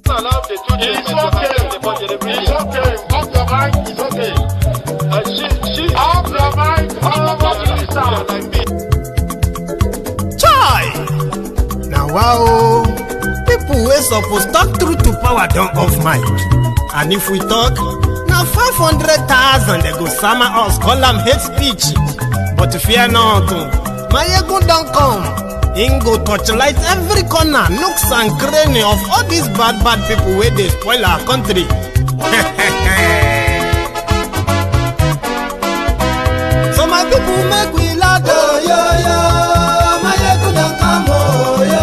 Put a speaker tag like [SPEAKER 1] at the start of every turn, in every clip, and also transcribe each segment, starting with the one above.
[SPEAKER 1] Allow the children
[SPEAKER 2] It's okay. Off your mind. It's okay. Off your mind.
[SPEAKER 3] Chai! Now wow, people wey suppose talk truth to power don't off mic. And if we talk, now 500,000 they go summer us, call them hate speech. But fear not, my ego don't come. Ingo torchlight every corner, nooks and cranny of all these bad people where they spoil our country. So my people make we loud, oh, yo. My ego don't come, oh, yo.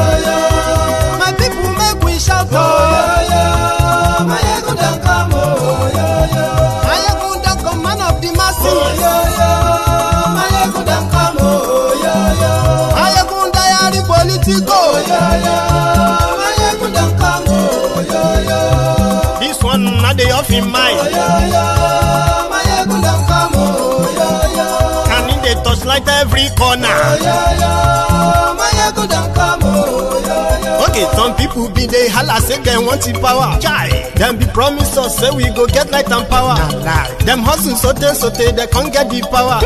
[SPEAKER 3] My people make we shout, oh, yo. My ego don't come, oh, yo. My ego don't come, man of the masses, oh, yo. My ego don't come, oh, yo. My ego politico, my ego don't come, oh, yo. This one not the off in mind, oh, my ego don't come, oh, yo. And in the touchlight every corner, oh, my ego don't come, oh, yo. Okay, some people be they holla say they want the power. Chai, them be promise us say we go get light and power. Them hustle sote they can't get the power.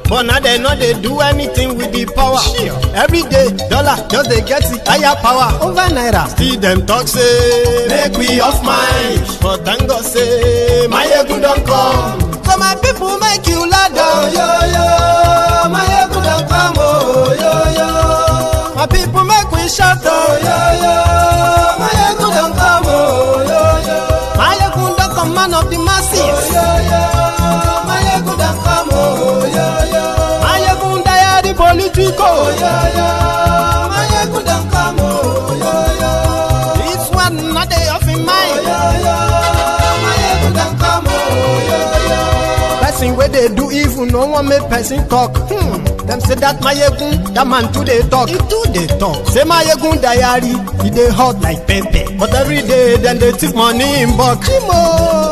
[SPEAKER 3] But now they know they do anything with the power. Every day, dollar just they get the higher power over naira. Still them talk say make we off mind. But thank God say my ego don't come. So my people make you loud, oh, yo. My ego don't come, oh, yo. My people make we shout, oh, yo. My ego don't come, oh, yo. My ego don't come, man of the masses, oh, yo. My ego don't come, oh, yo. My ego die the politico, oh, yo. My ego don't come, oh, yo. This one not they off in mind, oh, yo. My ego don't come, oh, yo. Person where they do evil, no one make person talk. Them say that my yegun, that man too they talk. He too they talk. Say my yegun diary, he they hot like pepper. But every day then they take money in bulk.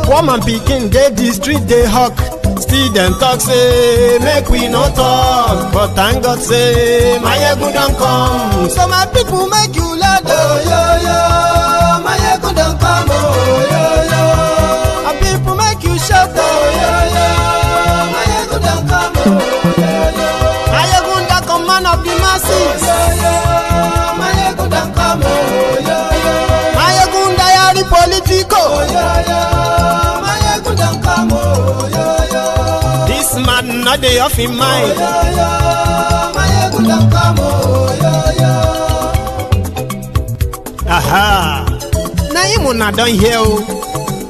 [SPEAKER 3] Woman picking, they the street they hawk. Still them talk say make we no talk. But thank God say my yegun don't come. So my people make you loud, oh, yo. My yegun don't come, oh, yo. My people make you shout, oh, yo. My yegun don't come, oh, yo. Man of the masses, my ego don't come, oh, my ego diary politico, my ego don't come, oh, this man not the off in mind, my ego don't come, oh, aha. Now you not done here,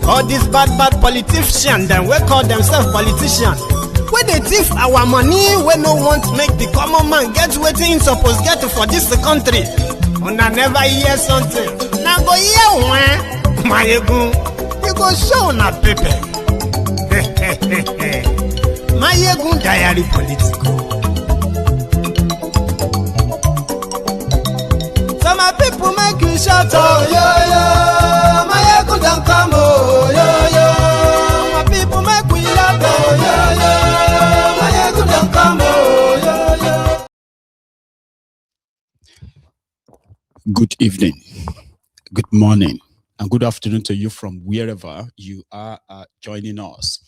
[SPEAKER 3] all these bad politicians, then we call themselves politicians. When they thief our money, we no want to make the common man get what he supposed get for this country. And I never hear something. Now go hear one, my ego. You go show na paper. My ego diary political. So my people make you shout, oh, yo. My ego don't come, oh, yo. My people make we loud, oh, yo.
[SPEAKER 4] Good evening, good morning, and good afternoon to you from wherever you are joining us.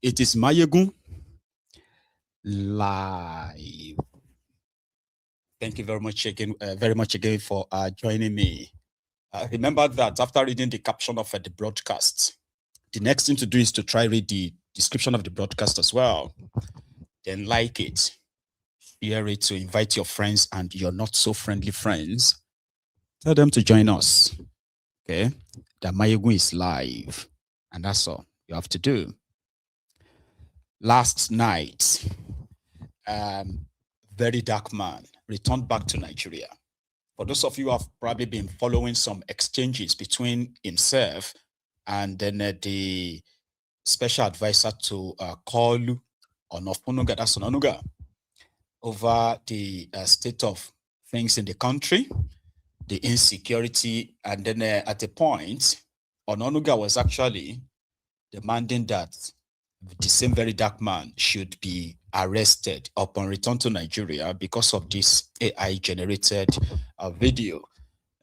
[SPEAKER 4] It is Mayegun live. Thank you very much again for joining me. Remember that after reading the caption of the broadcast, the next thing to do is to try read the description of the broadcast as well. Then like it, share it to invite your friends and your not so friendly friends. Tell them to join us. Okay, that Mayegun is live, and that's all you have to do. Last night, VERYDARKMAN returned back to Nigeria. For those of you who have probably been following some exchanges between himself and then the special advisor to Kolu Onofunuga, that's Ononuga, over the state of things in the country, the insecurity, and then at a point, Ononuga was actually demanding that the same VERYDARKMAN should be arrested upon return to Nigeria because of this AI-generated video.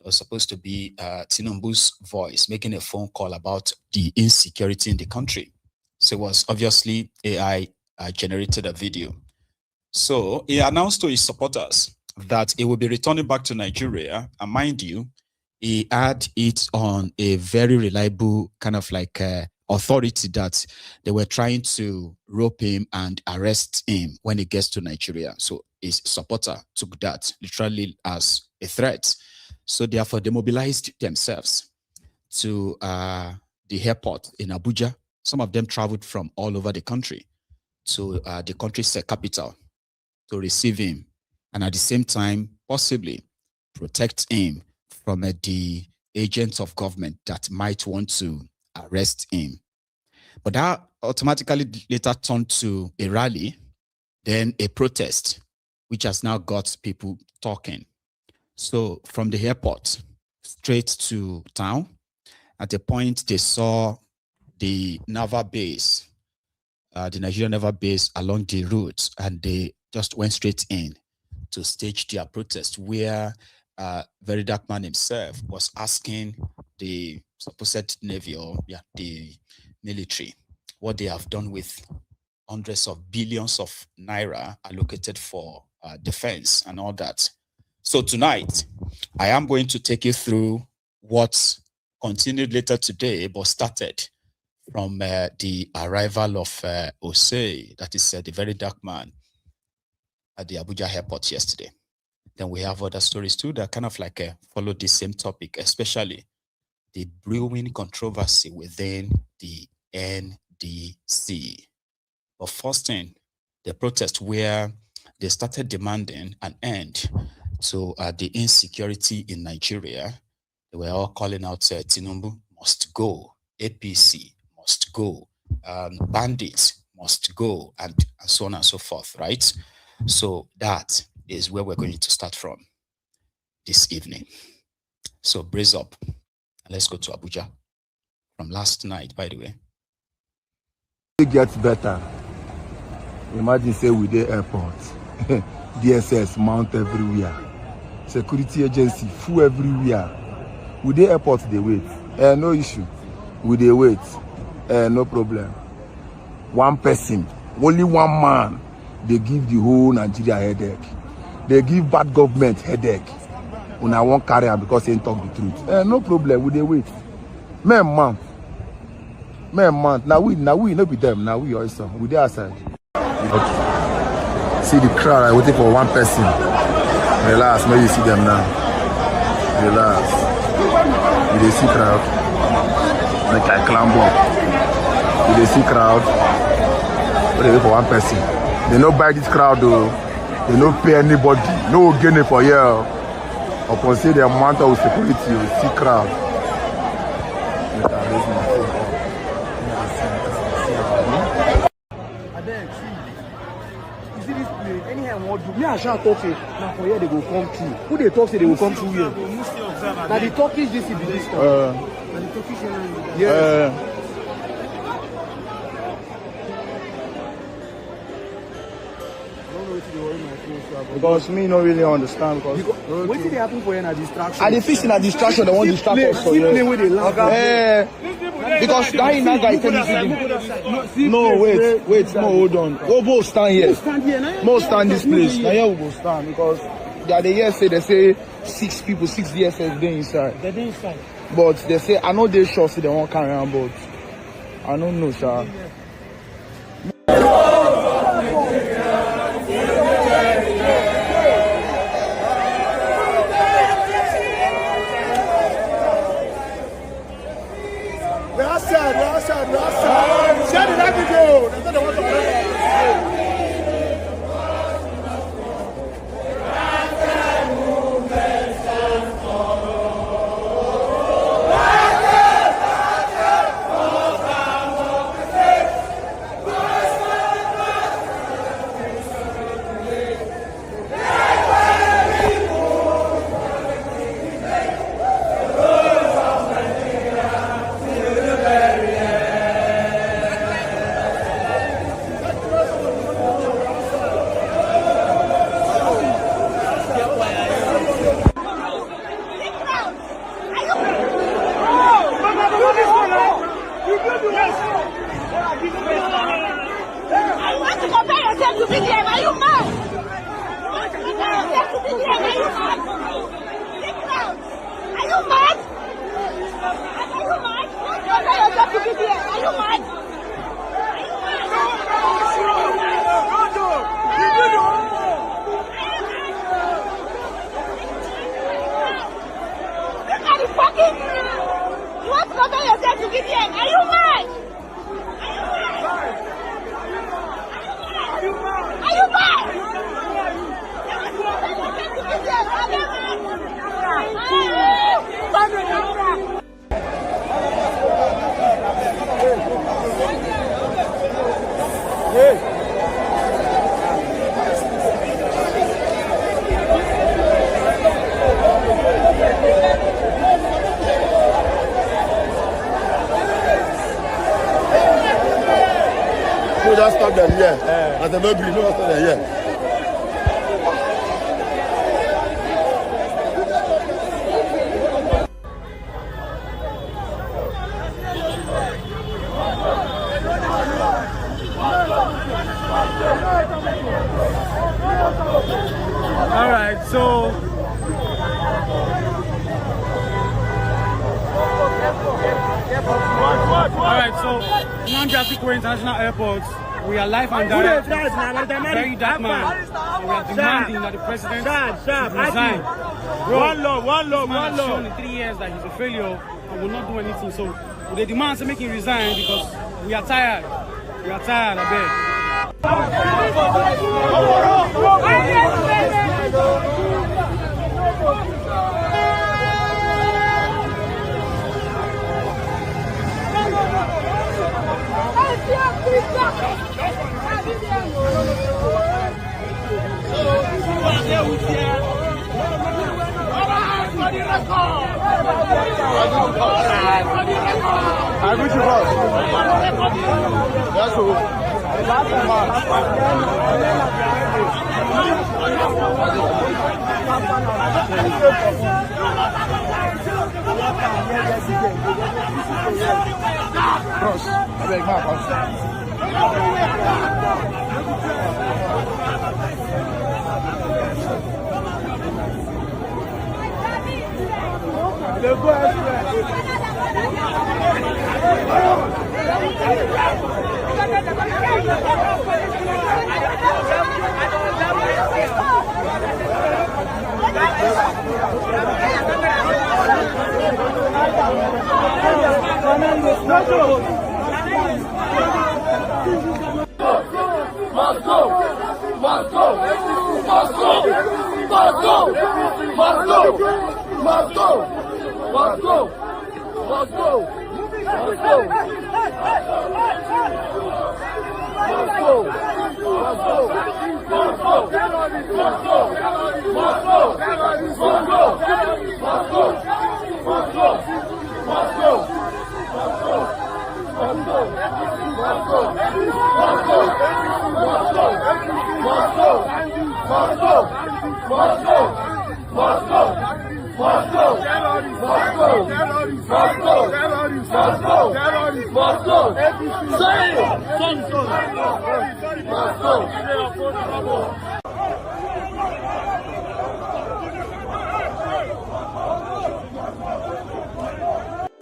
[SPEAKER 4] It was supposed to be Tinubu's voice making a phone call about the insecurity in the country. So it was obviously AI generated a video. So he announced to his supporters that he will be returning back to Nigeria. And mind you, he had it on a very reliable kind of like authority that they were trying to rope him and arrest him when he gets to Nigeria. So his supporter took that literally as a threat. So therefore, they mobilized themselves to the airport in Abuja. Some of them traveled from all over the country to the country's capital to receive him, and at the same time, possibly protect him from the agents of government that might want to arrest him. But that automatically later turned to a rally, then a protest, which has now got people talking. So from the airport straight to town, at a point they saw the naval base, the Nigerian naval base along the route, and they just went straight in to stage their protest, where VERYDARKMAN himself was asking the supposed Navy or the military what they have done with hundreds of billions of naira allocated for defense and all that. So tonight, I am going to take you through what continued later today, but started from the arrival of Osei, that is the VERYDARKMAN, at the Abuja airport yesterday. Then we have other stories too that kind of like follow the same topic, especially the brewing controversy within the NDC. But first thing, the protest where they started demanding an end to the insecurity in Nigeria. They were all calling out Tinubu Must Go, APC Must Go, Bandits Must Go, and so on and so forth, right? So that is where we're going to start from this evening. So brace up and let's go to Abuja from last night, by the way.
[SPEAKER 1] It gets better. Imagine say we the airport, DSS mount everywhere, security agency full everywhere. We the airport they wait, no issue. We they wait, no problem. One person, only one man, they give the whole Nigeria headache. They give bad government headache. When I won't carry on because they ain't talk the truth. No problem, we they wait. Man, now we no be them, now we also we there outside. Okay. See the crowd, I waiting for one person. Relax, maybe you see them now. Relax. You they see crowd. Like I climb up. You they see crowd. But they wait for one person. They no buy this crowd though. They no pay anybody. No gain it for year. Upon say the amount of security, you see crowd.
[SPEAKER 5] Me and Sha talk say now for here they go come through. Who they talk say they will come through here? Now the Turkish DC be this time. Now the Turkish
[SPEAKER 1] yeah. Because me not really understand because
[SPEAKER 5] what did they happen for you a distraction?
[SPEAKER 1] And the fish in a distraction, they want distract us for you. Because that guy tell me no, wait, no, hold on. Go both stand here. Most stand this place. Now here we go stand because they say 6 people, 6 DSS they inside.
[SPEAKER 5] They're inside.
[SPEAKER 1] But they say I know they sure say they won't carry on, but I don't know, sir.
[SPEAKER 6] You want to compare yourself to Gideon? Are you mad? Are you mad?
[SPEAKER 1] We just stop them here. As they don't agree, no one stop them here.
[SPEAKER 5] All right, so Nnamdi Azikiwe International Airport, we are live and direct. Very dark man. We are demanding that the president should resign. One law. Shown in 3 years that he's a failure and will not do anything. So they demand to make him resign because we are tired. We are tired, I beg.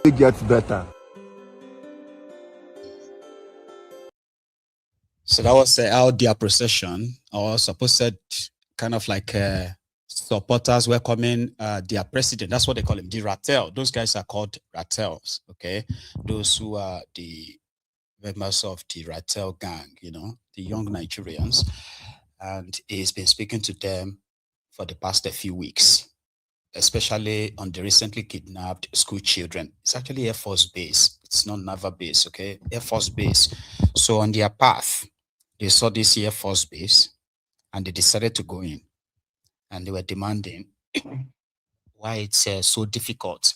[SPEAKER 1] It gets better.
[SPEAKER 4] So that was out their procession, or supposed kind of like supporters welcoming their president. That's what they call him, the Ratel. Those guys are called Ratels, okay? Those who are the members of the Ratel gang, you know, the young Nigerians. And he's been speaking to them for the past few weeks, especially on the recently kidnapped school children. It's actually Air Force Base. It's not Naval Base, okay? Air Force Base. So on their path, they saw this Air Force Base and they decided to go in. And they were demanding why it's so difficult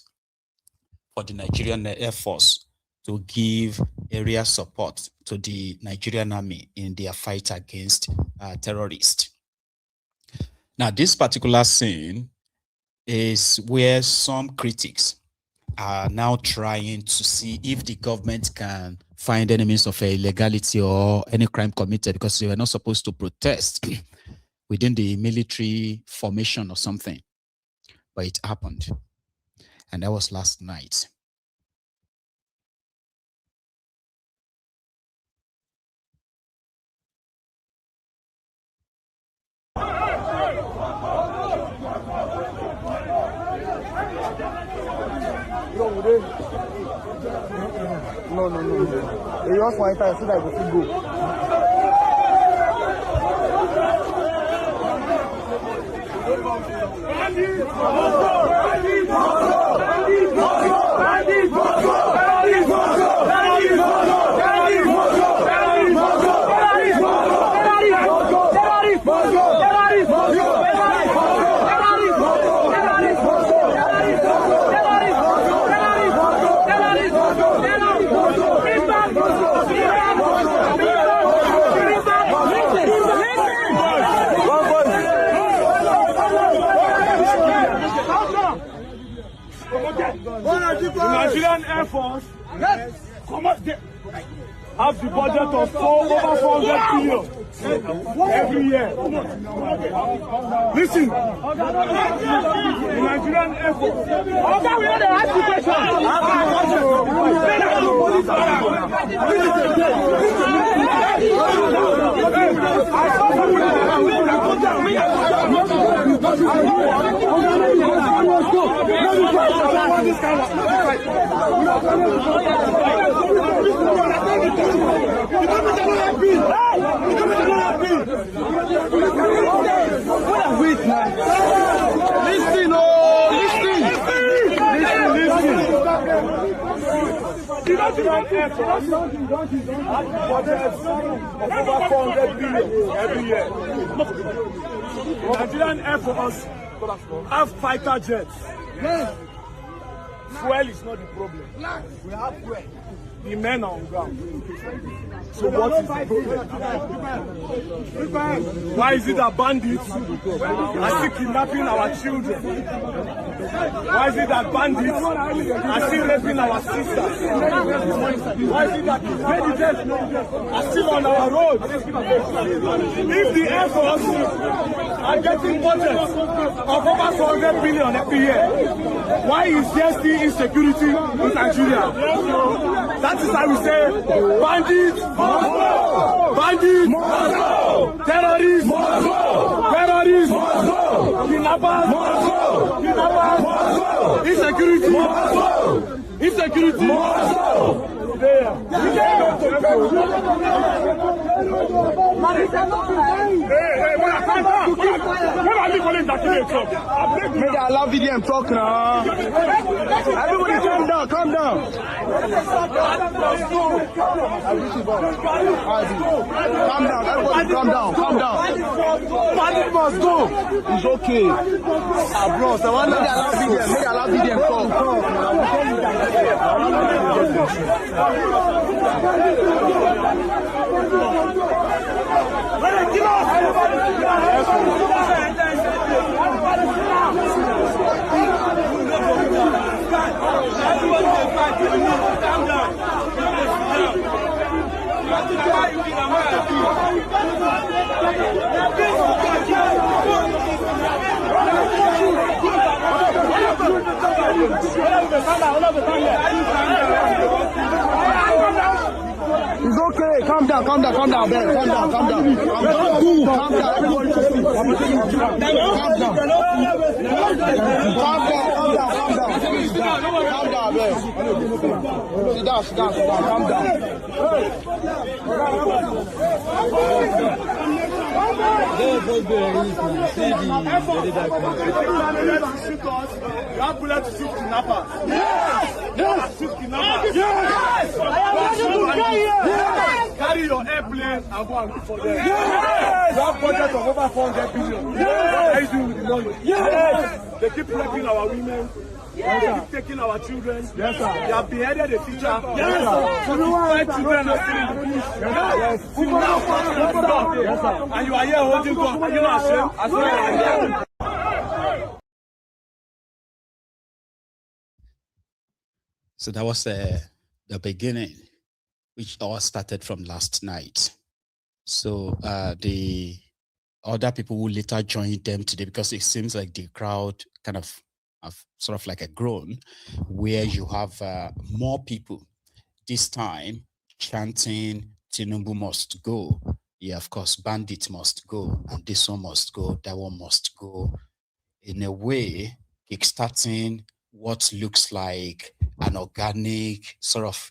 [SPEAKER 4] for the Nigerian Air Force to give area support to the Nigerian army in their fight against terrorists. Now, this particular scene is where some critics are now trying to see if the government can find any means of illegality or any crime committed, because they were not supposed to protest within the military formation or something. But it happened. And that was last night.
[SPEAKER 5] No. They just want to so that we can go. The Nigerian Air Force have the budget of over 400 billion every year. Listen, the Nigerian Air Force. Okay, we know the ask the over 400 billion every year. Nigerian Air Force have fighter jets. Fuel is not the problem. We have fuel. The men are on ground. So what is the problem? Why is it that bandits are still kidnapping our children? Why is it that bandits are still raping our sisters? Why is it that bandits are still on our roads? If the Air Force are getting budgets of over 400 billion every year, why is there still insecurity in Nigeria? That is how we say, bandits must go! Bandits must go! Terrorists must go! Terrorists must go! Kidnappers must go! Kidnappers must go! Insecurity must go! Insecurity must go! Hey, may they allow video and talk now. Everybody calm down, calm down. Calm down, everybody calm down, calm down. Bandits must go. It's okay. Bro, so may they allow video and talk. It's okay. Calm down, Ben. Calm down. Everybody just sleep. Calm down. Calm down, Ben. Sit down. Calm down. You have bullets to shoot kidnappers. Yes. Shoot kidnappers. Yes. Carry your airplane and go and look for them. Yes. You have budget of over 400 billion. Yes. What are you doing with the money? Yes. They keep raping our women. Yes. They keep taking our children. Yes, sir. They have beheaded a teacher. Yes, sir. 45 children are still in the police. Yes. Yes, sir. And you are here holding gun. Are you not ashamed?
[SPEAKER 4] So that was the beginning, which all started from last night. So the other people who later joined them today, because it seems like the crowd kind of have sort of like a groan, where you have more people this time chanting Tinubu must go. Yeah, of course, Bandits must go, and this one must go, that one must go. In a way, kickstarting what looks like an organic sort of,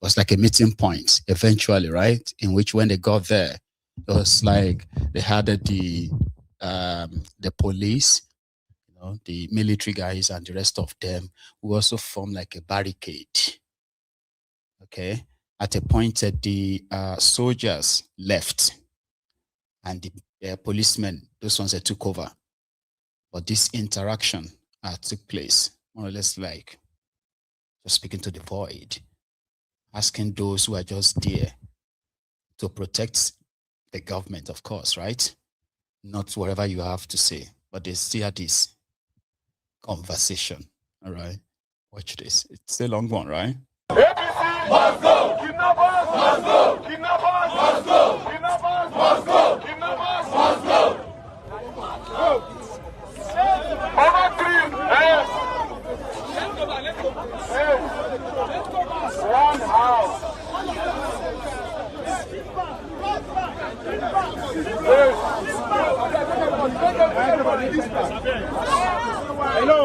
[SPEAKER 4] was like a meeting point eventually, right? In which when they got there, it was like they had the police, you know, the military guys and the rest of them who also formed like a barricade. Okay. At a point, the soldiers left and the policemen, those ones that took over. But this interaction took place, more or less like just speaking to the void, asking those who are just there to protect the government, of course, right? Not whatever you have to say, but they still had this conversation, all right? Watch this. It's a long one, right?
[SPEAKER 2] APC must go! Kidnappers must go! Kidnappers must go! Kidnappers must go! Kidnappers must go! Over 3! One house! Hello!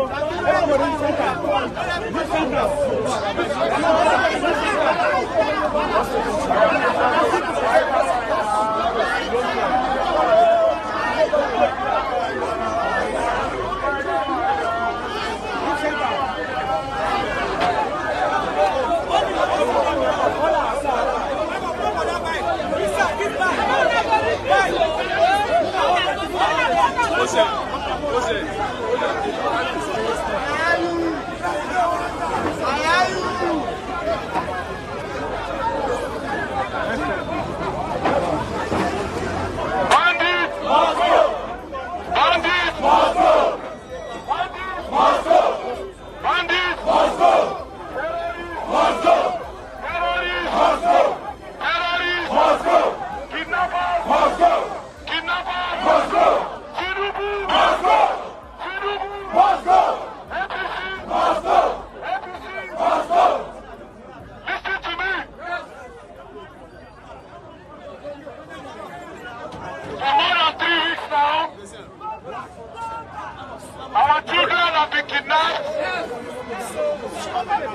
[SPEAKER 2] Our children have been kidnapped.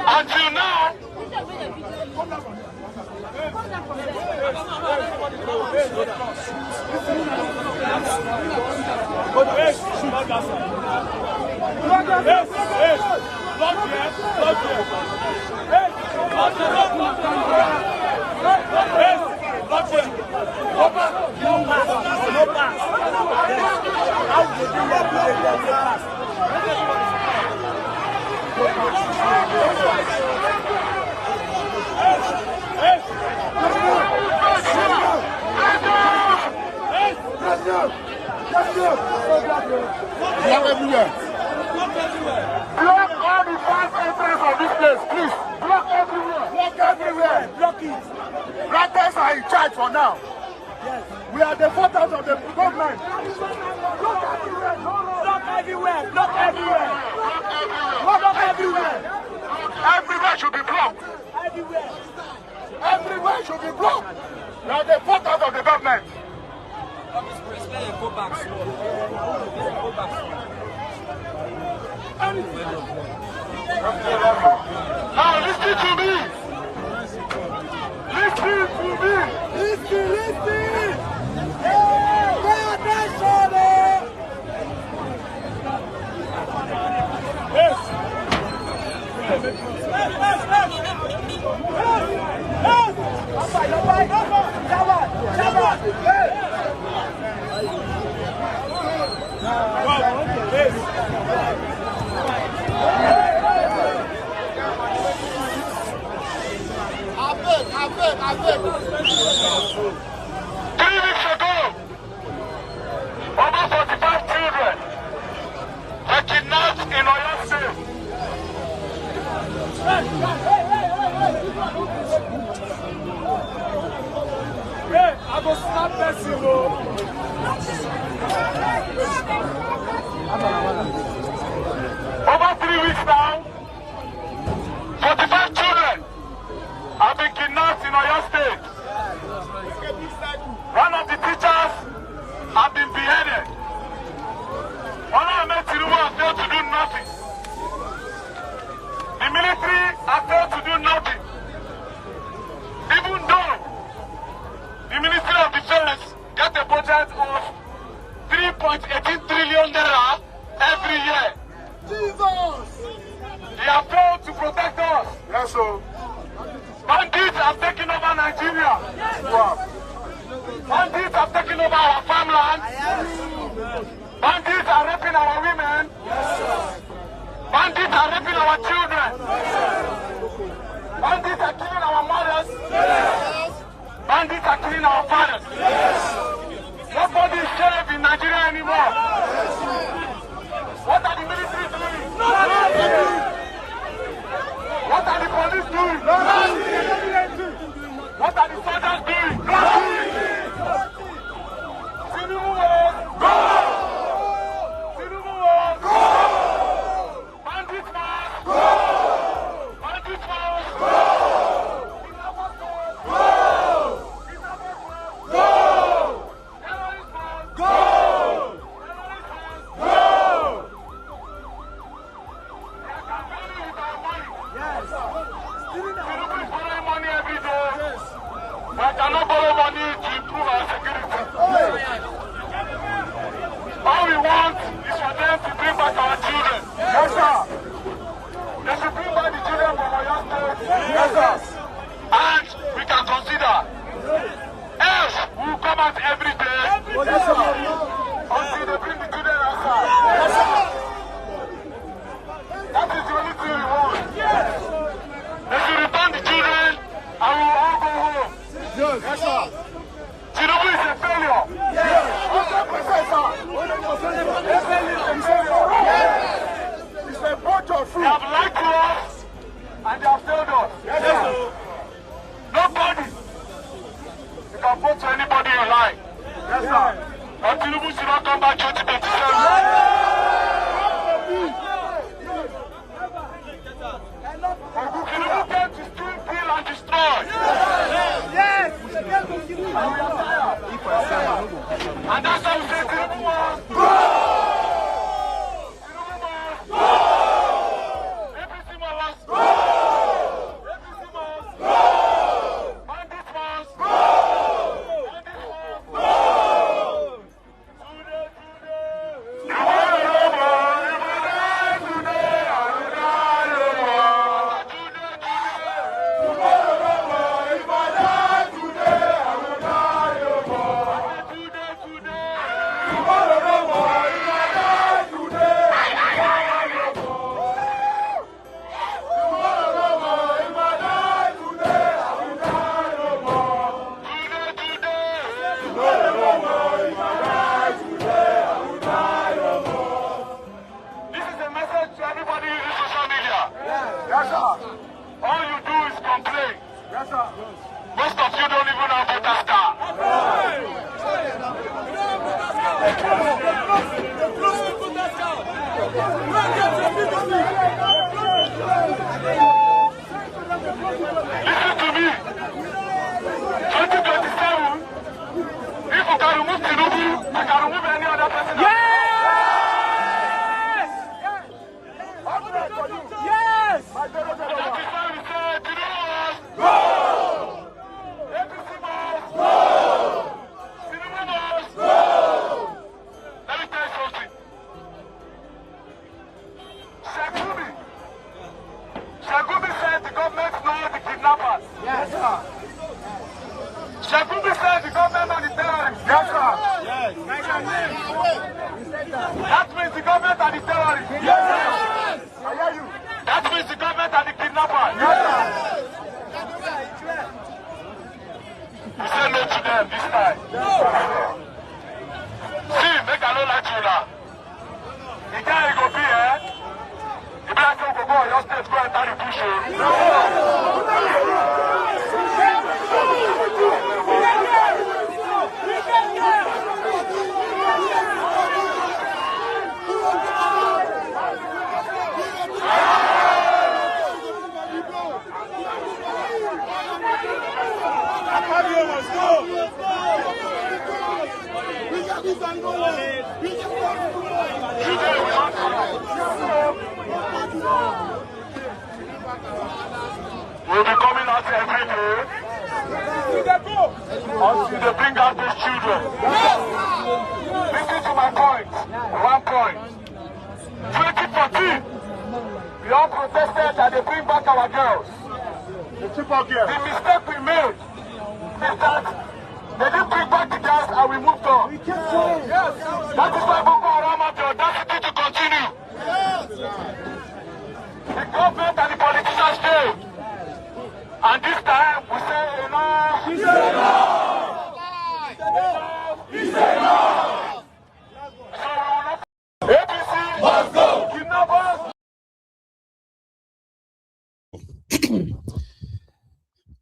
[SPEAKER 2] Until now, block all the 5 entrances of this place, please. Block everywhere. Block everywhere. Block it. Ratters are in charge for now. Yes. We are the voters of the government. Block everywhere. Block everywhere. Block everywhere. Block everywhere. Everywhere should be blocked. Everywhere. Everywhere should be blocked. We are the voters of the government. Go back slow. Go back slow. Now listen to me. Listen to me. Listen. Hey, attention. Yes. I beg. 3 weeks ago, over 45 children were kidnapped in Oyo State. Hey, I go snap person. Over 3 weeks now, 45 children have been kidnapped in Oyo State. One of the teachers have been beheaded. Tinubu has failed to do nothing. The military has failed to do nothing.
[SPEAKER 7] budget of 3.18 trillion naira every year. Jesus! They have failed to protect us. Yes, sir. Bandits have taken over Nigeria. Yes. Wow. Bandits have taken over our farmland. Bandits are raping our women. Yes. Bandits are raping our children. Yes. Bandits are killing our mothers. Yes. Bandits are killing our fathers. Yes. Nobody is safe in Nigeria anymore. Yes. What are the military doing? What are the police doing? What are the soldiers doing? Tinubu Must Go! Tinubu Must Go! Bandits Must Go! Bandits Must Go! Go! Terrorists must go! Terrorists must go! They are campaigning with our money. Yes. Tinubu is borrowing money every day. Yes. I cannot borrow money to improve our security. All we want is for them to bring back our children. Yes, sir. They should bring back the children from our young state. Yes, sir. And we can consider. Else, we will come out every day. Yes, sir. Until they bring the children outside. Yes, sir. That is the only thing we want. Yes. They should return the children and we will all go home. Yes, sir. Tinubu is a failure. Yes. 100%, sir. 100%. Yes. It's a bunch of fruit. They have lied to us and they have failed us. Yes, sir. Nobody. You can vote to anybody you like. Yes, sir. But Tinubu should not come back 2027. Tinubu came to steal, kill, and destroy. Yes. And that's how we say Tinubu must go. Tinubu must go. APC must go. APC must go. Bandits must go. Bandits must go. All you do is complain. Yes, sir. Most of you don't even have voter card. Listen to me. 2027, if you can remove Tinubu, I can remove any other person. Yes! Yes! My go! APC must go! Tinubu must go! Let me tell you something. Shagumi said the government know the kidnappers. Yes, sir. Shagumi said the government know the terrorists. Yes, sir. Yes. That means the government are the terrorists. Yes, sir. I hear you. That means the government are the kidnappers. Yes, sir. You say no to them this time. See, make I no lie to you now. The guy go be here. The black people go on your state, go and enter the bush. We'll be coming out every day. until they bring out these children. Listen to my point. One point. 2014, we all protested that they bring back our girls. The mistake we made is that they didn't bring back the girls and we moved on. Yes. That is why Boko Haram had the audacity to continue. The government and the politicians failed. And this time we say enough. He said enough. He said enough. So we will not. APC must go. Kidnappers.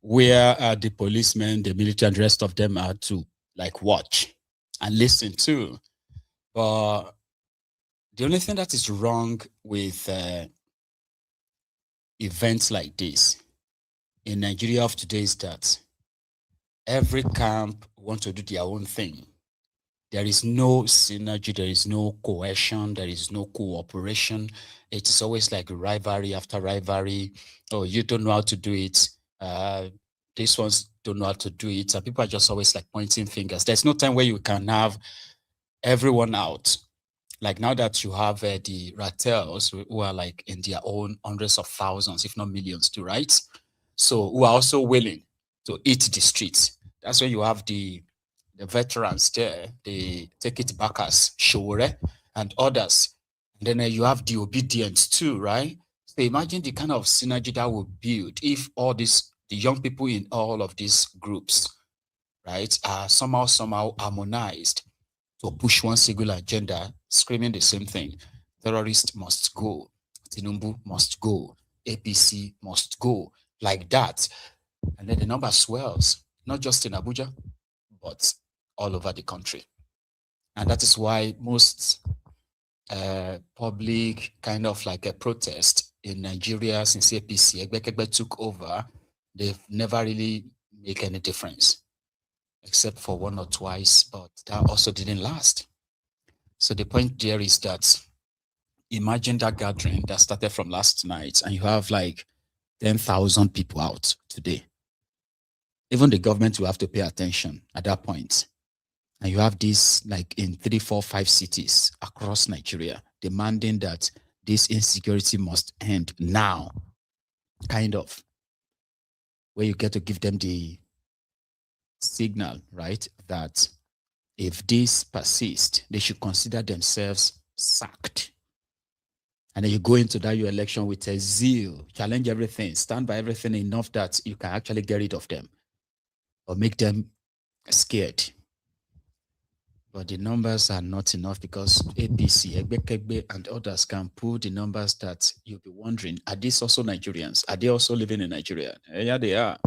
[SPEAKER 4] Where the policemen, the military, and the rest of them are to like watch and listen to. But the only thing that is wrong with events like this in Nigeria of today is that every camp wants to do their own thing. There is no synergy, there is no cohesion, there is no cooperation. It is always like rivalry after rivalry. Oh, you don't know how to do it. These ones don't know how to do it. And people are just always like pointing fingers. There's no time where you can have everyone out. Like now that you have the Rattels who are like in their own hundreds of thousands, if not millions too, right? So who are also willing to eat the streets. That's where you have the veterans there. They take it back as Shore and others. And then you have the obedience too, right? So imagine the kind of synergy that would build if all this, the young people in all of these groups, right, are somehow harmonized to push one single agenda, screaming the same thing. Terrorists must go. Tinubu must go. APC must go. Like that. And then the number swells, not just in Abuja, but all over the country. And that is why most public kind of like a protest in Nigeria since APC Egbekegbe took over, they've never really make any difference, except for one or twice, but that also didn't last. So the point there is that imagine that gathering that started from last night and you have like 10,000 people out today. Even the government will have to pay attention at that point. And you have this like in 3, 4, 5 cities across Nigeria demanding that this insecurity must end now, kind of, where you get to give them the signal, right, that if this persists, they should consider themselves sacked. And then you go into that your election with a zeal, challenge everything, stand by everything enough that you can actually get rid of them or make them scared. But the numbers are not enough because APC, Egbekegbe, and others can pull the numbers that you'll be wondering, are these also Nigerians? Are they also living in Nigeria? Yeah, they are.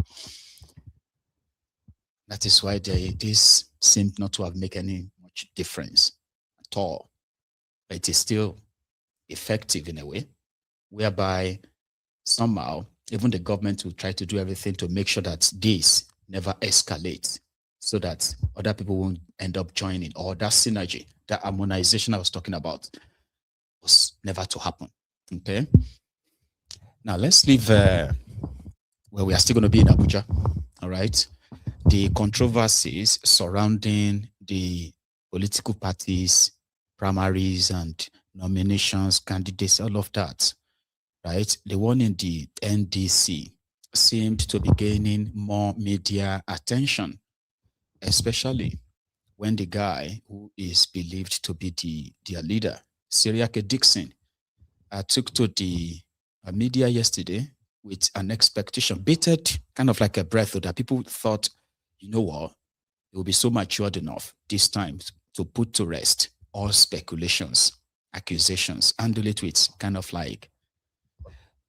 [SPEAKER 4] That is why this seemed not to have made any much difference at all. But it is still effective in a way, whereby somehow even the government will try to do everything to make sure that this never escalates, so that other people won't end up joining, or that synergy, that harmonization I was talking about was never to happen. Okay. Now let's leave where we are still going to be in Abuja. All right. The controversies surrounding the political parties, primaries and nominations, candidates, all of that, right? The one in the NDC seemed to be gaining more media attention, especially when the guy who is believed to be their leader, Seriake Dickson, took to the media yesterday with an expectation, bated kind of like a breath, that people thought, you know what, it will be so matured enough this time to put to rest all speculations, accusations, handle it with kind of like,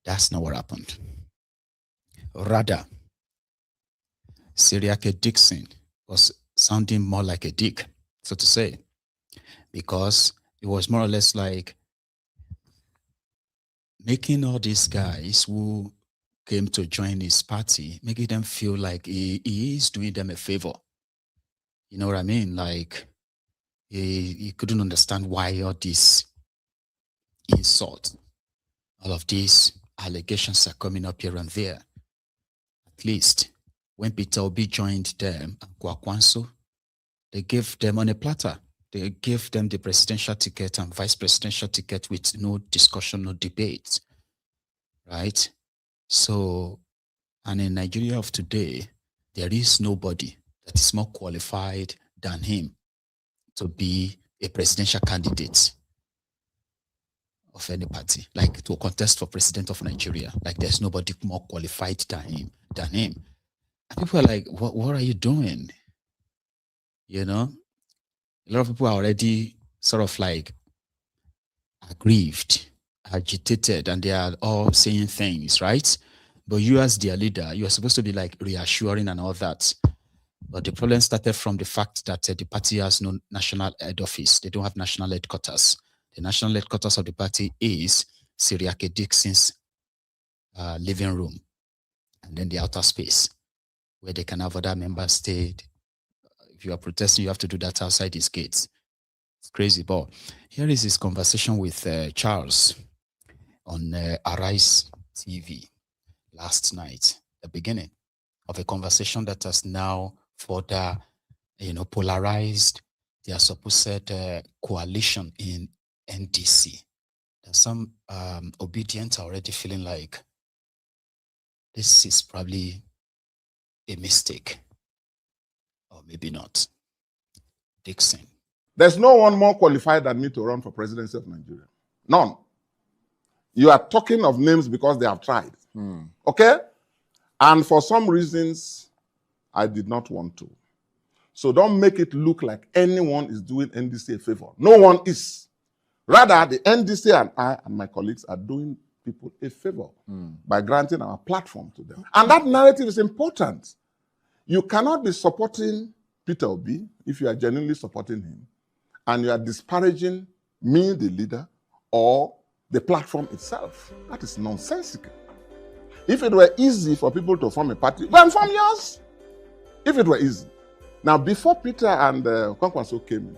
[SPEAKER 4] that's not what happened. Rather, Seriake Dickson was sounding more like a dick, so to say, because it was more or less like making all these guys who came to join his party, making them feel like he is doing them a favor. You know what I mean? Like he couldn't understand why all this insult, all of these allegations are coming up here and there. At least when Peter Obi joined them, and Kwankwaso, they gave them on a platter. They gave them the presidential ticket and vice presidential ticket with no discussion, no debate, right? So, and in Nigeria of today, there is nobody that is more qualified than him to be a presidential candidate of any party, like to contest for president of Nigeria. Like there's nobody more qualified than him. And people are like, what are you doing? You know, a lot of people are already sort of like aggrieved, agitated, and they are all saying things, right? But you as their leader, you are supposed to be like reassuring and all that. But the problem started from the fact that the party has no national head office. They don't have national headquarters. The national headquarters of the party is Seriake Dickson's living room, and then the outer space where they can have other members stay. If you are protesting, you have to do that outside his gates. It's crazy. But here is his conversation with Charles on Arise TV last night, the beginning of a conversation that has now further, polarized their supposed coalition in NDC. There's some obedient are already feeling like this is probably a mistake, or maybe not. Dickson.
[SPEAKER 8] There's no one more qualified than me to run for presidency of Nigeria. None. You are talking of names because they have tried. Okay? And for some reasons, I did not want to. So don't make it look like anyone is doing NDC a favor. No one is. Rather, the NDC and I and my colleagues are doing people a favor by granting our platform to them. And that narrative is important. You cannot be supporting Peter Obi if you are genuinely supporting him and you are disparaging me, the leader, or the platform itself. That is nonsensical. If it were easy for people to form a party, then form yours. If it were easy. Now, before Peter and Kwankwaso came in,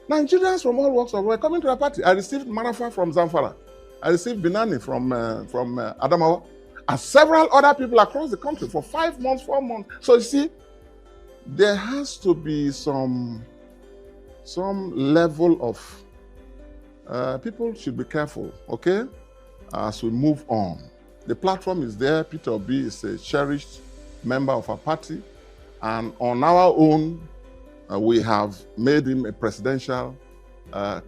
[SPEAKER 8] Nigerians from all walks of life were coming to the party. I received Marafa from Zamfara. I received Binani from Adamawa. And several other people across the country for 5 months, 4 months. So you see, there has to be some level of, people should be careful, okay? As we move on. The platform is there. Peter Obi is a cherished member of our party. And on our own, we have made him a presidential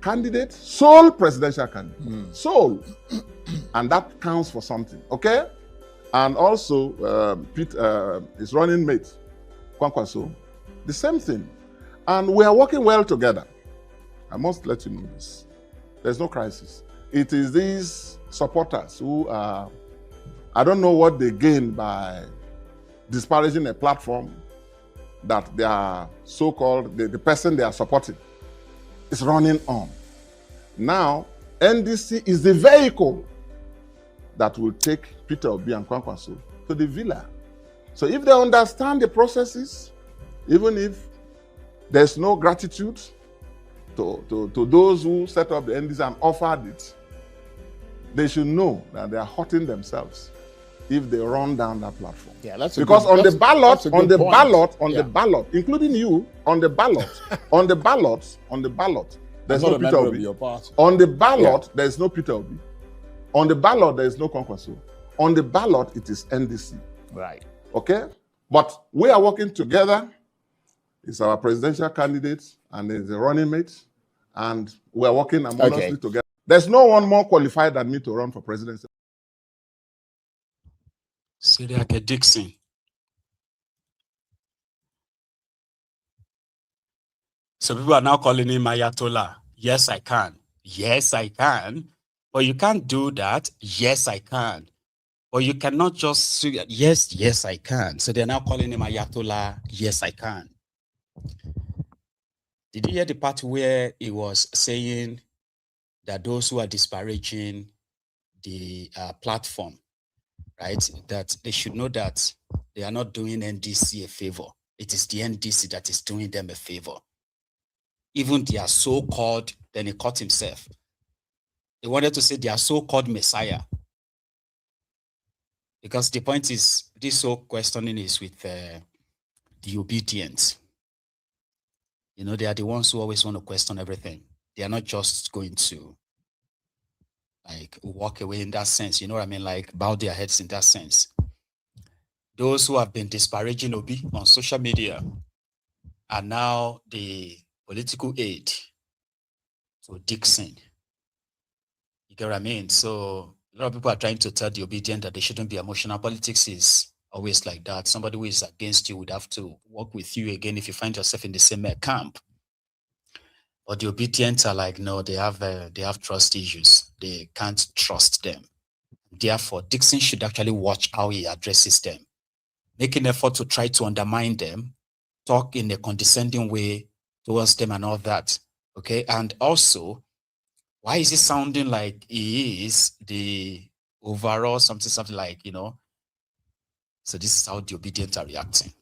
[SPEAKER 8] candidate, sole presidential candidate, sole. And that counts for something, okay? And also, his running mate, Kwankwaso, the same thing. And we are working well together. I must let you know this. There's no crisis. It is these supporters who are, I don't know what they gain by disparaging a platform that they are so-called, the person they are supporting is running on. Now, NDC is the vehicle that will take Peter Obi and Kwankwaso to the villa. So if they understand the processes, even if there's no gratitude to those who set up the NDC and offered it, they should know that they are hurting themselves if they run down that platform.
[SPEAKER 9] Yeah, that's
[SPEAKER 8] because on the ballot, including you, on the ballot, there's no Peter Obi. On the ballot, there's no Peter Obi. On the ballot, there is no Kwankwaso. On the ballot, it is NDC.
[SPEAKER 9] Right.
[SPEAKER 8] Okay? But we are working together. It's our presidential candidate and it's a running mate. And we are working harmoniously together. There's no one more qualified than me to run for presidency.
[SPEAKER 4] Seriake Dickson. So people are now calling him Ayatollah. Yes, I can. Yes, I can. But you can't do that. Yes, I can. But you cannot just say, yes, I can. So they're now calling him Ayatollah. Yes, I can. Did you hear the part where he was saying that those who are disparaging the platform, right, that they should know that they are not doing NDC a favor. It is the NDC that is doing them a favor. Even their so-called, then he caught himself. He wanted to say their so-called Messiah. Because the point is, this whole questioning is with the obedient. You know, they are the ones who always want to question everything. They are not just going to like walk away in that sense. You know what I mean? Like bow their heads in that sense. Those who have been disparaging Obi on social media are now the political aid to Dickson. You get what I mean? So a lot of people are trying to tell the obedient that they shouldn't be emotional. Politics is always like that. Somebody who is against you would have to work with you again if you find yourself in the same camp. But the obedient are like, no, they have trust issues. They can't trust them. Therefore, Dickson should actually watch how he addresses them, make an effort to try to undermine them, talk in a condescending way towards them and all that. Okay. And also, why is it sounding like he is the overall something like, you know? So this is how the obedient are reacting.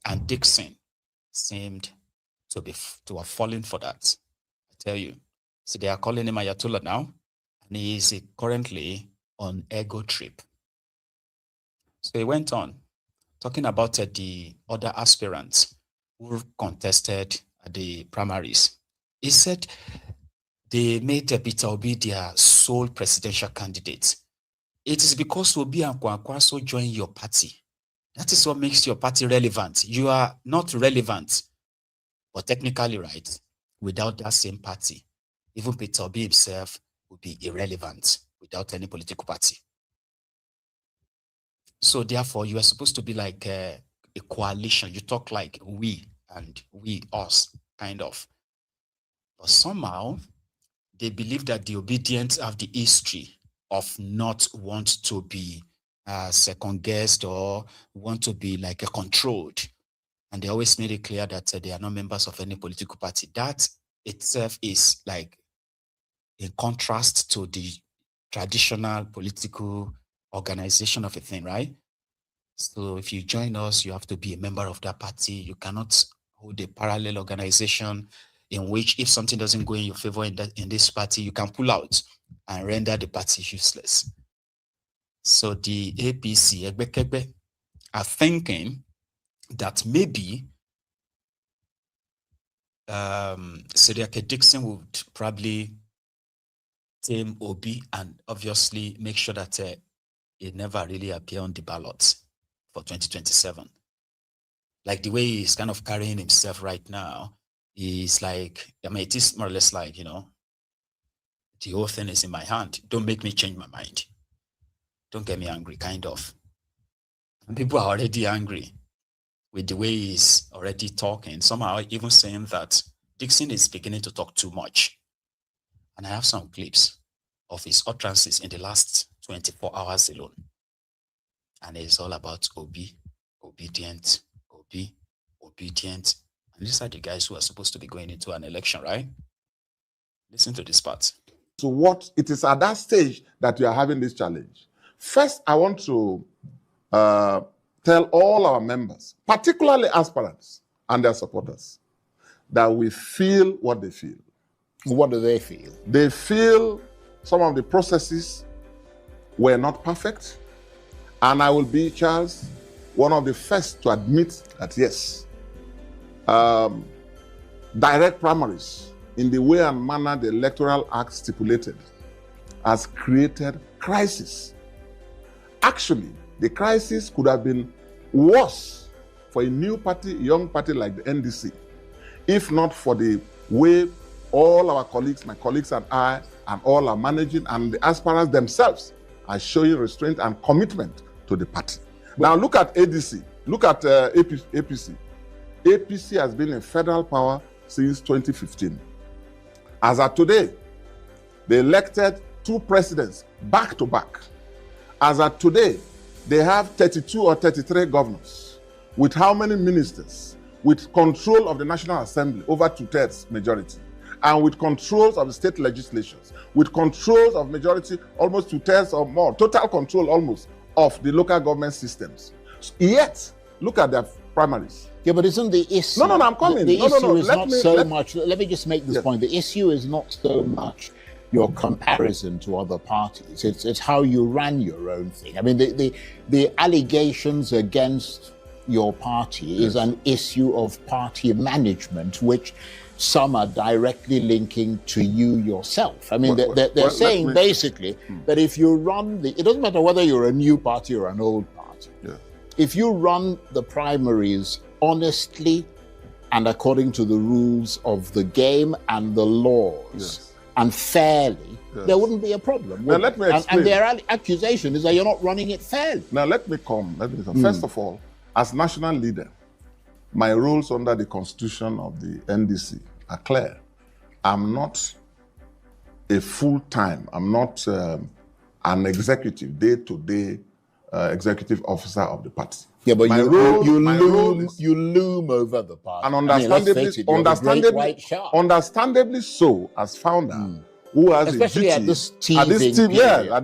[SPEAKER 4] And Dickson seemed to have fallen for that. I tell you. So they are calling him Ayatollah now. And he is currently on ego trip. So he went on talking about the other aspirants who contested at the primaries. He said they made Peter Obi their sole presidential candidate. It is because Obi and Kwankwaso joined your party. That is what makes your party relevant. You are not relevant, but technically right, without that same party. Even Peter Obi himself would be irrelevant without any political party. So therefore, you are supposed to be like a coalition. You talk like we and we, us, kind of. But somehow, they believe that the obedient have the history of not want to be second guessed or want to be like controlled. And they always made it clear that they are not members of any political party. That itself is like in contrast to the traditional political organization of a thing, right? So if you join us, you have to be a member of that party. You cannot hold a parallel organization in which if something doesn't go in your favor in this party, you can pull out and render the party useless. So the APC are thinking that maybe Seriake Dickson would probably tame Obi and obviously make sure that it never really appear on the ballot for 2027. Like the way he's kind of carrying himself right now, is like, I mean, it is more or less like, you know, the whole thing is in my hand. Don't make me change my mind. Don't get me angry, kind of. And people are already angry with the way he's already talking. Somehow even saying that Dickson is beginning to talk too much. And I have some clips of his utterances in the last 24 hours alone. And it's all about Obi, obedient, Obi, obedient. And these are the guys who are supposed to be going into an election, right? Listen to this part.
[SPEAKER 8] So what it is at that stage that you are having this challenge. First, I want to tell all our members, particularly aspirants and their supporters, that we feel what they feel.
[SPEAKER 9] What do they feel?
[SPEAKER 8] They feel some of the processes were not perfect. And I will be, Charles, one of the first to admit that, yes, direct primaries in the way and manner the Electoral Act stipulated has created crisis. Actually, the crisis could have been worse for a new party, young party like the NDC, if not for the way all our colleagues, my colleagues and I, and all are managing, and the aspirants themselves are showing restraint and commitment to the party. Now look at ADC, look at APC. APC has been in federal power since 2015. As of today, they elected 2 presidents back to back. As of today, they have 32 or 33 governors. With how many ministers? With control of the National Assembly, over 2/3 majority. And with controls of the state legislations. With controls of majority, almost 2/3 or more. Total control almost of the local government systems. Yet, look at their primaries.
[SPEAKER 9] Yeah, but isn't the issue...
[SPEAKER 8] No, I'm coming.
[SPEAKER 9] The issue is not so much... Let me just make this point. The issue is not so much your comparison to other parties. It's how you ran your own thing. I mean, the allegations against your party is an issue of party management, which some are directly linking to you yourself. I mean, they're saying basically that if you run it doesn't matter whether you're a new party or an old party.
[SPEAKER 8] Yeah.
[SPEAKER 9] If you run the primaries honestly and according to the rules of the game and the laws and fairly, there wouldn't be a problem.
[SPEAKER 8] Now, let me explain.
[SPEAKER 9] And their accusation is that you're not running it fairly.
[SPEAKER 8] Now, let me come. First of all, as national leader, my rules under the constitution of the NDC are clear. I'm not a full-time, I'm not an executive, day-to-day executive officer of the party.
[SPEAKER 9] Yeah, but you loom over the party.
[SPEAKER 8] And understandably so, as founder, who has
[SPEAKER 9] especially
[SPEAKER 8] a duty
[SPEAKER 9] at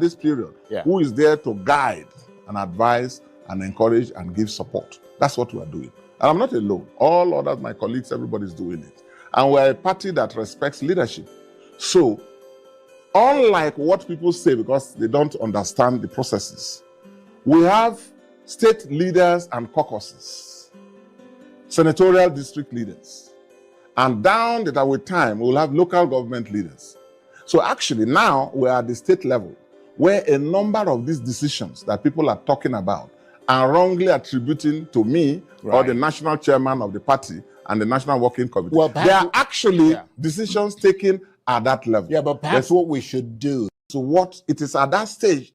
[SPEAKER 9] this
[SPEAKER 8] period, who is there to guide and advise and encourage and give support. That's what we are doing. And I'm not alone. All others, my colleagues, everybody's doing it. And we're a party that respects leadership. So, unlike what people say because they don't understand the processes, we have state leaders and caucuses, senatorial district leaders, and down that with time, we'll have local government leaders. So actually now we're at the state level where a number of these decisions that people are talking about are wrongly attributing to me or the national chairman of the party and the national working committee. Well, they are actually decisions taken at that level.
[SPEAKER 9] Yeah, but perhaps what we should do.
[SPEAKER 8] So what it is at that stage.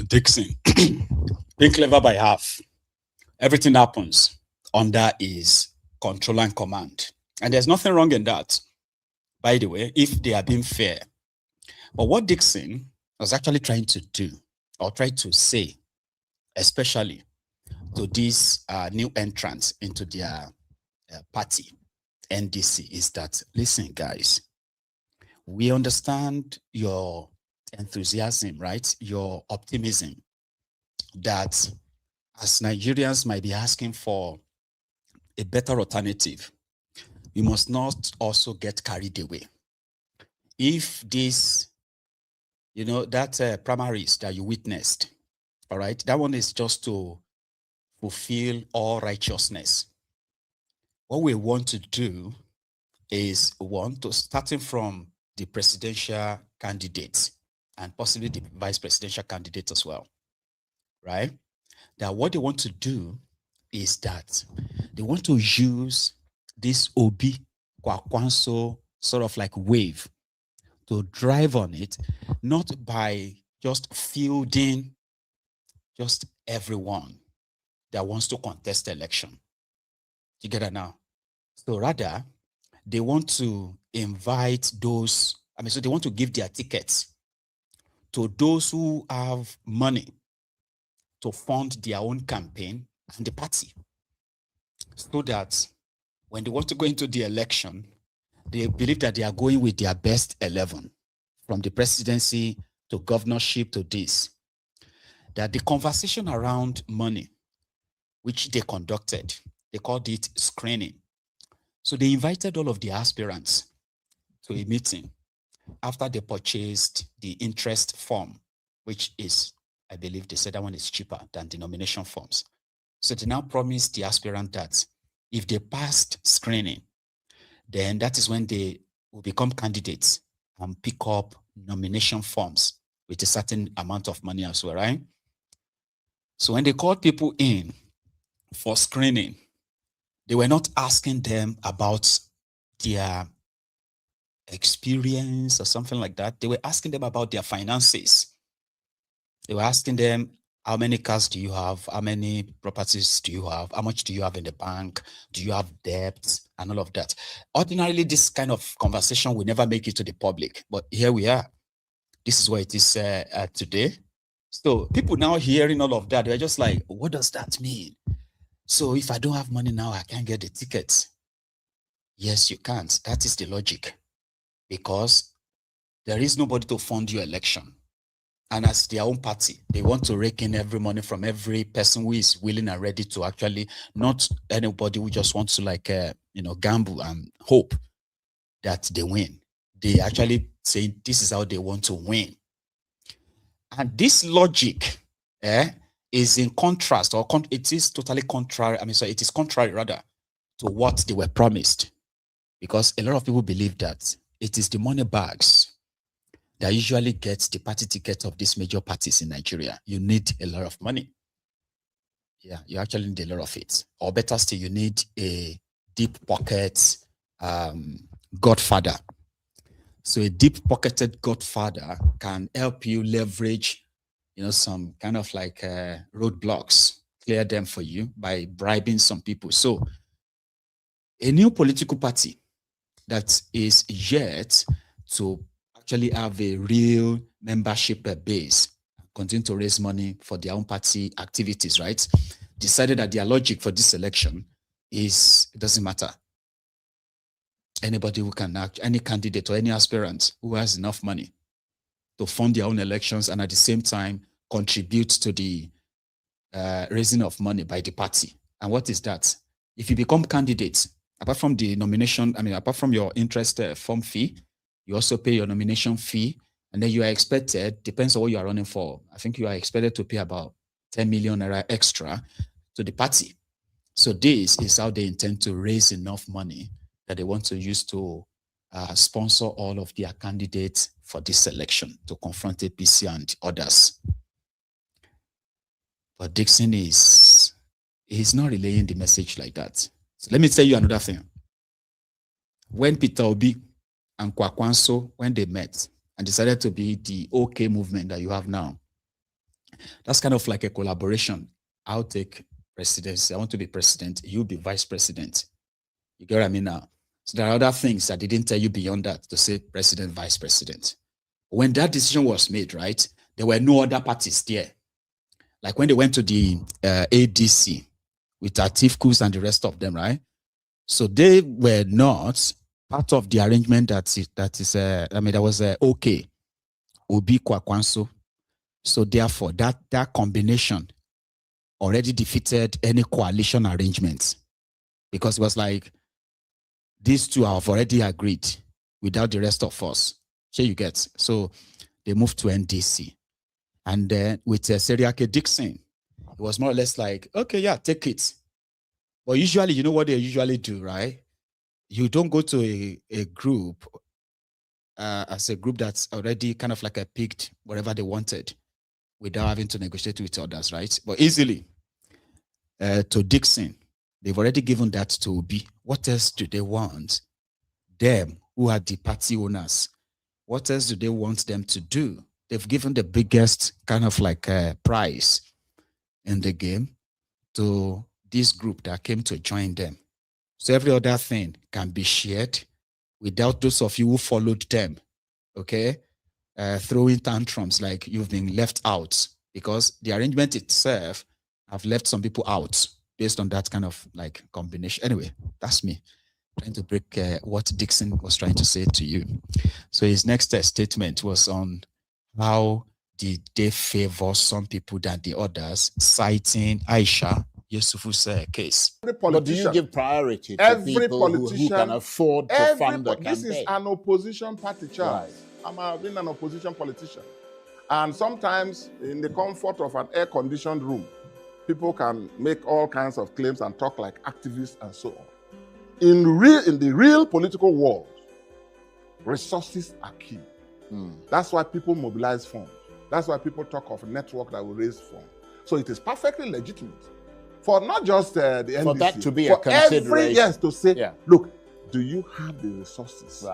[SPEAKER 4] Dickson, being clever by half. Everything happens under his control and command. And there's nothing wrong in that, by the way, if they are being fair. But what Dickson was actually trying to do, or try to say, especially to these new entrants into their party, NDC, is that, listen, guys, we understand your enthusiasm, right? Your optimism that as Nigerians might be asking for a better alternative, we must not also get carried away. If this, that primaries that you witnessed, all right, that one is just to fulfill all righteousness. What we want to do is starting from the presidential candidates and possibly the vice presidential candidate as well, right? That what they want to do is that they want to use this Obi Kwankwaso sort of like wave to drive on it, not by just fielding just everyone that wants to contest the election. You get that now? So rather, they want to invite those, so they want to give their tickets to those who have money to fund their own campaign and the party, so that when they want to go into the election, they believe that they are going with their best 11, from the presidency to governorship to this. That the conversation around money, which they conducted, they called it screening. So they invited all of the aspirants to a meeting after they purchased the interest form, which is, I believe they said that one is cheaper than the nomination forms. So they now promised the aspirant that if they passed screening, then that is when they will become candidates and pick up nomination forms with a certain amount of money as well, right? So when they called people in for screening, they were not asking them about their experience or something like that. They were asking them about their finances. They were asking them, how many cars do you have? How many properties do you have? How much do you have in the bank? Do you have debt? And all of that. Ordinarily, this kind of conversation will never make it to the public. But here we are. This is where it is today. So people now hearing all of that, they're just like, what does that mean? So if I don't have money now, I can't get the tickets. Yes, you can't. That is the logic. Because there is nobody to fund your election. And as their own party, they want to rake in every money from every person who is willing and ready to actually, not anybody who just wants to gamble and hope that they win. They actually say this is how they want to win. And this logic is in contrast, or it is totally contrary. I mean, so it is contrary rather to what they were promised, because a lot of people believe that it is the money bags that usually gets the party ticket of these major parties in Nigeria. You need a lot of money. Yeah, you actually need a lot of it. Or better still, you need a deep pocket godfather. So a deep-pocketed godfather can help you leverage, some kind of like roadblocks, clear them for you by bribing some people. So a new political party that is yet to actually have a real membership base, continue to raise money for their own party activities, right? Decided that their logic for this election is, it doesn't matter. Anybody who can act, any candidate or any aspirant who has enough money to fund their own elections and at the same time contribute to the raising of money by the party. And what is that? If you become candidate, apart from the nomination, apart from your interest form fee, you also pay your nomination fee, and then you are expected, depends on what you are running for, I think you are expected to pay about 10 million naira extra to the party. So this is how they intend to raise enough money that they want to use to sponsor all of their candidates for this election to confront APC and others. But Dickson he's not relaying the message like that. So let me tell you another thing. When Peter Obi and Kwankwaso, when they met and decided to be the OK movement that you have now, that's kind of like a collaboration. I'll take presidency. I want to be president. You be vice president. You get what I mean now? So there are other things that they didn't tell you beyond that to say president, vice president. When that decision was made, right, there were no other parties there. Like when they went to the ADC with Atif Kus and the rest of them, right? So they were not part of the arrangement that was okay. Obi Kwankwaso. So therefore, that combination already defeated any coalition arrangements, because it was like, these two have already agreed without the rest of us. So you get. So they moved to NDC. And then with Seriake Dickson, it was more or less like, okay, yeah, take it. But usually, you know what they usually do, right? You don't go to a group as a group that's already kind of like a picked whatever they wanted without having to negotiate with others, right? But easily to Dickson, they've already given that to Obi. What else do they want? Them, who are the party owners, what else do they want them to do? They've given the biggest kind of like prize in the game to this group that came to join them. So every other thing can be shared without those of you who followed them, okay? Throwing tantrums like you've been left out, because the arrangement itself have left some people out based on that kind of like combination. Anyway, that's me trying to break what Dickson was trying to say to you. So his next statement was on how did they favor some people than the others, citing Aisha Yusufu's case.
[SPEAKER 9] But do you give priority to people who can afford to fund the campaign?
[SPEAKER 8] This is an opposition party, Charles. Right. I've been an opposition politician. And sometimes in the comfort of an air-conditioned room, people can make all kinds of claims and talk like activists and so on. In the real political world, resources are key. That's why people mobilize funds. That's why people talk of a network that will raise funds. So it is perfectly legitimate for not just the NDC,
[SPEAKER 9] for that to be a consideration.
[SPEAKER 8] To say, look, do you have the resources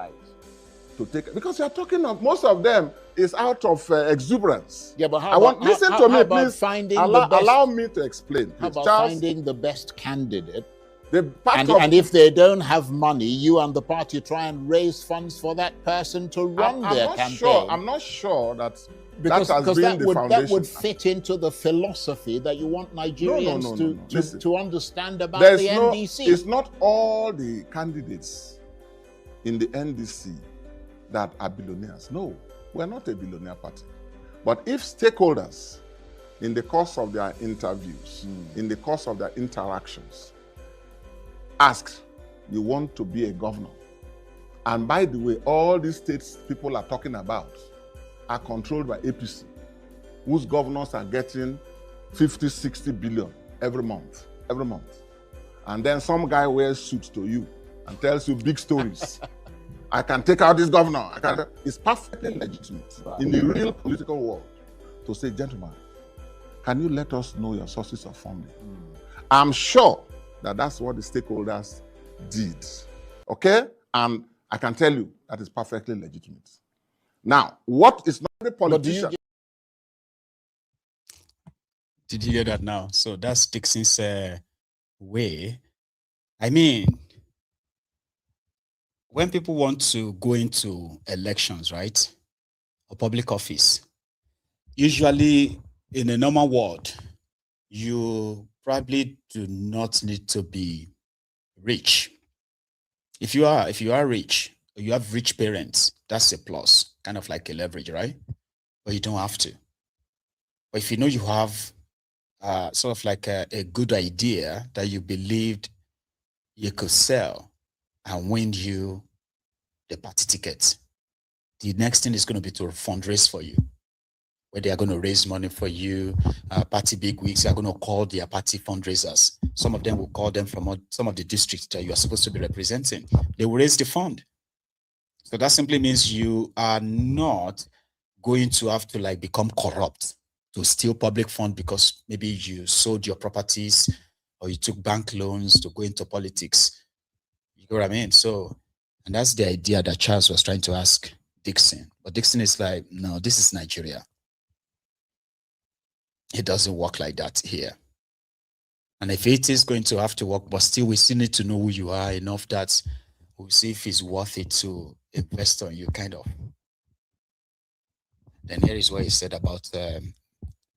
[SPEAKER 8] to take? Because you're talking of, most of them is out of exuberance.
[SPEAKER 9] Yeah, but listen to me, please.
[SPEAKER 8] Allow me to explain. Please.
[SPEAKER 9] How about finding the best candidate? And if they don't have money, you and the party try and raise funds for that person to run their campaign.
[SPEAKER 8] I'm not sure that
[SPEAKER 9] because
[SPEAKER 8] that
[SPEAKER 9] would fit into the philosophy that you want Nigerians to understand about the NDC.
[SPEAKER 8] It's not all the candidates in the NDC that are billionaires. No, we're not a billionaire party. But if stakeholders, in the course of their interviews, in the course of their interactions, ask, you want to be a governor? And by the way, all these states people are talking about are controlled by APC, whose governors are getting 50, 60 billion every month. And then some guy wears suits to you and tells you big stories. I can take out this governor. It's perfectly legitimate in the real political world to say, gentlemen, can you let us know your sources of funding? I'm sure that that's what the stakeholders did. Okay? And I can tell you that is perfectly legitimate. Now, what is not a politician?
[SPEAKER 4] Did you hear that now? So that's Dickson's way. I mean, when people want to go into elections, right, or public office, usually in a normal world, you probably do not need to be rich. If you are rich, or you have rich parents, that's a plus, kind of like a leverage, right? But you don't have to. But if you know you have sort of like a good idea that you believed you could sell and win you the party ticket, the next thing is going to be to fundraise for you, where they are going to raise money for you. Party bigwigs are going to call their party fundraisers. Some of them will call them from some of the districts that you are supposed to be representing. They will raise the fund. So that simply means you are not going to have to like become corrupt to steal public fund because maybe you sold your properties or you took bank loans to go into politics. You know what I mean? So, and that's the idea that Charles was trying to ask Dickson. But Dickson is like, no, this is Nigeria. It doesn't work like that here. And if it is going to have to work, but still, we still need to know who you are enough that we'll see if it's worth it to invest on you, kind of. Then here is what he said about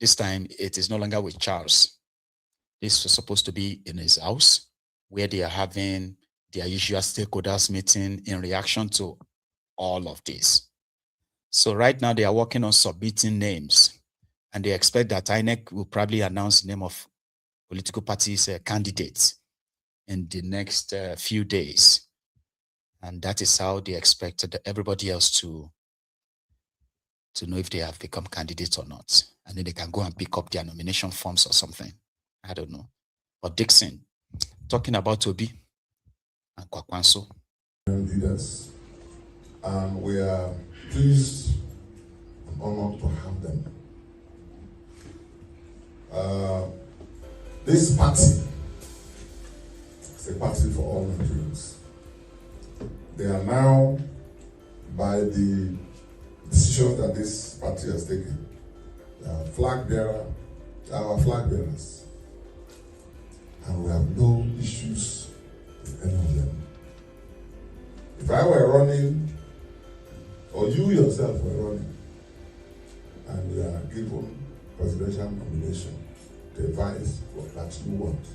[SPEAKER 4] this time it is no longer with Charles. This was supposed to be in his house where they are having their usual stakeholders meeting in reaction to all of this. So right now they are working on submitting names and they expect that INEC will probably announce the name of political parties candidates in the next few days. And that is how they expect everybody else to know if they have become candidates or not. And then they can go and pick up their nomination forms or something. I don't know. But Dickson, talking about Obi and Kwankwaso.
[SPEAKER 10] Leaders, and we are pleased and honored to have them. This party is a party for all Nigerians. They are now, by the decisions that this party has taken, our flag bearers, and we have no issues with any of them. If I were running, or you yourself were running, and you are given presidential nomination to advise what that you want,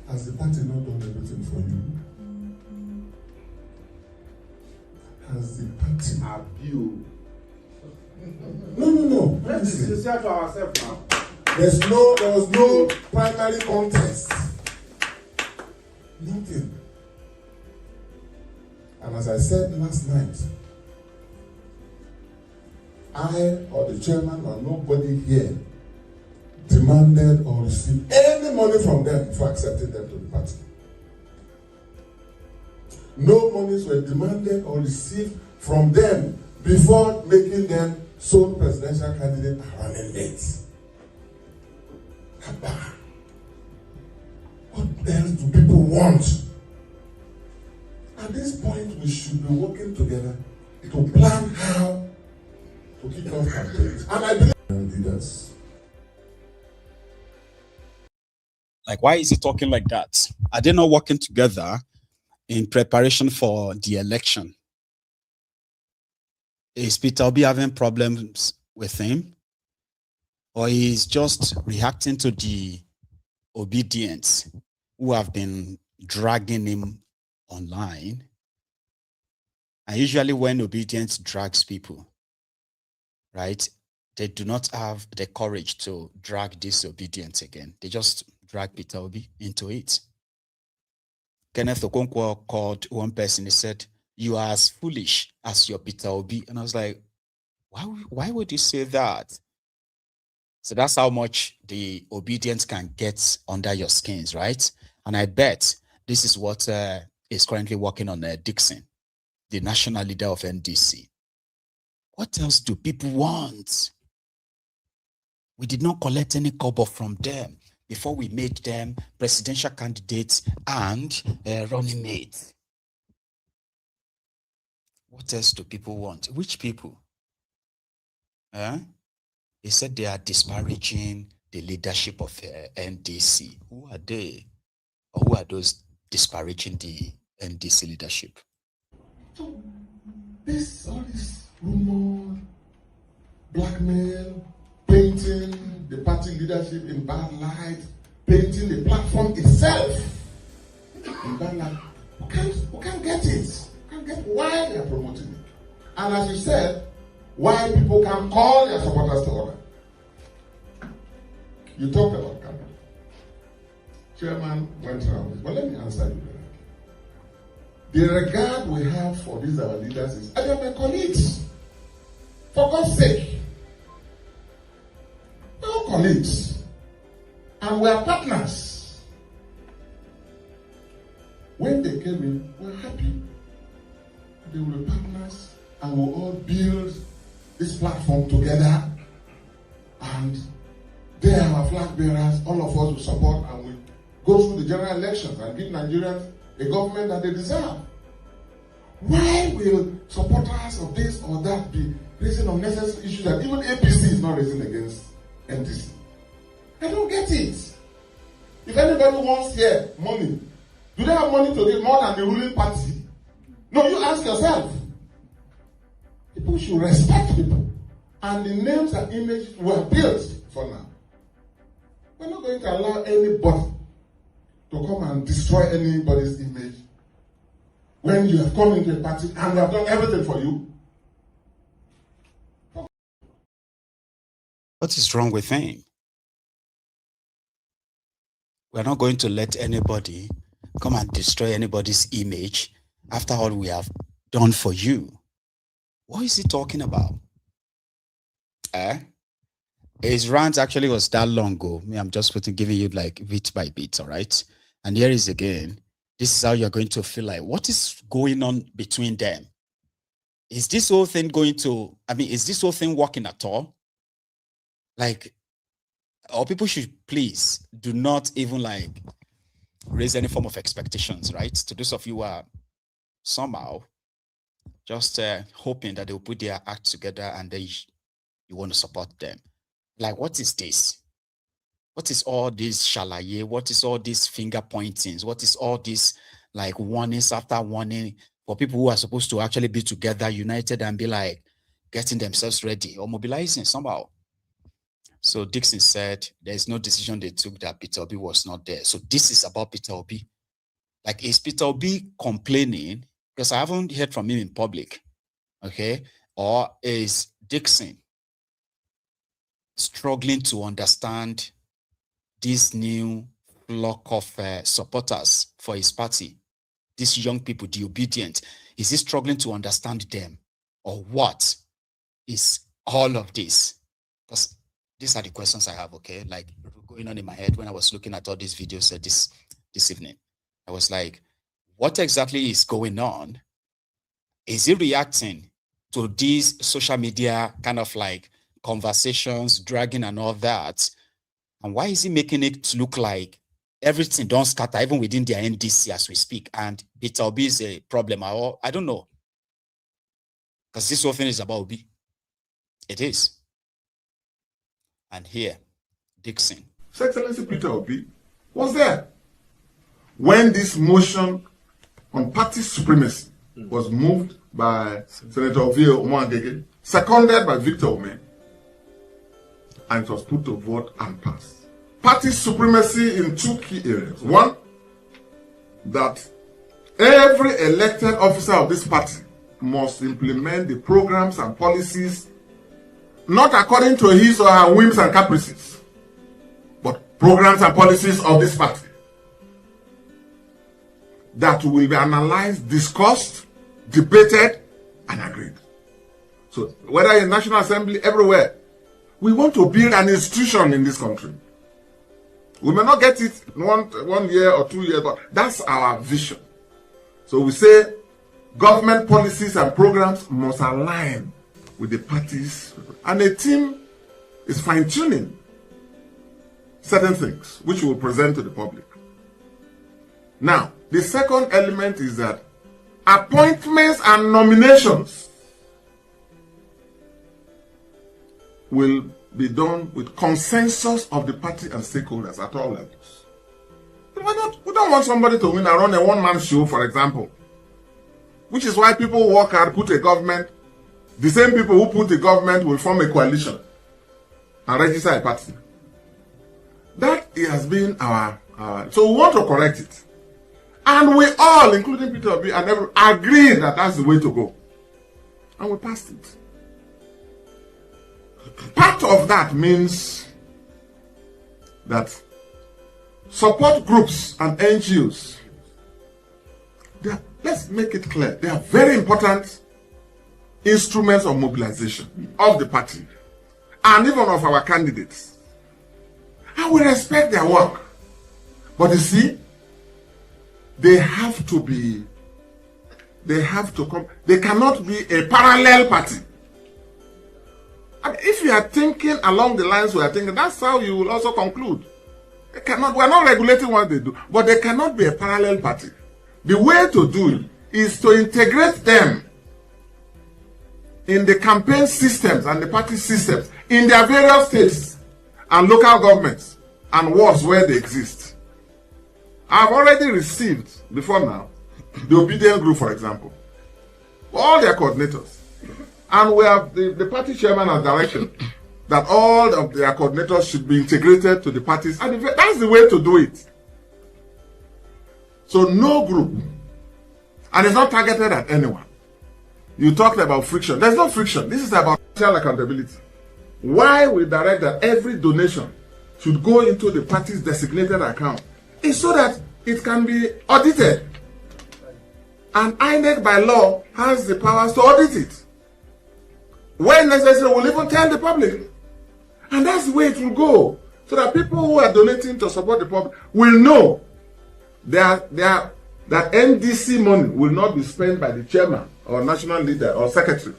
[SPEAKER 10] has the party not done everything for you? Has the party abused? No. Let's be sincere to ourselves now. There was no primary contest. Nothing. And as I said last night, I or the chairman or nobody here demanded or received any money from them for accepting them to the party. No monies were demanded or received from them before making them sole presidential candidate and running late. What else do people want? At this point, we should be working together to plan how to kick off campaigns. And I believe leaders.
[SPEAKER 4] Like, why is he talking like that? Are they not working together in preparation for the election? Is Peter Obi having problems with him? Or he's just reacting to the obedience who have been dragging him online? And usually when obedience drags people, right, they do not have the courage to drag disobedience again. They just drag Peter Obi into it. Kenneth Okonkwo called one person, he said, "You are as foolish as your Peter Obi." And I was like, why would you say that? So that's how much the obedience can get under your skins, right? And I bet this is what is currently working on Dickson, the national leader of NDC. What else do people want? We did not collect any kobo from them before we made them presidential candidates and running mates. What else do people want? Which people? They said they are disparaging the leadership of NDC. Who are they? Or who are those disparaging the NDC leadership?
[SPEAKER 10] So, all this rumor, blackmail, painting the party leadership in bad light, painting the platform itself in bad light. We can't get it. We can't get why they are promoting it. And as you said, why people can call their supporters to order. You talked about Ghana. Chairman went around. Well, let me answer you. The regard we have for these our leaders is, and they're my colleagues. For God's sake. We're all colleagues. And we are partners. When they came in, we were happy. They were partners, and we'll all build this platform together. And they are our flag bearers. All of us will support, and we go through the general elections and give Nigerians a government that they deserve. Why will supporters of this or that be raising unnecessary issues that even APC is not raising against NDC? I don't get it. If anybody wants here money, do they have money to give more than the ruling party? No, you ask yourself. People should respect people. And the names and images were built for now. We're not going to allow anybody to come and destroy anybody's image when you have come into a party and we have done everything for you.
[SPEAKER 4] What is wrong with him? We're not going to let anybody come and destroy anybody's image after all we have done for you. What is he talking about? His rant actually was that long ago. I'm just giving you like bit by bit, all right? And here is again. This is how you're going to feel like, what is going on between them? Is this whole thing is this whole thing working at all? Like, or people should please do not even like raise any form of expectations, right? To those of you who are somehow just hoping that they'll put their act together and then you want to support them. Like, what is this? What is all this shalaye? What is all these finger pointings? What is all this like warnings after warning for people who are supposed to actually be together, united, and be like getting themselves ready or mobilizing somehow? So Dickson said there's no decision they took that Peter Obi was not there. So this is about Peter Obi. Like, is Peter Obi complaining? Because I haven't heard from him in public. Okay. Or is Dickson struggling to understand this new flock of supporters for his party, these young people, the obedient? Is he struggling to understand them? Or what is all of this? Because these are the questions I have, okay? Like, going on in my head when I was looking at all these videos this evening. I was like, what exactly is going on? Is he reacting to these social media kind of like conversations, dragging and all that? And why is he making it look like everything don't scatter even within their NDC as we speak? And Peter Obi is a problem. I don't know. Because this whole thing is about Obi. It is. And here, Dickson.
[SPEAKER 8] His Excellency Peter Obi was there when this motion on party supremacy was moved by Senator Ovie Omoagege, seconded by Victor Ome, and it was put to vote and passed. Party supremacy in two key areas. One, that every elected officer of this party must implement the programs and policies not according to his or her whims and caprices, but programs and policies of this party that will be analyzed, discussed, debated, and agreed. So whether in National Assembly, everywhere, We want to build an institution in this country. We may not get it in one year or 2 years, but that's our vision. So we say government policies and programs must align with the parties. And a team is fine-tuning certain things, which we will present to the public. Now, the second element is that appointments and nominations will be done with consensus of the party and stakeholders at all levels. We don't want somebody to win and run a one-man show, for example, which is why people work hard, put a government. The same people who put the government will form a coalition and register a party. That has been our so we want to correct it. And we all, including Peter Obi and everyone, agree that that's the way to go. And we passed it. Part of that means that support groups and NGOs, let's make it clear, they are very important instruments of mobilization of the party and even of our candidates. And we respect their work. But you see, they have to come, they cannot be a parallel party. And if you are thinking along the lines we are thinking, that's how you will also conclude. We are not regulating what they do, but they cannot be a parallel party. The way to do it is to integrate them in the campaign systems and the party systems in their various states and local governments and wards where they exist. I've already received, before now, the Obedient Group, for example, all their coordinators. And we have the party chairman has direction that all of their coordinators should be integrated to the parties. And that's the way to do it. So no group. And it's not targeted at anyone. You talked about friction. There's no friction. This is about social accountability. Why we direct that every donation should go into the party's designated account is so that it can be audited. And INEC by law has the powers to audit it. When necessary, we'll even tell the public. And that's the way it will go. So that people who are donating to support the public will know that NDC money will not be spent by the chairman or national leader or secretary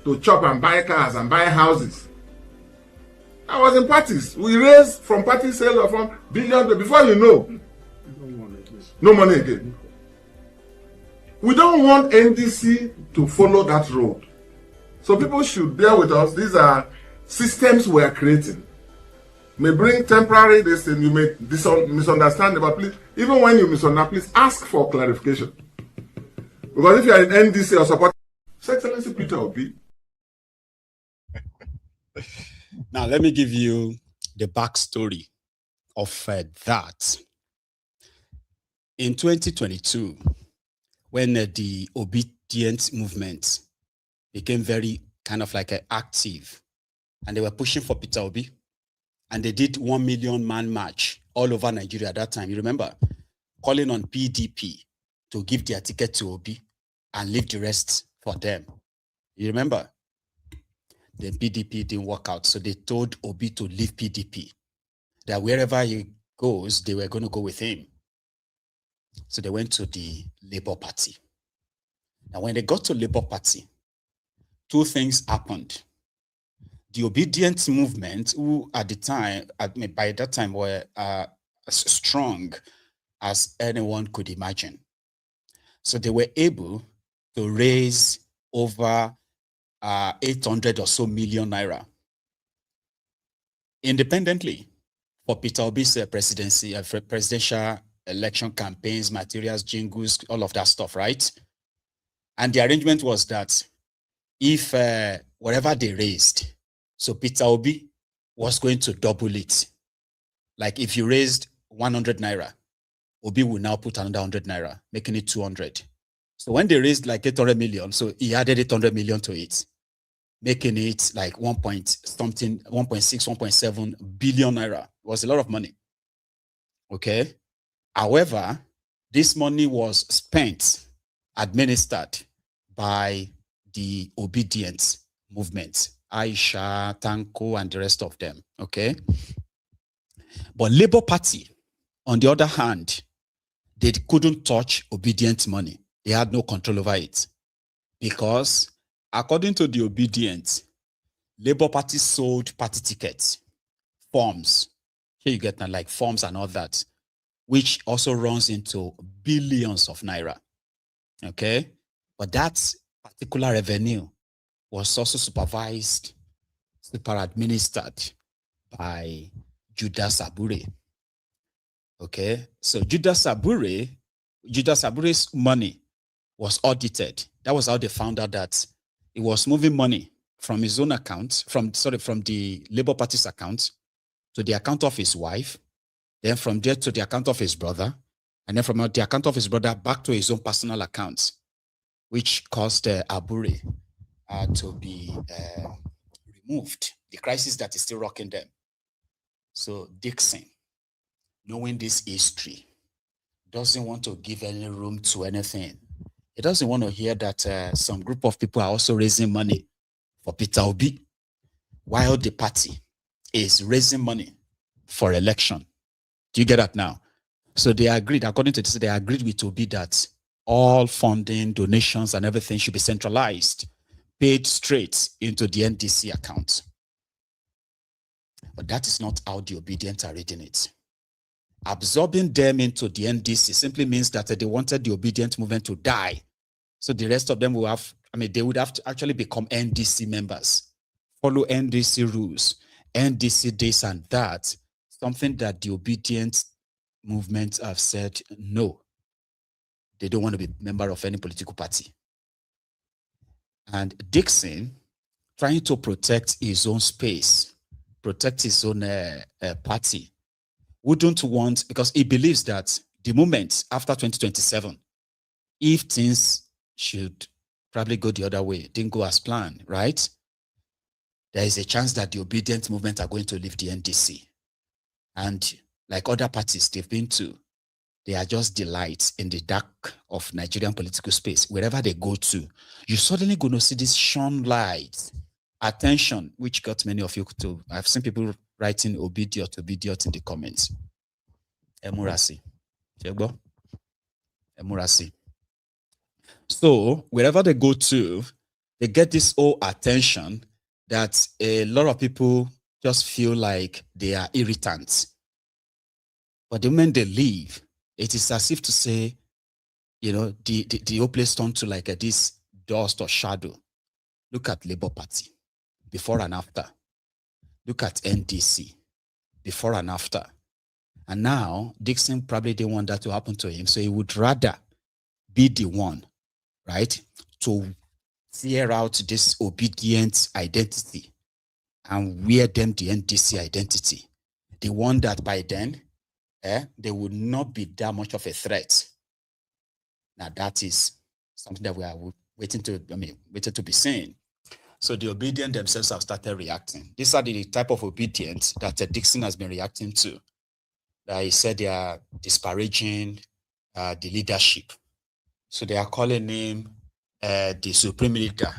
[SPEAKER 8] to chop and buy cars and buy houses. I was in parties. We raised from party sales of from billion, before you know, no money again. We don't want NDC to follow that road. So people should bear with us. These are systems we are creating. May bring temporary this thing, you may misunderstand, but please, even when you misunderstand, please ask for clarification. Because if you are in NDC or support, His Excellency Peter Obi.
[SPEAKER 4] Now, let me give you the backstory of that. In 2022, when the obedient movement became very kind of like active, and they were pushing for Peter Obi, and they did 1 million man march all over Nigeria at that time. You remember? Calling on PDP to give their ticket to Obi and leave the rest for them. You remember? The PDP didn't work out, so they told Obi to leave PDP. That wherever he goes, they were going to go with him. So they went to the Labour Party. Now, when they got to Labour Party, two things happened. The obedient movement, who at the time, by that time, were as strong as anyone could imagine. So they were able to raise over 800 or so million naira independently for Peter Obi's presidency, presidential election campaigns, materials, jingles, all of that stuff, right? And the arrangement was that if whatever they raised, so Peter Obi was going to double it. Like if you raised 100 naira, Obi will now put another 100 naira, making it 200. So when they raised like 800 million, so he added 800 million to it, making it like 1.6, 1.7 billion naira. It was a lot of money. Okay. However, this money was spent, administered by the obedient movement Aisha, Tanko, and the rest of them, okay? But Labour Party, on the other hand, they couldn't touch obedient money. They had no control over it. Because according to the obedient, Labour Party sold party tickets, forms. Here you get now, like forms and all that, which also runs into billions of naira. Okay? But that particular revenue was also supervised, super administered by Judas Sabure. Okay? So Judas Sabure's money was audited. That was how they found out that he was moving money from his own account, from the Labour Party's account to the account of his wife, then from there to the account of his brother, and then from the account of his brother back to his own personal account, which caused Abure to be removed. The crisis that is still rocking them. So Dickson, knowing this history, doesn't want to give any room to anything. He doesn't want to hear that some group of people are also raising money for Peter Obi, while the party is raising money for election. Do you get that now? So they agreed, according to this, they agreed with Obi that all funding, donations, and everything should be centralized, paid straight into the NDC account. But that is not how the obedient are reading it. Absorbing them into the NDC simply means that they wanted the obedient movement to die. So the rest of them will have, they would have to actually become NDC members, follow NDC rules, NDC this and that, something that the obedient movement have said no. They don't want to be a member of any political party. And Dickson, trying to protect his own space, protect his own party, wouldn't want, because he believes that the moment after 2027, if things should probably go the other way, didn't go as planned, right? There is a chance that the obedient movement are going to leave the NDC. And like other parties they've been to, they are just delights in the dark of Nigerian political space. Wherever they go to, you're suddenly going to see this shone light, attention, which got many of you to, I've seen people writing obediot in the comments. Emurasi. Emurasi. So wherever they go to, they get this whole attention that a lot of people just feel like they are irritants. But the moment they leave, it is as if to say, you know, the whole place turned to like this dust or shadow. Look at Labour Party, before and after. Look at NDC, before and after. And now, Dickson probably didn't want that to happen to him, so he would rather be the one, right, to tear out this obedient identity and wear them the NDC identity. The one that by then, they would not be that much of a threat. Now that is something that we are waiting to be seen. So the obedient themselves have started reacting. These are the type of obedience that Dickson has been reacting to. He said they are disparaging the leadership. So they are calling him the supreme leader,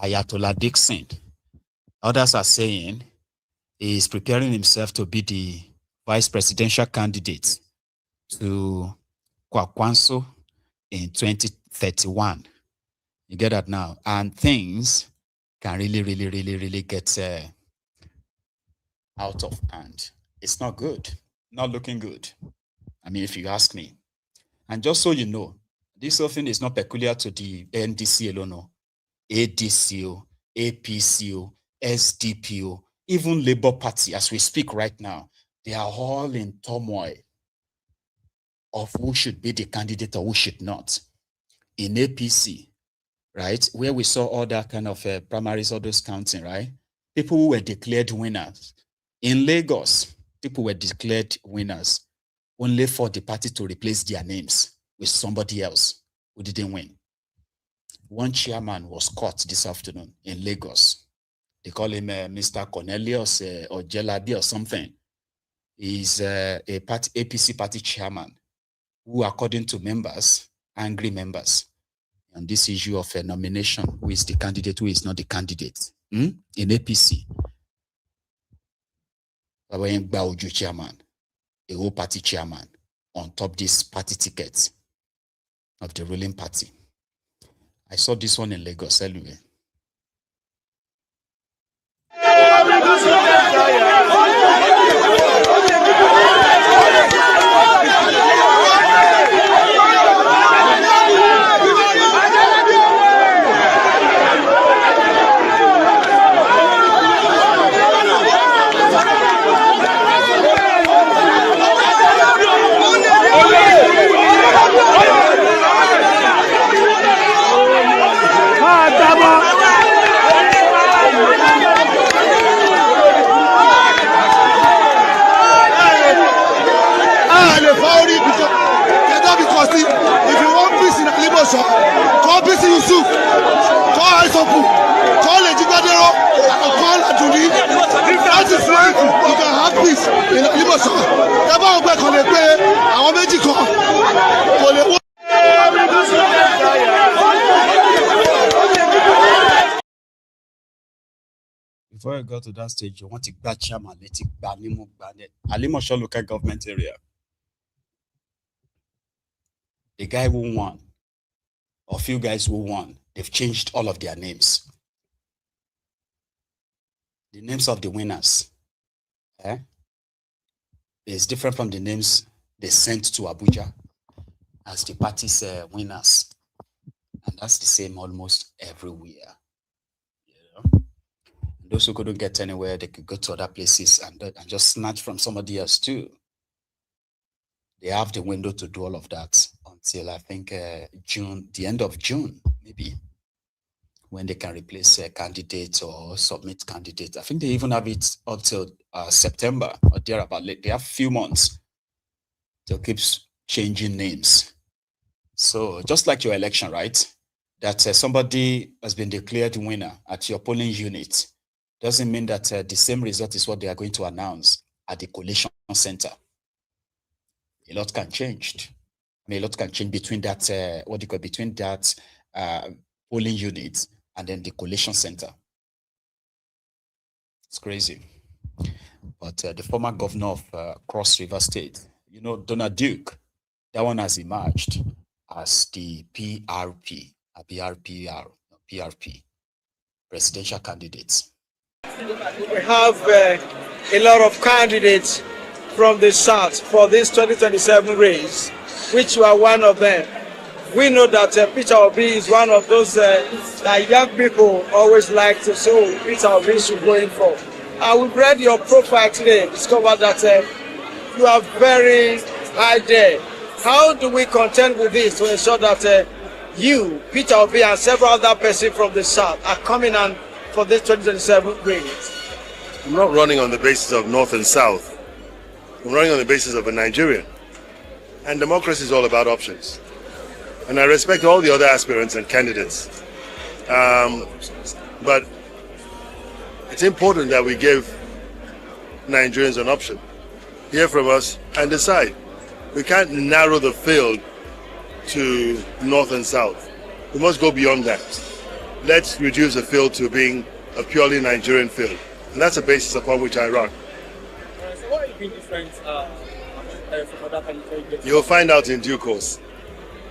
[SPEAKER 4] Ayatollah Dickson. Others are saying he is preparing himself to be the vice presidential candidate to Kwankwaso in 2031. You get that now? And things can really get out of hand. It's not good. Not looking good. I mean, if you ask me. And just so you know, this whole thing is not peculiar to the NDC alone, no. ADC, APC, SDP, even Labour Party, as we speak right now, they are all in turmoil of who should be the candidate or who should not. In APC, right, where we saw all that kind of primaries, all those counting, right? People who were declared winners. In Lagos, people were declared winners only for the party to replace their names with somebody else who didn't win. One chairman was caught this afternoon in Lagos. They call him Mr. Cornelius or Jelabi or something. He's a APC party chairman who, according to members, angry members, on this issue of a nomination, who is the candidate, who is not the candidate. in APC. When Bauju chairman, a whole party chairman, on top this party ticket of the ruling party. I saw this one in Lagos anyway.
[SPEAKER 11] If you want peace in Alibosha, call peace in Yusuf, call Aisopu, call Ejigbadero, call Aduni. That is why you can have peace in Alibosha. Never go back on the pay. I want to go.
[SPEAKER 4] Before I go to that stage, you want to grab chairman, let it ban him, Alimosha local government area. The guy who won, or few guys who won, they've changed all of their names. The names of the winners is different from the names they sent to Abuja as the party's winners. And that's the same almost everywhere. And those who couldn't get anywhere, they could go to other places and just snatch from somebody else too. They have the window to do all of that until I think June, the end of June, maybe, when they can replace a candidate or submit candidates. I think they even have it until September or thereabout. They have a few months to keep changing names. So just like your election, right? That somebody has been declared winner at your polling unit doesn't mean that the same result is what they are going to announce at the collation center. A lot can change. I mean, a lot can change between that, between that polling unit and then the collation center. It's crazy. But the former governor of Cross River State, you know, Donald Duke, that one has emerged as the PRP, presidential candidates.
[SPEAKER 12] We have a lot of candidates from the South for this 2027 race, which you are one of them. We know that Peter Obi is one of those that young people always like to say, oh, Peter Obi should go in for. We've read your profile today, discovered that you are very high there. How do we contend with this to ensure that you, Peter Obi, and several other persons from the South are coming on for this 2027 race?
[SPEAKER 13] I'm not running on the basis of North and South. I'm running on the basis of a Nigerian. And democracy is all about options. And I respect all the other aspirants and candidates. But it's important that we give Nigerians an option. Hear from us and decide. We can't narrow the field to North and South. We must go beyond that. Let's reduce the field to being a purely Nigerian field. And that's the basis upon which I run.
[SPEAKER 12] So what is the difference from other candidates?
[SPEAKER 13] You'll find out in due course.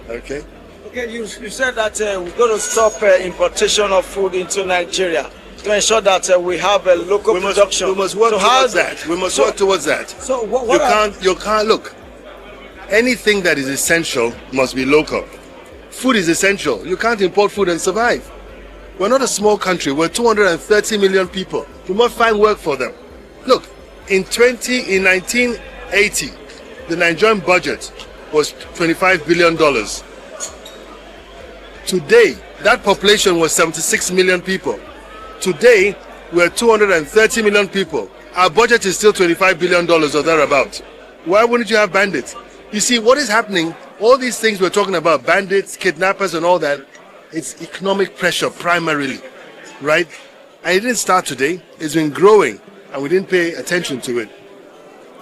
[SPEAKER 13] Okay?
[SPEAKER 12] Okay, you said that we're going to stop importation of food into Nigeria to ensure that we have a local production.
[SPEAKER 13] We must work towards that. We must work towards that.
[SPEAKER 12] So
[SPEAKER 13] you can't look. Anything that is essential must be local. Food is essential. You can't import food and survive. We're not a small country. We're 230 million people. We must find work for them. Look, in 1980, the Nigerian budget was $25 billion. Today, that population was 76 million people. Today, we're 230 million people. Our budget is still $25 billion or thereabout. Why wouldn't you have bandits? You see, what is happening, all these things we're talking about, bandits, kidnappers and all that, it's economic pressure primarily, right? And it didn't start today. It's been growing and we didn't pay attention to it.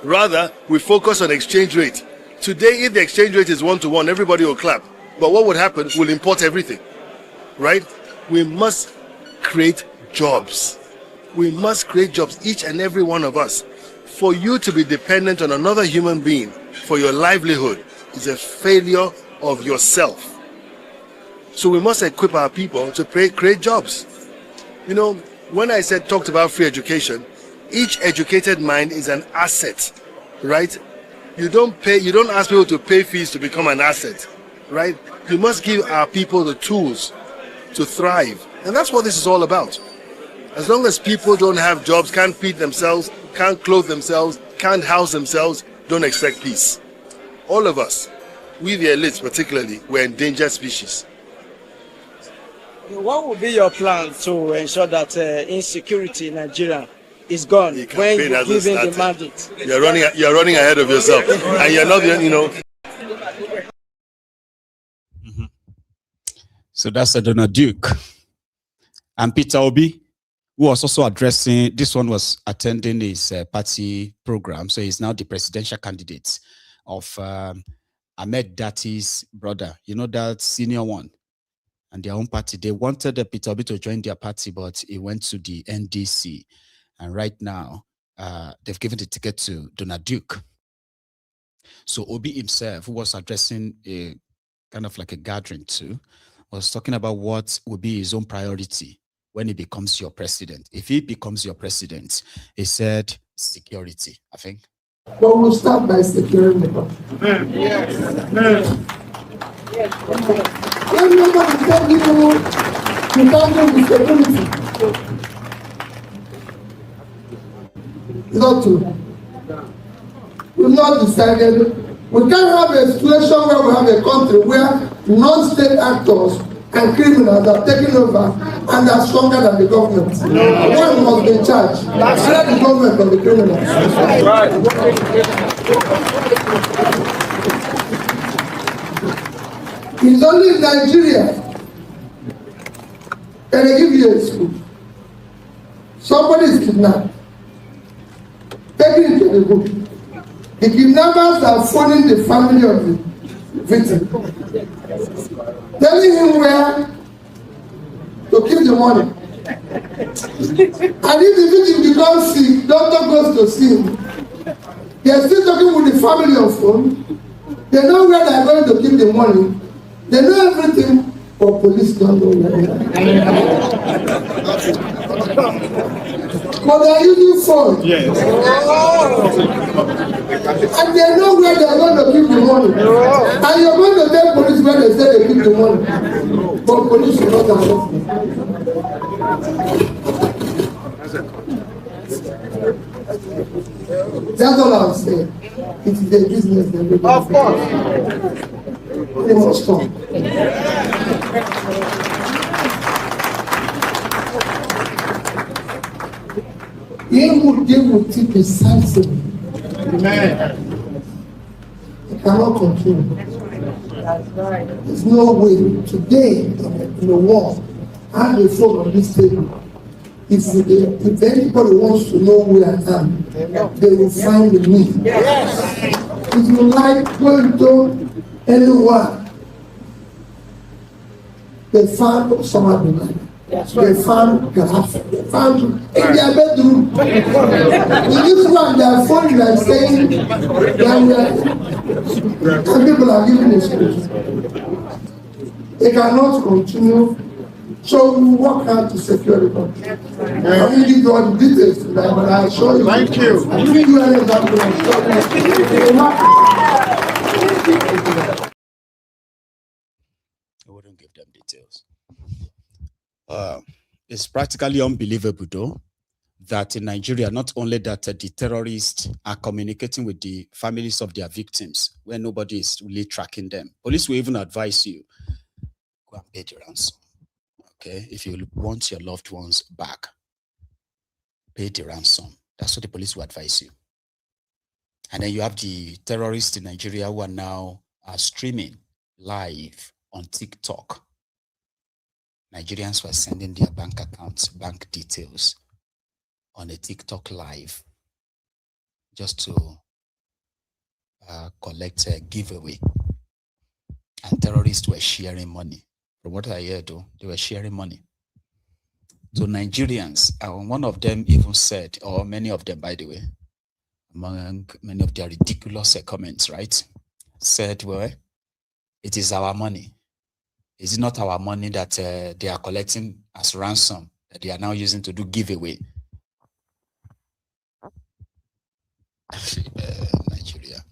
[SPEAKER 13] Rather, we focus on exchange rate. Today, if the exchange rate is 1-to-1, everybody will clap. But what would happen? We'll import everything, right? We must create jobs. We must create jobs, each and every one of us. For you to be dependent on another human being for your livelihood is a failure of yourself. So we must equip our people to create jobs. You know, when I talked about free education, each educated mind is an asset, right? You don't ask people to pay fees to become an asset, right? You must give our people the tools to thrive. And that's what this is all about. As long as people don't have jobs, can't feed themselves, can't clothe themselves, can't house themselves, don't expect peace. All of us, we the elites particularly, we're endangered species.
[SPEAKER 12] What would be your plan to ensure that insecurity in Nigeria is gone when you're giving the mandate?
[SPEAKER 13] You're running ahead of yourself, and you're not the, you know.
[SPEAKER 4] So that's Donald Duke. And Peter Obi, who was also addressing, this one was attending his party program. So he's now the presidential candidate of Ahmed Dati's brother. You know, that senior one. And their own party. They wanted Peter Obi to join their party, but he went to the NDC. And right now, they've given the ticket to Donald Duke. So Obi himself, who was addressing a kind of like a gathering too, was talking about what will be his own priority when he becomes your president. If he becomes your president, he said security, I think.
[SPEAKER 11] But we'll start by securing the country.
[SPEAKER 2] Yes.
[SPEAKER 11] Let me tell you, you can't do with security. It's not true. We've not decided. We can't have a situation where we have a country where non-state actors and criminals are taking over and are stronger than the government. One must be in charge. That's the government of the criminals. That's right. It's only in Nigeria can they give you a school. Somebody is kidnapped. Taken into the book. The kidnappers are phoning the family of the victim, telling him where to keep the money. And if the victim becomes sick, doctor goes to see him. They are still talking with the family on phone. They know where they are going to keep the money. They know everything, but police don't know where they are. But they are using phone. Yes. And they know where they are going to keep the money. And you're going to tell police where they say they keep the money. But police will not arrest them. That's all I'm saying. It is a business. Of course. They must stop. He will deal with it decisively. He cannot control. There's no way today in the world, and the phone on this table. If anybody wants to know where I am, they will find me. If you like going to anywhere, they found Osama bin Laden. They found Gaddafi. They found in their bedroom. In this one, they are phoning and saying and people are giving excuse. They cannot continue. So we work hard to secure the country. I will give you all the details tonight, but I assure you. Thank you. I will give you an example.
[SPEAKER 4] I wouldn't give them details. It's practically unbelievable, though, that in Nigeria, not only that the terrorists are communicating with the families of their victims, where nobody is really tracking them. Police will even advise you, go and pay the ransom. Okay, if you want your loved ones back, pay the ransom. That's what the police will advise you. And then you have the terrorists in Nigeria who are now streaming live on TikTok. Nigerians were sending their bank accounts, bank details on a TikTok live just to collect a giveaway. And terrorists were sharing money. From what I heard, though, they were sharing money. So Nigerians, one of them even said, or many of them, by the way, among many of their ridiculous comments, right, said, well, it is our money. Is it not our money that they are collecting as ransom that they are now using to do giveaway? Nigeria.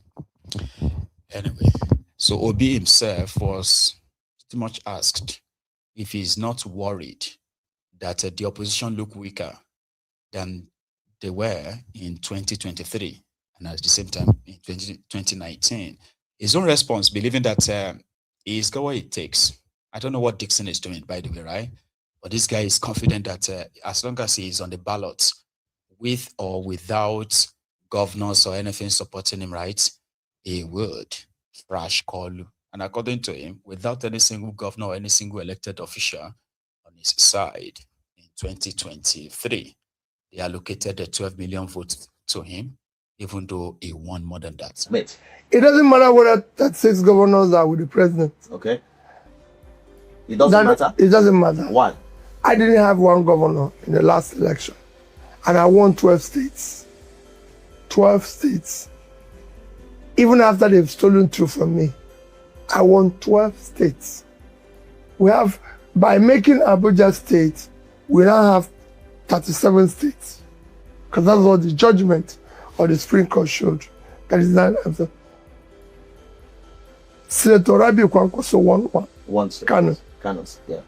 [SPEAKER 4] Anyway, so Obi himself was pretty much asked if he's not worried that the opposition look weaker than they were in 2023 and at the same time in 2019. His own response, believing that he's got what it takes. I don't know what Dickson is doing, by the way, right? But this guy is confident that as long as he is on the ballot, with or without governors or anything supporting him, right, he would crash Kolu. And according to him, without any single governor or any single elected official on his side in 2023, they allocated the 12 million votes to him, even though he won more than that.
[SPEAKER 11] It doesn't matter whether 36 governors are with the president.
[SPEAKER 14] Okay. It doesn't matter?
[SPEAKER 11] It doesn't matter.
[SPEAKER 14] Why?
[SPEAKER 11] I didn't have one governor in the last election, and I won 12 states. 12 states. Even after they've stolen two from me, I won 12 states. We have, by making Abuja state, we now have 37 states. Because that's what the judgment of the Supreme Court showed. That is not after. Senator Rabi Kwankwaso won one.
[SPEAKER 14] One state. Kanos, yeah.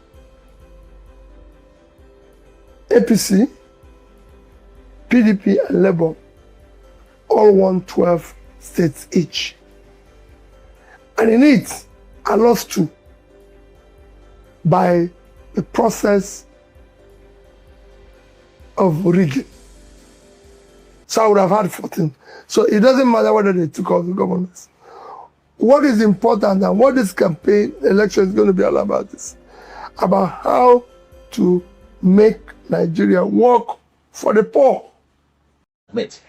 [SPEAKER 11] APC, PDP, and Labour all won 12 states each. And in it, I lost 2 by the process of rigging. So I would have had 14. So it doesn't matter whether they took all the governors. What is important and what this campaign election is going to be all about is about how to make Nigeria work for the poor.
[SPEAKER 14] Wait.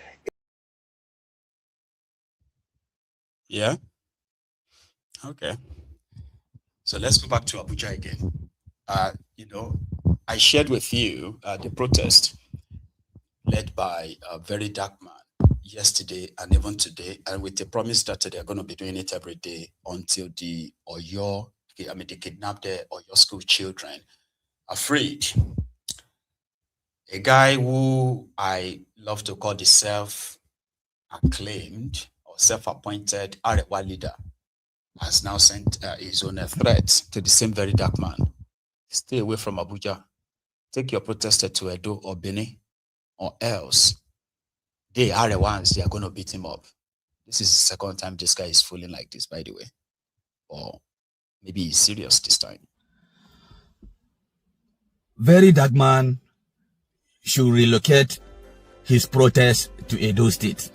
[SPEAKER 4] Yeah. Okay. So let's go back to Abuja again. You know, I shared with you the protest led by VERYDARKMAN yesterday and even today, and with the promise that they're going to be doing it every day until the they kidnap the Oyo school children are freed. A guy who I love to call the self-acclaimed or self-appointed Arewa leader has now sent his own threat to the same VERYDARKMAN. Stay away from Abuja. Take your protester to Edo or Benin, or else they are the ones they are going to beat him up. This is the second time this guy is fooling like this, by the way. Or maybe he's serious this time.
[SPEAKER 15] VERYDARKMAN should relocate his protest to Edo State.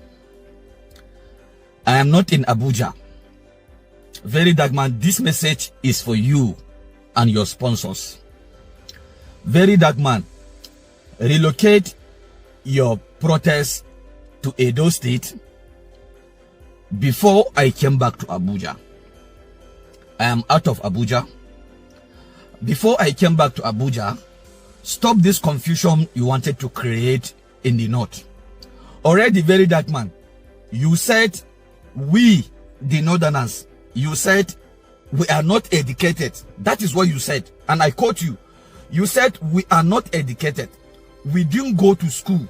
[SPEAKER 15] I am not in Abuja. VERYDARKMAN, this message is for you and your sponsors. VERYDARKMAN, relocate your protest to Edo State before I came back to Abuja. I am out of Abuja. Before I came back to Abuja, stop this confusion you wanted to create in the north. Already, VERYDARKMAN, you said we, the northerners, you said we are not educated. That is what you said. And I quote you. You said we are not educated. We didn't go to school.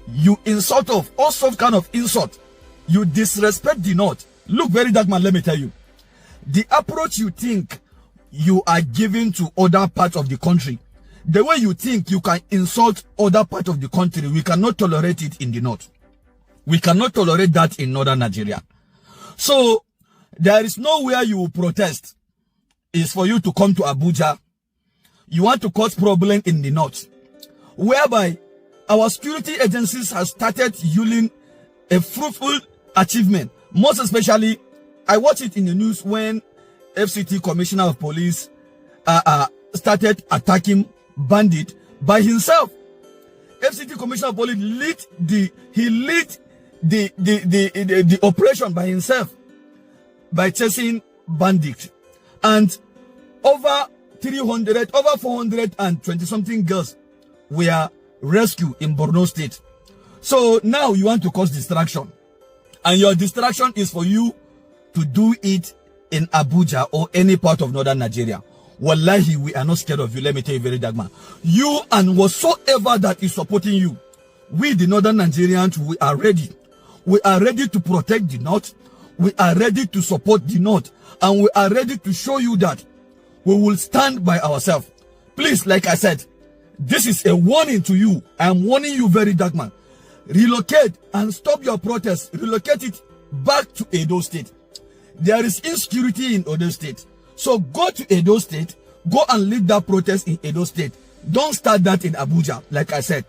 [SPEAKER 15] You insult of all sorts kind of insult. You disrespect the north. Look, VERYDARKMAN, let me tell you. The approach you think you are giving to other parts of the country, the way you think you can insult other parts of the country, we cannot tolerate it in the north. We cannot tolerate that in northern Nigeria. So, there is nowhere you will protest. It's for you to come to Abuja. You want to cause problem in the north, whereby our security agencies have started yielding a fruitful achievement. Most especially, I watched it in the news when FCT Commissioner of Police started attacking Bandit by himself. FCT Commissioner of Police led the operation by himself by chasing Bandit, and over 300, over 420 something girls were rescued in Borno State. So now you want to cause distraction, and your distraction is for you to do it in Abuja or any part of northern Nigeria. Wallahi, we are not scared of you. Let me tell you, very dark man. You and whatsoever that is supporting you, we the northern Nigerians, we are ready. We are ready to protect the north. We are ready to support the north, and we are ready to show you that we will stand by ourselves. Please, like I said, this is a warning to you. I am warning you, very dark man. Relocate and stop your protest. Relocate it back to Edo State. There is insecurity in Edo State. So go to Edo State. Go and lead that protest in Edo State. Don't start that in Abuja, like I said.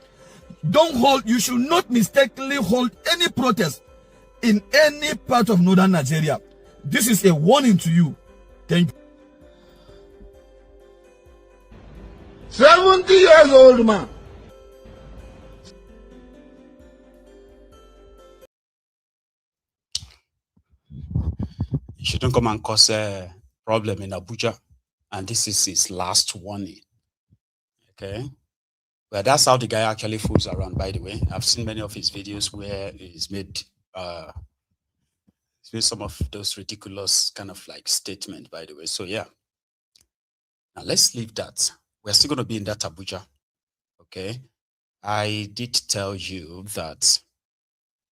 [SPEAKER 15] Don't hold, you should not mistakenly hold any protest in any part of northern Nigeria. This is a warning to you. Thank you.
[SPEAKER 11] 70 years old man.
[SPEAKER 4] You shouldn't come and cause a problem in Abuja. And this is his last warning. Okay? Well, that's how the guy actually fools around, by the way. I've seen many of his videos where he's made some of those ridiculous kind of like statement, by the way. So yeah. Now let's leave that. We're still going to be in that Abuja. Okay? I did tell you that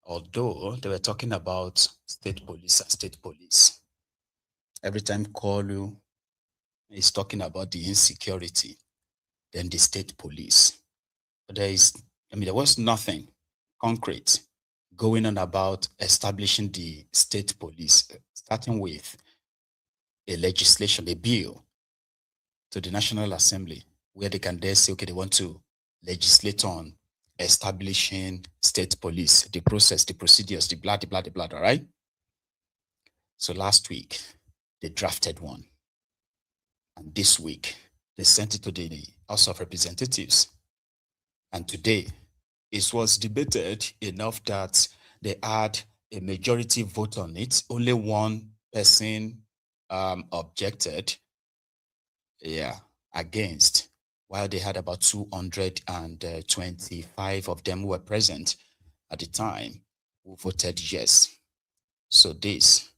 [SPEAKER 4] although they were talking about state police and state police, every time Kolu is talking about the insecurity, then the state police. But there was nothing concrete going on about establishing the state police, starting with a legislation, a bill to the National Assembly, where they can there say, okay, they want to legislate on establishing state police, the process, the procedures, the blah, the blah, the blah, all right? So last week, they drafted one. And this week, they sent it to the House of Representatives. And today, it was debated enough that they had a majority vote on it. Only one person objected, against, while they had about 225 of them who were present at the time who voted yes. So this,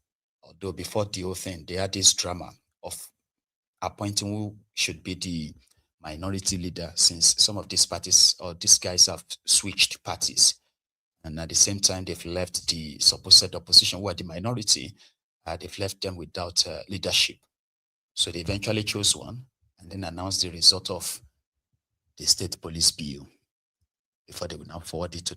[SPEAKER 4] although before the whole thing, they had this drama of appointing who should be the minority leader, since some of these parties or these guys have switched parties. And at the same time, they've left the supposed opposition, who are the minority, they've left them without leadership. So they eventually chose one and then announced the result of the state police bill before they will now forward it to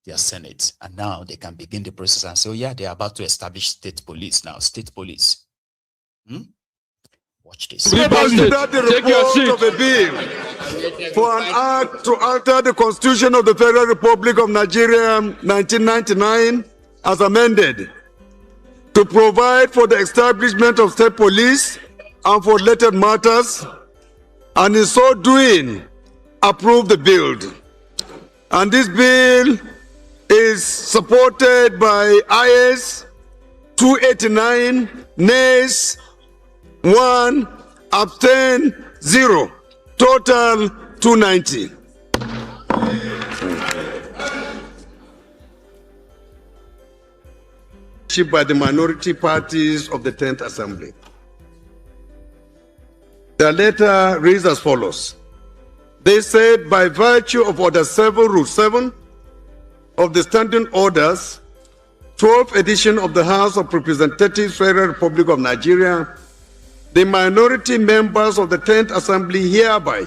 [SPEAKER 4] their Senate. And now they can begin the process and say, oh yeah, they're about to establish state police now, state police. Watch this.
[SPEAKER 16] We consider the report of a bill for an act to alter the Constitution of the Federal Republic of Nigeria 1999 as amended, to provide for the establishment of state police and for related matters, and in so doing, approve the bill. And this bill is supported by ayes 289, nays 1, abstain 0, total 290. By the minority parties of the 10th Assembly. The letter reads as follows. They said, by virtue of Order 7, Rule 7 of the Standing Orders, 12th edition of the House of Representatives, Federal Republic of Nigeria, the minority members of the 10th Assembly hereby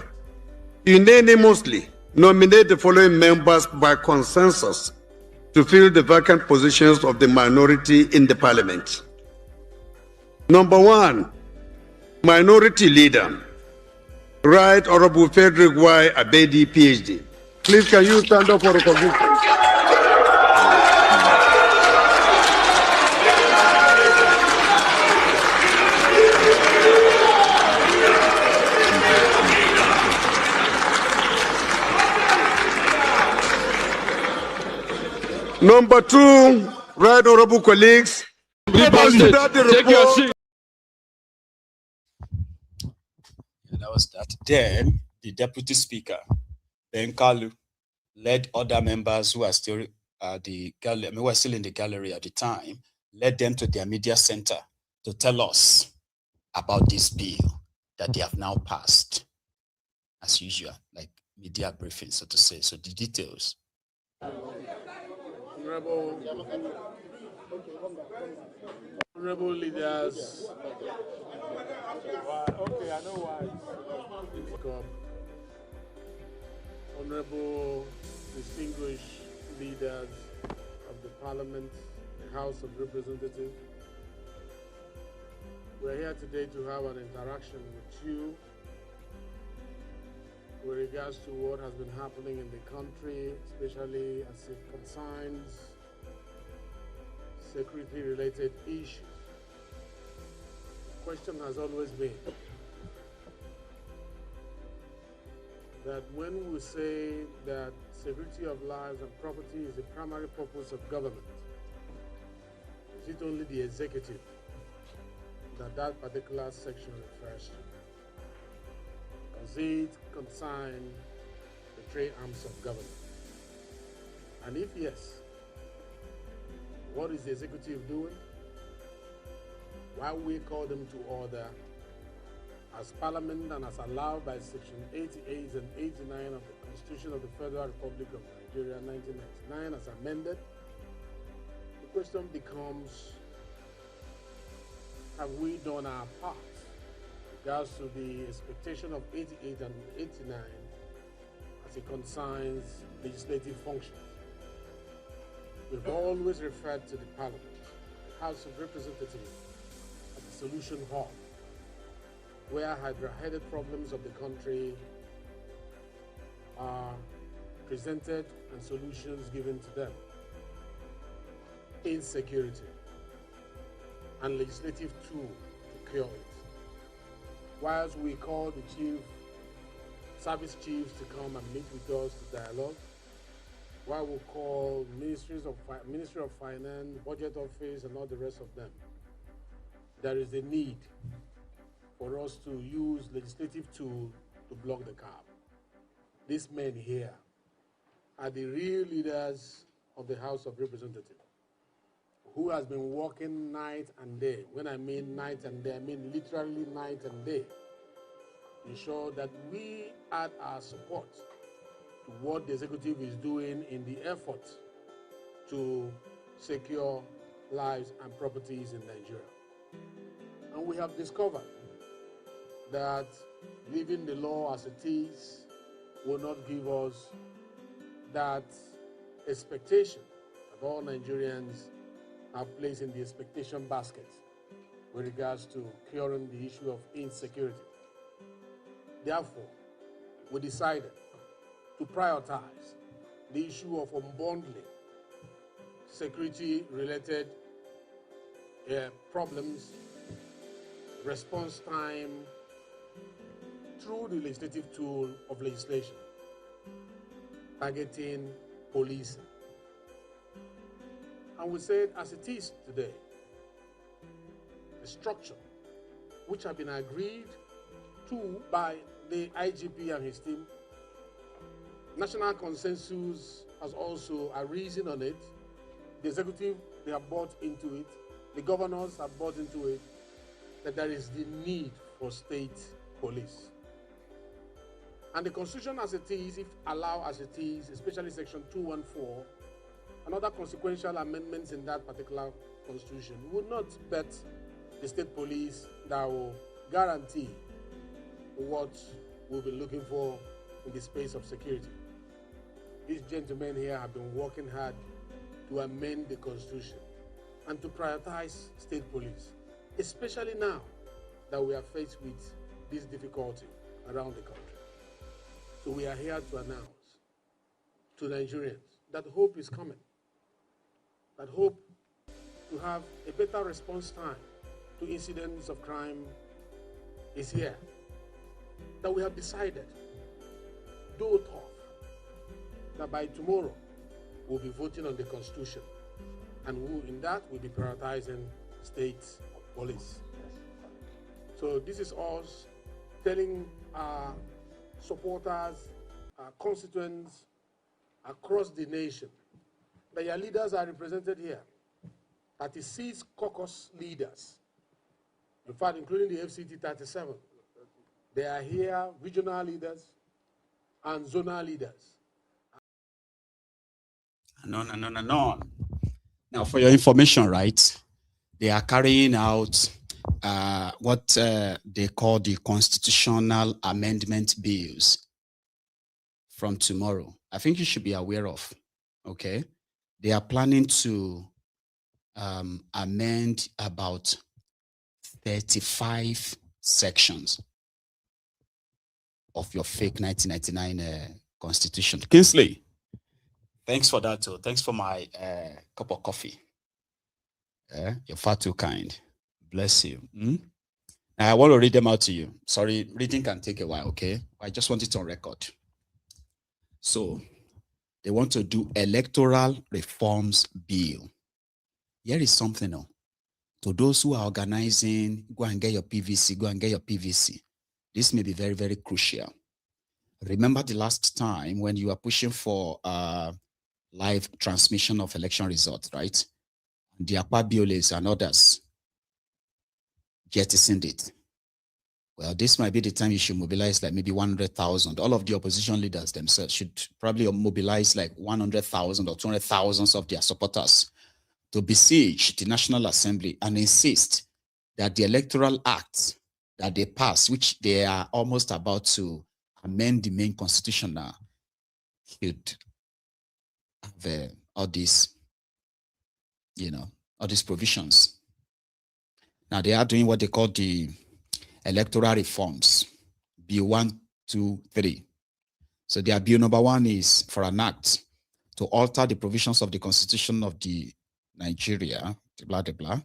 [SPEAKER 16] unanimously nominate the following members by consensus to fill the vacant positions of the minority in the Parliament. Number 1, Minority Leader, Right Honorable Frederick Y. Abedi, PhD. Please, can you stand up for recognition? Number 2, right honorable colleagues, we consider the report.
[SPEAKER 4] that was that. Then the deputy speaker, Ben Kalu, led other members who are still were still in the gallery at the time, led them to their media center to tell us about this bill that they have now passed, as usual, like media briefing, so to say. So the details.
[SPEAKER 17] Honorable leaders. Okay, I know why. Honorable distinguished leaders of the Parliament, the House of Representatives. We're here today to have an interaction with you with regards to what has been happening in the country, especially as it concerns security-related issues. The question has always been that when we say that security of lives and property is the primary purpose of government, is it only the executive that particular section refers to? Does it concern the three arms of government? And if yes, what is the executive doing? Why we call them to order as Parliament and as allowed by Section 88 and 89 of the Constitution of the Federal Republic of Nigeria 1999 as amended? The question becomes, have we done our part with regards to the expectation of 88 and 89 as it concerns legislative functions? We've always referred to the Parliament, the House of Representatives, as a solution hub, where hydra-headed problems of the country are presented and solutions given to them. Insecurity and legislative tool to cure it. Whilst we call the service chiefs to come and meet with us to dialogue, while we call Ministry of Finance, Budget Office, and all the rest of them, there is a need for us to use legislative tool to block the cab. These men here are the real leaders of the House of Representatives, who has been working night and day. When I mean night and day, I mean literally night and day, to ensure that we add our support to what the executive is doing in the effort to secure lives and properties in Nigeria. And we have discovered that leaving the law as it is will not give us that expectation that all Nigerians have placed in the expectation basket with regards to curing the issue of insecurity. Therefore, we decided to prioritize the issue of unbundling security-related problems, response time, through the legislative tool of legislation, targeting policing. And we said, as it is today, the structure which have been agreed to by the IGP and his team, national consensus has also arisen on it. The executive, they have bought into it. The governors have bought into it, that there is the need for state police. And the Constitution as it is, if allowed as it is, especially Section 214, and other consequential amendments in that particular Constitution, would not bet the state police that will guarantee what we'll be looking for in the space of security. These gentlemen here have been working hard to amend the Constitution and to prioritize state police, especially now that we are faced with this difficulty around the country. So we are here to announce to Nigerians that hope is coming, that hope to have a better response time to incidents of crime is here, that we have decided, though tough, that by tomorrow we'll be voting on the Constitution, and in that we'll be prioritizing state police. So this is us telling our supporters, our constituents across the nation that your leaders are represented here. 36 caucus leaders, in fact, including the FCT 37. They are here, regional leaders and zonal leaders.
[SPEAKER 4] And on and on and on. Now, for your information, right, they are carrying out what they call the constitutional amendment bills from tomorrow. I think you should be aware of, okay? They are planning to amend about 35 sections of your fake 1999 constitution. Kingsley, thanks for that too. Thanks for my cup of coffee. You're far too kind. Bless you. I want to read them out to you. Sorry, reading can take a while, okay? I just want it on record. So, they want to do electoral reforms bill. Here is something now. To those who are organizing, go and get your PVC, go and get your PVC. This may be very, very crucial. Remember the last time when you were pushing for live transmission of election results, right? The Akpabioles and others jettisoned it. Well, this might be the time you should mobilize like maybe 100,000. All of the opposition leaders themselves should probably mobilize like 100,000 or 200,000 of their supporters to besiege the National Assembly and insist that the Electoral Act that they passed, which they are almost about to amend the main constitution now, should have all these, all these provisions. Now they are doing what they call the electoral reforms, Bill 1, 2, 3. So their bill number 1 is for an act to alter the provisions of the constitution of the Nigeria, blah, blah, blah,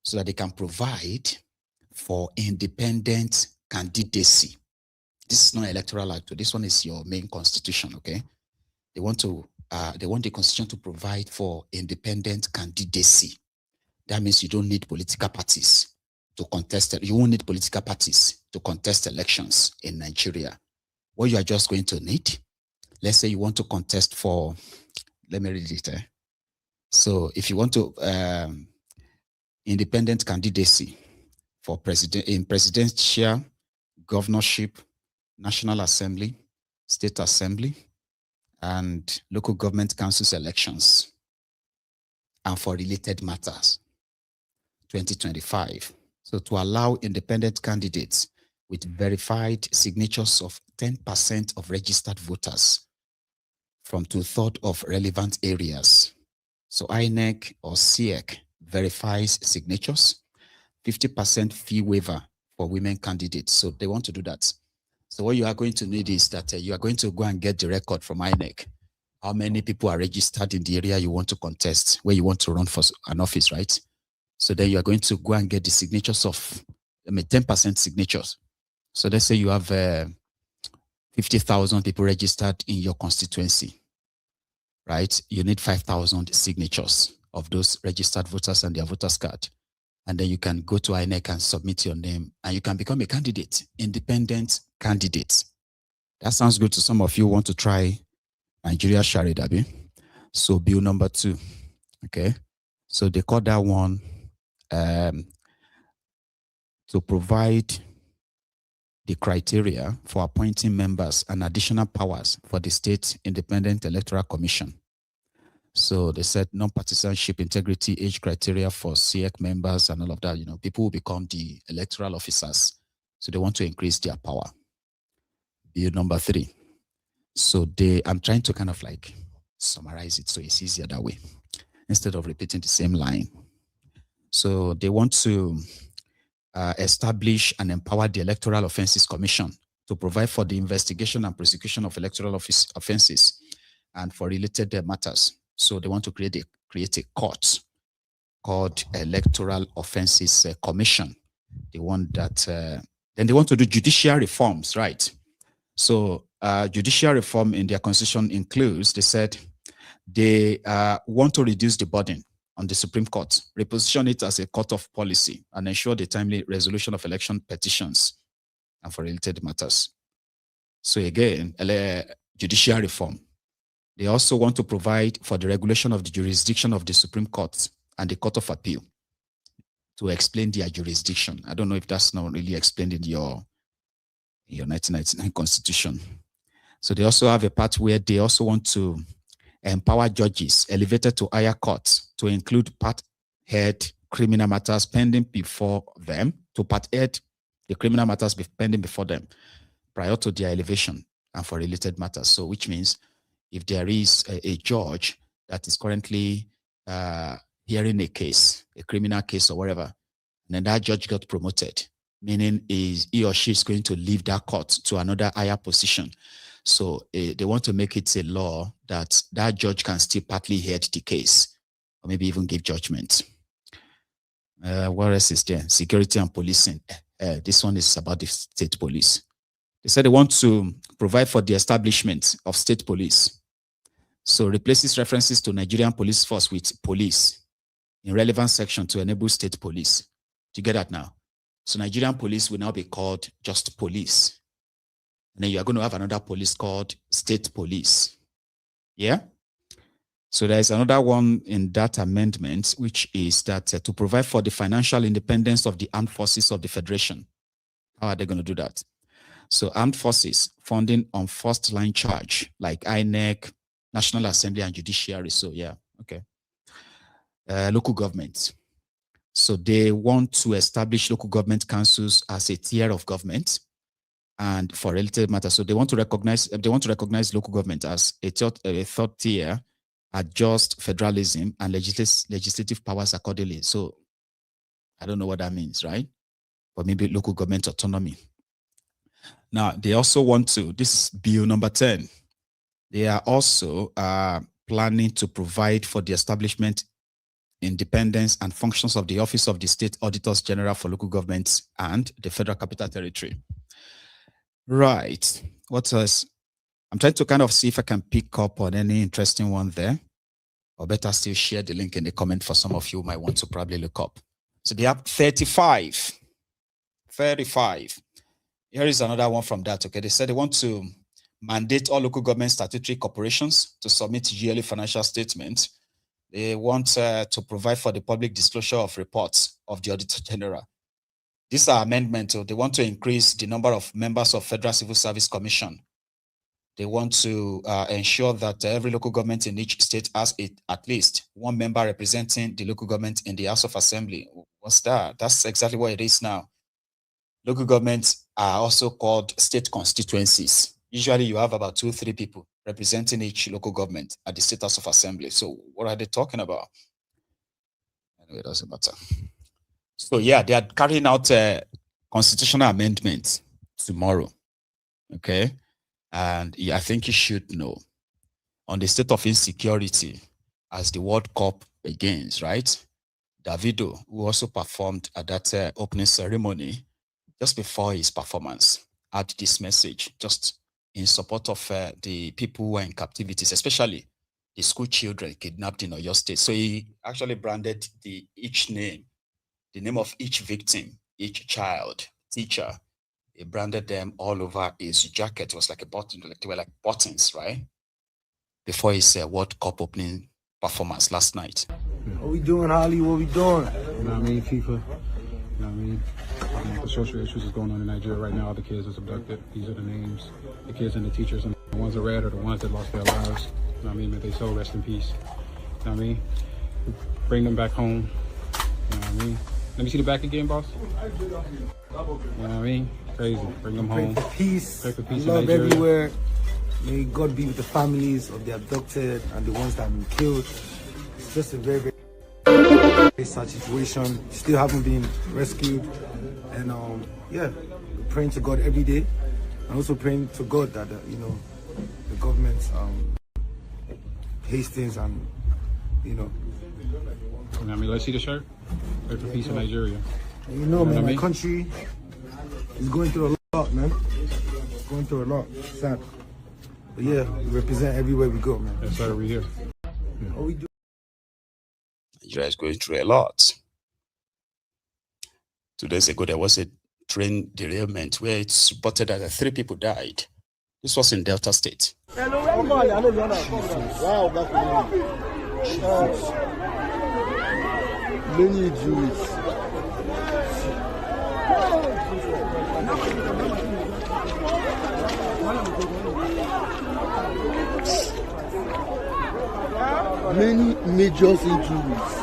[SPEAKER 4] so that they can provide for independent candidacy. This is not electoral act. This one is your main constitution, okay? They want the constitution to provide for independent candidacy. That means you don't need political parties to contest it. You won't need political parties to contest elections in Nigeria. What you are just going to need, let's say you want to contest for, let me read it. So if you want to independent candidacy for presidential, governorship, National Assembly, State Assembly, and local government councils elections, and for related matters, 2025. So to allow independent candidates with verified signatures of 10% of registered voters from 2/3 of relevant areas. So INEC or SEC verifies signatures, 50% fee waiver for women candidates. So they want to do that. So what you are going to need is that you are going to go and get the record from INEC. How many people are registered in the area you want to contest, where you want to run for an office, right? So then you are going to go and get the signatures of, 10% signatures. So let's say you have 50,000 people registered in your constituency, right? You need 5,000 signatures of those registered voters and their voters card. And then you can go to INEC and submit your name and you can become a candidate, independent candidate. That sounds good to some of you who want to try Nigeria Shari Dabi. So bill number 2, okay? So they call that one to provide the criteria for appointing members and additional powers for the State Independent Electoral Commission. So they said non-partisanship, integrity, age criteria for SEC members and all of that, people will become the electoral officers. So they want to increase their power. Bill number 3. So I'm trying to kind of like summarize it so it's easier that way, instead of repeating the same line. So they want to establish and empower the Electoral Offences Commission to provide for the investigation and prosecution of electoral offences and for related matters. So they want to create a court called Electoral Offences Commission. They want that. Then they want to do judicial reforms, right? So judicial reform in their constitution includes, they said, they want to reduce the burden on the Supreme Court, reposition it as a court of policy, and ensure the timely resolution of election petitions. and for related matters. So again, judicial reform. They also want to provide for the regulation of the jurisdiction of the Supreme Court and the Court of Appeal to explain their jurisdiction. I don't know if that's not really explained in your 1999 Constitution. So they also have a part where they also want to empower judges elevated to higher courts to include part-head criminal matters pending before them, to part-head the criminal matters pending before them prior to their elevation and for related matters. So which means if there is a judge that is currently hearing a case, a criminal case or whatever, and then that judge got promoted, meaning he or she is going to leave that court to another higher position. So they want to make it a law that that judge can still partly hear the case or maybe even give judgment. What else is there? Security and policing. This one is about the state police. They said they want to provide for the establishment of state police. So replaces references to Nigerian police force with police in relevant section to enable state police. Do you get that now? So Nigerian police will now be called just police. And then you are going to have another police called state police. Yeah? So there is another one in that amendment, which is that to provide for the financial independence of the armed forces of the Federation. How are they going to do that? So armed forces funding on first line charge, like INEC, National Assembly and Judiciary. So yeah, okay. Local governments. So they want to establish local government councils as a tier of government and for related matters. So they want to recognize local government as a third tier, adjust federalism and legislative powers accordingly. So I don't know what that means, right? But maybe local government autonomy. Now, they also want to, this is bill number 10. They are also planning to provide for the establishment, independence and functions of the Office of the State Auditors General for local governments and the Federal Capital Territory. Right. What else? I'm trying to kind of see if I can pick up on any interesting one there, or better still share the link in the comment for some of you who might want to probably look up. So they have 35. Here is another one from that. Okay, they said they want to mandate all local government statutory corporations to submit yearly financial statements. They want to provide for the public disclosure of reports of the Auditor General. These are amendments. They want to increase the number of members of Federal Civil Service Commission. They want to ensure that every local government in each state has at least one member representing the local government in the House of Assembly. What's that? That's exactly what it is now. Local governments are also called state constituencies. Usually you have about 2-3 people representing each local government at the State House of Assembly. So what are they talking about? Anyway, it doesn't matter. So yeah, they are carrying out a constitutional amendment tomorrow. Okay. And yeah, I think you should know on the state of insecurity as the World Cup begins, right? Davido, who also performed at that opening ceremony, just before his performance, had this message just in support of the people who are in captivities, especially the school children kidnapped in Oyo State. So he actually branded the name of each victim, each child, teacher. He branded them all over his jacket. It was like a button, they were like buttons, right? Before his World Cup opening performance last night.
[SPEAKER 18] What we doing, Holly? What we doing?
[SPEAKER 5] You know what I mean, FIFA? You know what I mean? The social issues is going on in Nigeria right now. The kids are abducted. These are the names. The kids and the teachers, and the ones that read are the ones that lost their lives. You know what I mean? May they so rest in peace. You know what I mean? Bring them back home. You know what I mean? Let me see the back again, boss. You know what I mean? Crazy. Bring them home.
[SPEAKER 18] Pray for peace.
[SPEAKER 5] Pray for peace.
[SPEAKER 18] Love everywhere. May God be with the families of the abducted and the ones that have been killed. It's just a very, very sad situation. Still haven't been rescued. And yeah, we're praying to God every day. And also praying to God that, you know, the government hastens and, you know.
[SPEAKER 5] You know what I mean? Let's see the shirt. Pray for peace in Nigeria.
[SPEAKER 18] You know, man, my country is going through a lot, man. Going through a lot. Sad. But yeah, we represent everywhere we go, man.
[SPEAKER 5] That's why we're here.
[SPEAKER 18] What we do.
[SPEAKER 4] Nigeria is going through a lot. 2 days ago, there was a train derailment where it's reported that 3 people died. This was in Delta State.
[SPEAKER 1] Many Jews. Many major injuries.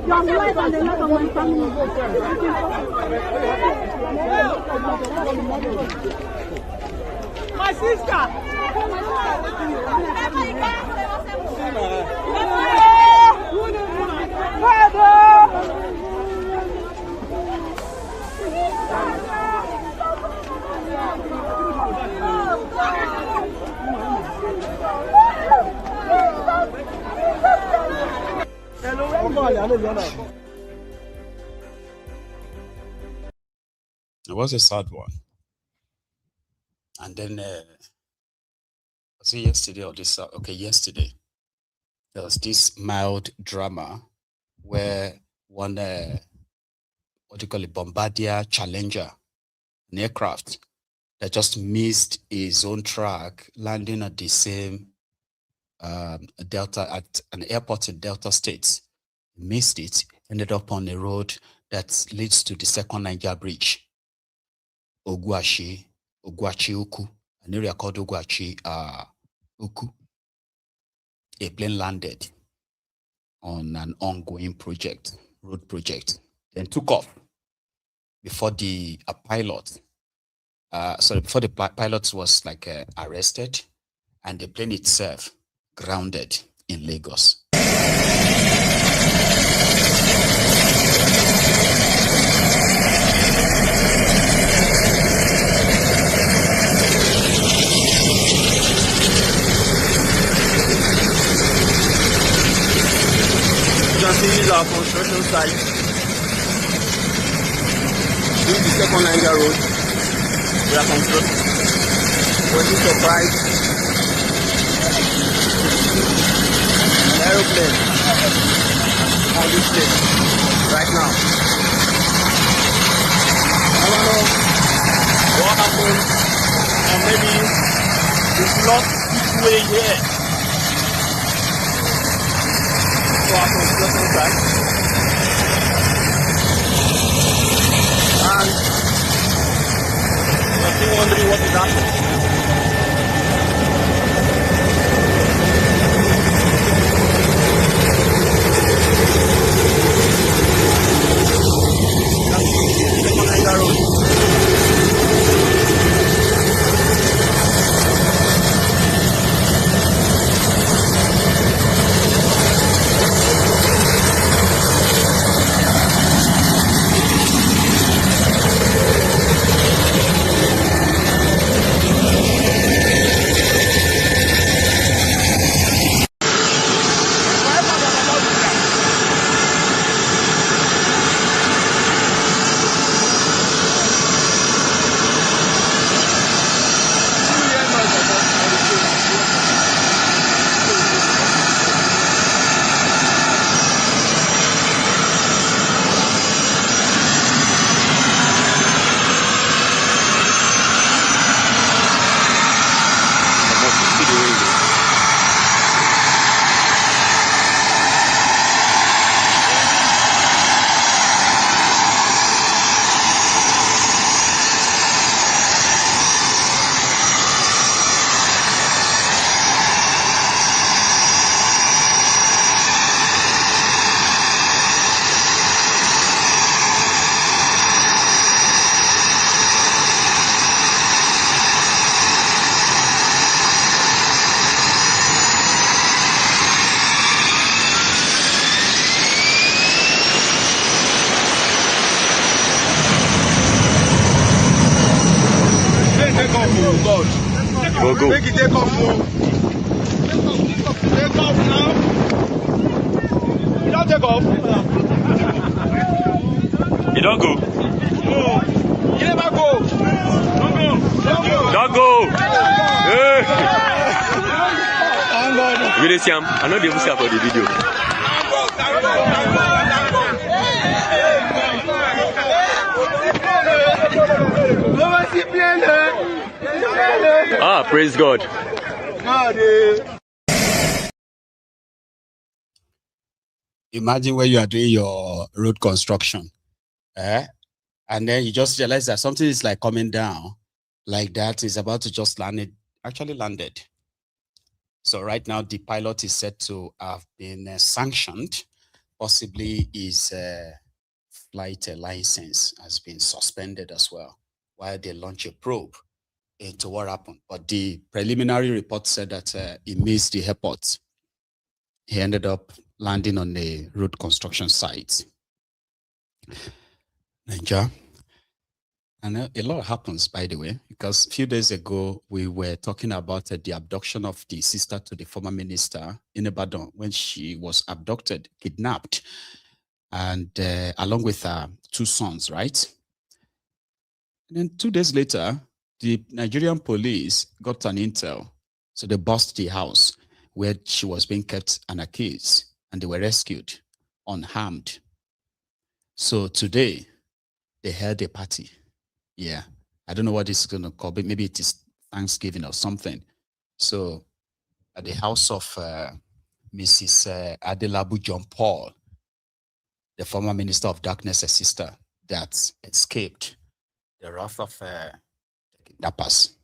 [SPEAKER 2] Young life and another one family. My sister.
[SPEAKER 4] It was a sad one. And then, was it yesterday or this? Okay, yesterday. There was this mild drama where one, what do you call it, Bombardier Challenger, an aircraft that just missed his own track, landing at the same Delta, at an airport in Delta State. Missed it, ended up on a road that leads to the second Niger bridge. Ogwachi Uku, an area called Ogwachi Uku. A plane landed on an ongoing project, road project, then took off before the pilot. Before the pilot was like arrested, and the plane itself grounded in Lagos.
[SPEAKER 19] This is our construction site. This is the second Niger road. We are constructing. Was it surprised? An aeroplane on this place right now. I don't know what happened, or maybe it's lost its way here. So our construction site. And we're still wondering what is happening.
[SPEAKER 20] Oh God.
[SPEAKER 21] Go, go.
[SPEAKER 20] Make it take off. Take off now. You don't take off.
[SPEAKER 21] You don't go.
[SPEAKER 20] No. You never go. Don't go.
[SPEAKER 21] Don't go. Hey. You didn't see him. I know they will see for the video. Ah, praise God.
[SPEAKER 4] Imagine when you are doing your road construction, and then you just realize that something is like coming down, like that is about to just land. It actually landed. So right now the pilot is said to have been sanctioned. Possibly his flight license has been suspended as well while they launch a probe into what happened. But the preliminary report said that he missed the airport. He ended up landing on a road construction site. Nigeria. And a lot happens, by the way, because a few days ago, we were talking about the abduction of the sister to the former minister in Ibadan when she was abducted, kidnapped, and along with her 2 sons, right? And then 2 days later, the Nigerian police got an intel. So they burst the house where she was being kept and accused, and they were rescued, unharmed. So today, they held a party. Yeah, I don't know what this is going to call, but maybe it is Thanksgiving or something. So at the house of Mrs. Adelabu John Paul, the former minister of darkness, a sister that escaped the wrath of kidnappers.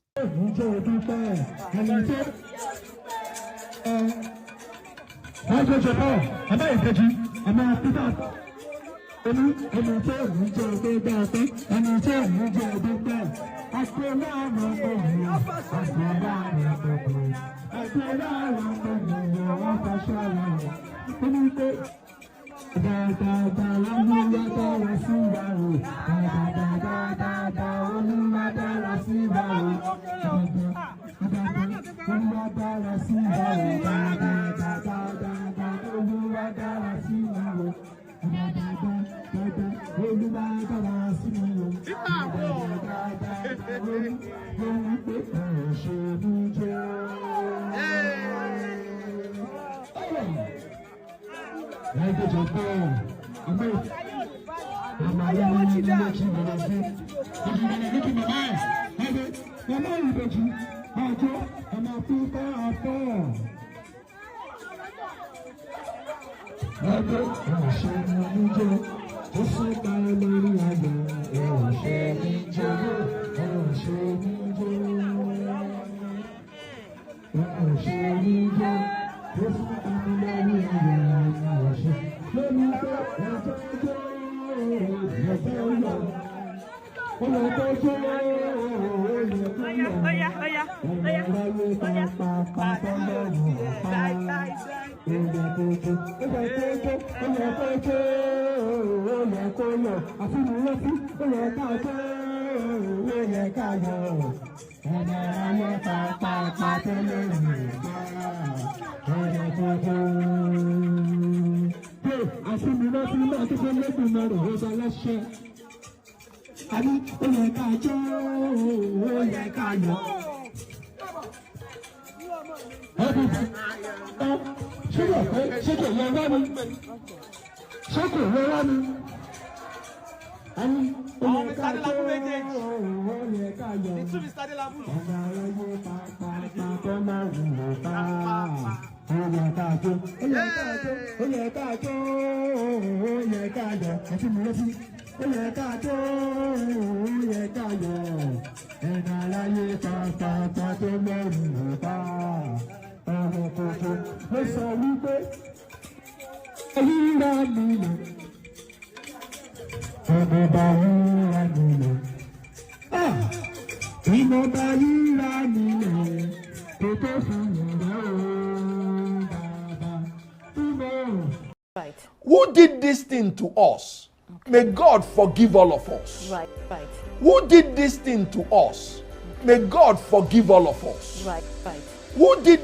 [SPEAKER 1] Who did this thing to us? Okay. May God forgive all of us.
[SPEAKER 22] Right, right.
[SPEAKER 1] Who did this thing to us? May God forgive all of us.
[SPEAKER 2] Right, right.
[SPEAKER 1] Who did?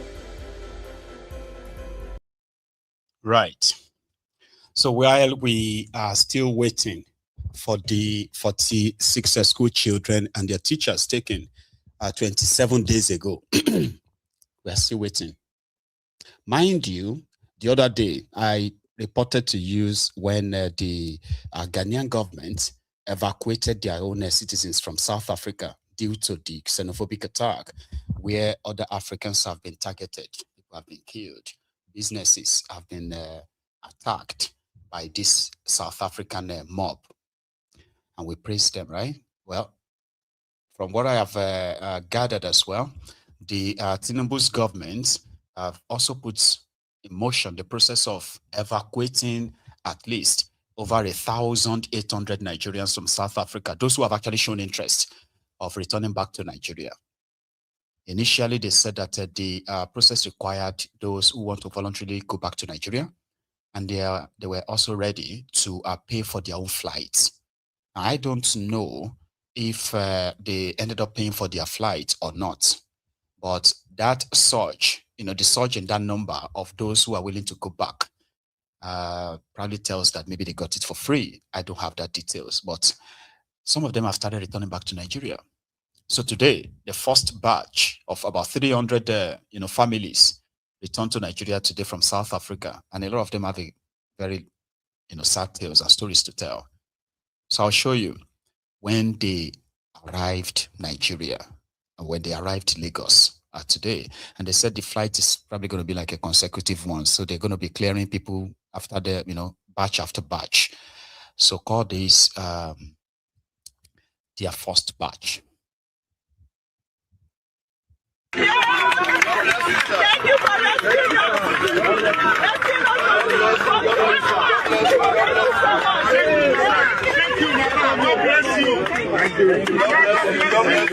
[SPEAKER 4] Right. So while we are still waiting for the 46 school children and their teachers taken 27 days ago, we are still waiting. Mind you, the other day, I reported to you when the Ghanaian government evacuated their own citizens from South Africa due to the xenophobic attack, where other Africans have been targeted, people have been killed, businesses have been attacked by this South African mob. And we praise them, right? Well, from what I have gathered as well, the Tinubu's government also puts in motion the process of evacuating at least over 1,800 Nigerians from South Africa, those who have actually shown interest of returning back to Nigeria. Initially, they said that the process required those who want to voluntarily go back to Nigeria, and they were also ready to pay for their own flights. Now, I don't know if they ended up paying for their flight or not, but that surge, the surge in that number of those who are willing to go back probably tells that maybe they got it for free. I don't have that details, but some of them have started returning back to Nigeria. So today, the first batch of about 300 families returned to Nigeria today from South Africa, and a lot of them have a very sad tales and stories to tell. So I'll show you when they arrived Nigeria and when they arrived Lagos today. And they said the flight is probably going to be like a consecutive one. So they're going to be clearing people after the, batch after batch. So call this their first batch.
[SPEAKER 2] Thank you for God bless you. Thank you. God bless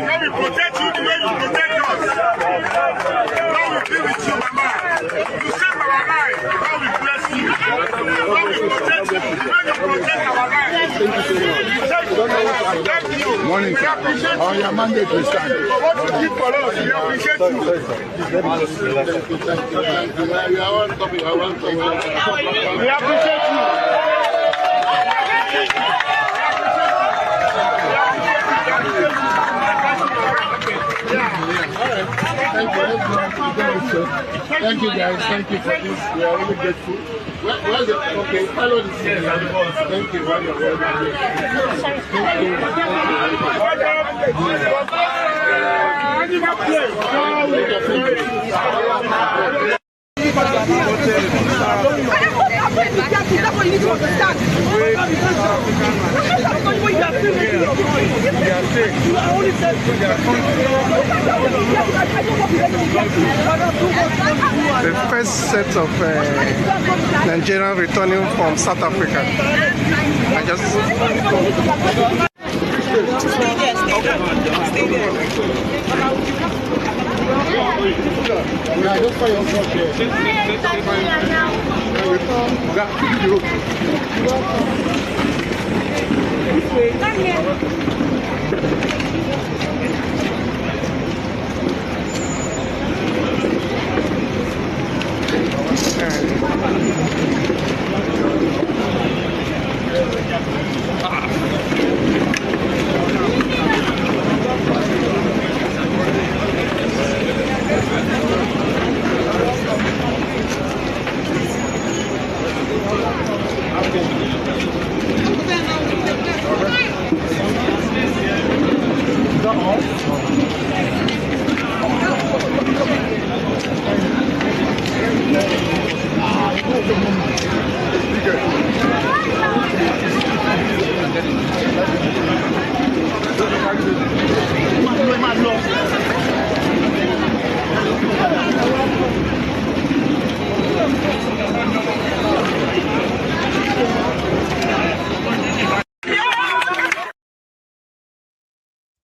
[SPEAKER 2] God will protect you the way you protect us. God will be with you, Mama. You save our life. God will bless you. God will protect you the way you protect our life. Thank you.
[SPEAKER 1] Morning.
[SPEAKER 2] We appreciate you.
[SPEAKER 1] On your mandate, we stand.
[SPEAKER 2] For what you did for us, we appreciate you. We appreciate you.
[SPEAKER 1] Thank you guys. Thank you for this. We are really grateful. Where's it? Okay, follow this. Thank you.
[SPEAKER 2] That's what you need to understand.
[SPEAKER 3] The first set of Nigerians returning from South Africa. I just stay there.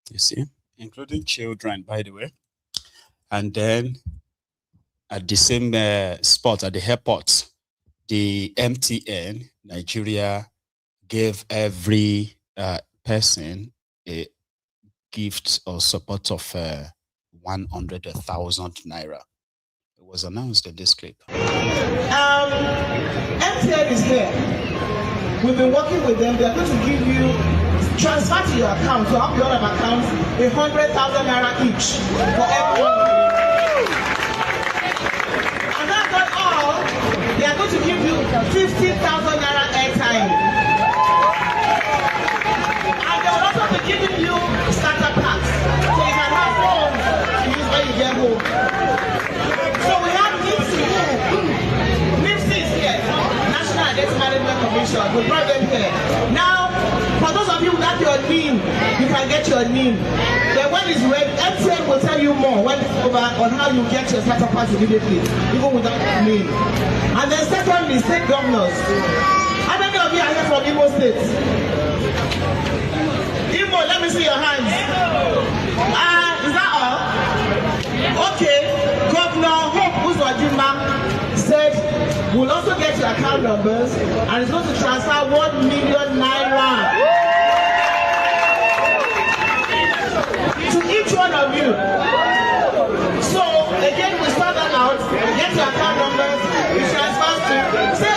[SPEAKER 4] You see, including children, by the way. And then at the same spot at the airport, the MTN Nigeria gave every person a gift or support of 100,000 naira. It was announced in this clip.
[SPEAKER 6] MTN is here. We've been working with them. They're going to give you, transfer to your account, to have your other accounts, 100,000 naira each for everyone. And that's not all. They are going to give you 50,000 naira airtime. And they will also be giving you starter packs. So you can have phones to use when you get home. So we have NDC here. NDC is here. National Identity Management Commission. We brought them here. Now, for those of you without your NIN, you can get your NIN. Then when it's ready, MTN will tell you more when it's over on how you get your starter packs immediately, even without your NIN. And then secondly, state governors. How many of you are here from Imo State? Imo, let me see your hands. Is that all? Okay. Governor Hope Uzodimma said we'll also get your account numbers and it's going to transfer 1 million naira to each one of you. So again, we start that out. Get your account numbers. We transfer to say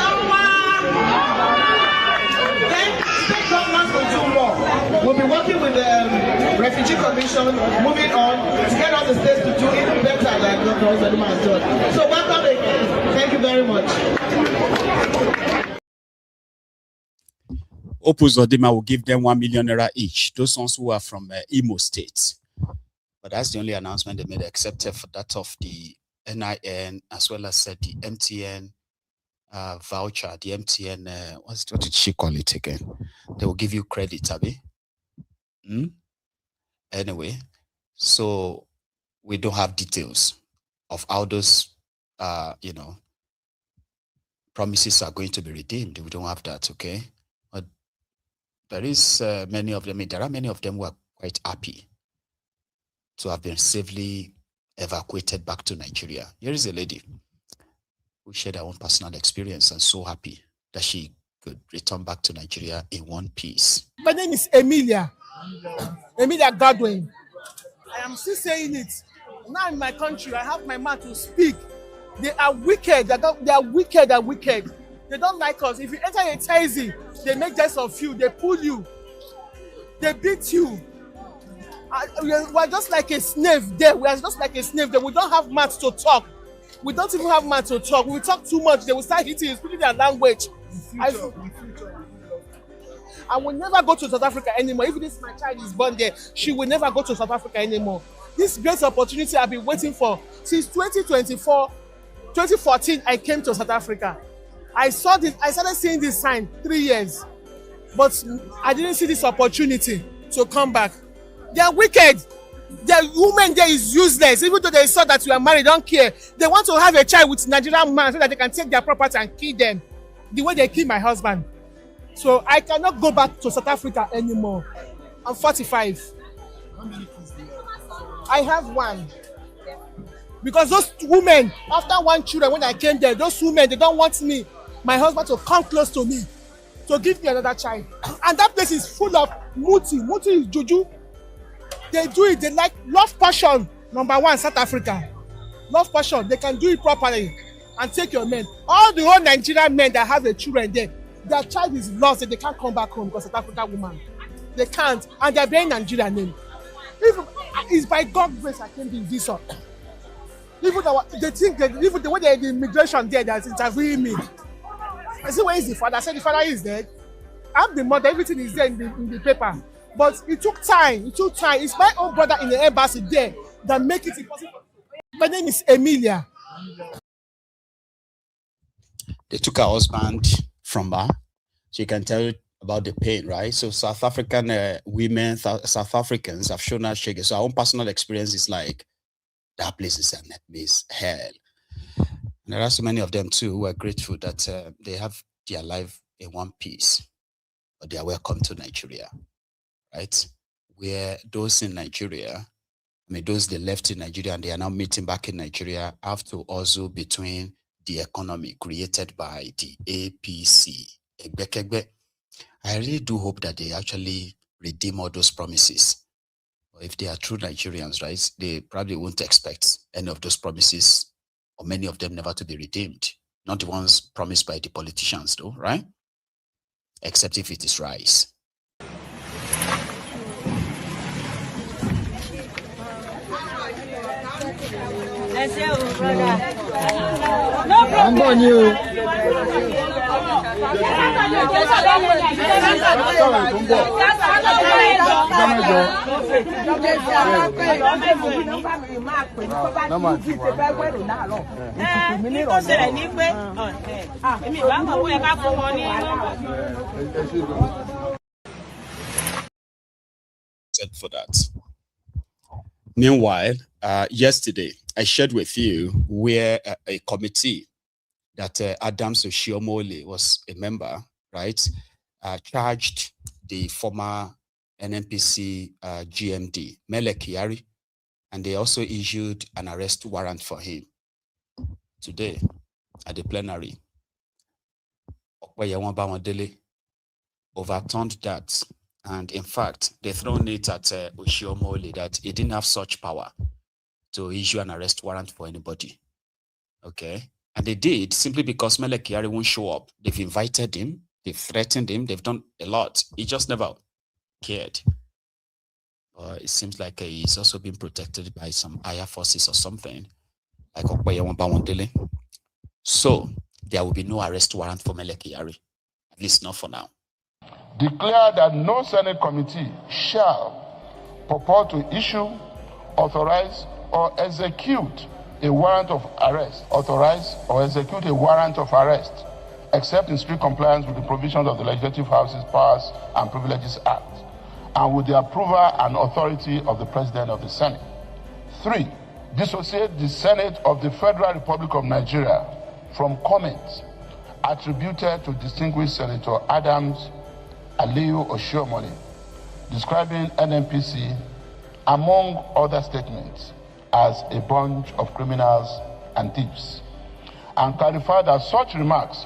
[SPEAKER 6] then state governments will do more. We'll be working with the Refugee Commission, moving on to get all the states to do even better than Governor Uzodimma has done. So welcome again. Thank you very much.
[SPEAKER 4] Uzodimma will give them 1 million naira each. Those ones who are from Imo State. But that's the only announcement they made, except for that of the NIN as well as the MTN voucher, the MTN, what did she call it again? They will give you credit, Abby. Anyway, so we don't have details of how those, promises are going to be redeemed. We don't have that, okay? But there is many of them. There are many of them who are quite happy to have been safely evacuated back to Nigeria. Here is a lady who shared her own personal experience and so happy that she could return back to Nigeria in one piece.
[SPEAKER 22] My name is Emilia Godwin. I am still saying it. Now in my country, I have my mouth to speak. They are wicked. They are wicked and wicked. They don't like us. If you enter a taxi, they make jest of you. They pull you. They beat you. We are just like a snake there. We are just like a snake there. We don't have mouth to talk. We don't even have mouth to talk. We talk too much. They will start hitting you, speaking their language. I will never go to South Africa anymore. Even if my child is born there, she will never go to South Africa anymore. This great opportunity I've been waiting for since 2014. I came to South Africa. I started seeing this sign 3 years, but I didn't see this opportunity to come back. They are wicked. The woman there is useless. Even though they saw that you are married, don't care. They want to have a child with Nigerian man so that they can take their property and kill them. The way they killed my husband. So I cannot go back to South Africa anymore. I'm 45. How many kids do you have? I have one. Because those women, after one children, when I came there, those women, they don't want me, my husband, to come close to me, to give me another child. And that place is full of muti. Muti is juju. They do it. They like love passion. Number one, South Africa. Love passion. They can do it properly and take your men. All the whole Nigerian men that have the children there, their child is lost and they can't come back home because South African woman. They can't. And they're bearing Nigerian name. Even it's by God's grace I came to this up. Even they think that even the way the immigration there that's interviewing me. I said, where is the father? I said the father is dead. I'm the mother, everything is there in the paper. But it took time. It's my own brother in the embassy there that make it impossible. My name is Emilia.
[SPEAKER 4] They took her husband from her. So you can tell you about the pain, right? So South African women, South Africans have shown us shaking. So our own personal experience is like, that place is a net place, hell. And there are so many of them too who are grateful that they have their life in one piece. But they are welcome to Nigeria, right? Where those in Nigeria, those they left in Nigeria and they are now meeting back in Nigeria, have to also between the economy created by the APC. I really do hope that they actually redeem all those promises. If they are true Nigerians, right, they probably won't expect any of those promises, or many of them, never to be redeemed. Not the ones promised by the politicians, though, right? Except if it is rice.
[SPEAKER 2] I'm on you.
[SPEAKER 4] For that. Meanwhile, yesterday I shared with you where a committee that Adams Oshiomhole was a member, right, charged the former NNPC GMD, Mele Kyari, and they also issued an arrest warrant for him. Today, at the plenary, Okweyewon Bamidele overturned that. And in fact, they thrown it at Oshiomhole that he didn't have such power to issue an arrest warrant for anybody. Okay? And they did simply because Mele Kyari won't show up. They've invited him, they've threatened him, they've done a lot. He just never cared. It seems like he's also been protected by some higher forces or something, like Okweyewon Bamidele. So there will be no arrest warrant for Mele Kyari, at least not for now.
[SPEAKER 8] Declare that no Senate committee shall purport to issue, authorize, or execute a warrant of arrest, authorize or execute a warrant of arrest, except in strict compliance with the provisions of the Legislative House's Powers and Privileges Act, and with the approval and authority of the President of the Senate. 3. Dissociate the Senate of the Federal Republic of Nigeria from comments attributed to distinguished Senator Adams Aliyu Oshiomhole, describing NNPC, among other statements, as a bunch of criminals and thieves, and clarify that such remarks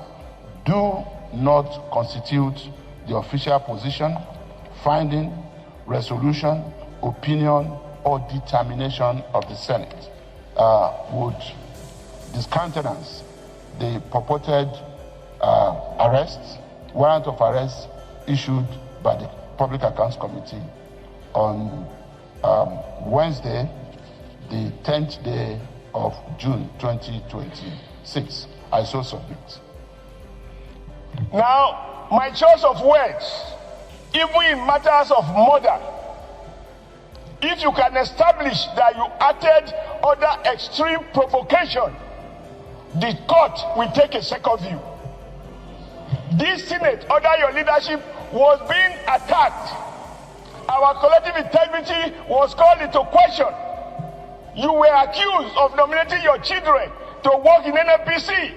[SPEAKER 8] do not constitute the official position, finding, resolution, opinion, or determination of the Senate. Would discountenance the purported warrant of arrest issued by the Public Accounts Committee on Wednesday, the 10th day of June 2026. I so submit.
[SPEAKER 7] Now, my choice of words, even in matters of murder, if you can establish that you acted under extreme provocation, the court will take a second view. This Senate, under your leadership, was being attacked. Our collective integrity was called into question. You were accused of nominating your children to work in NNPC.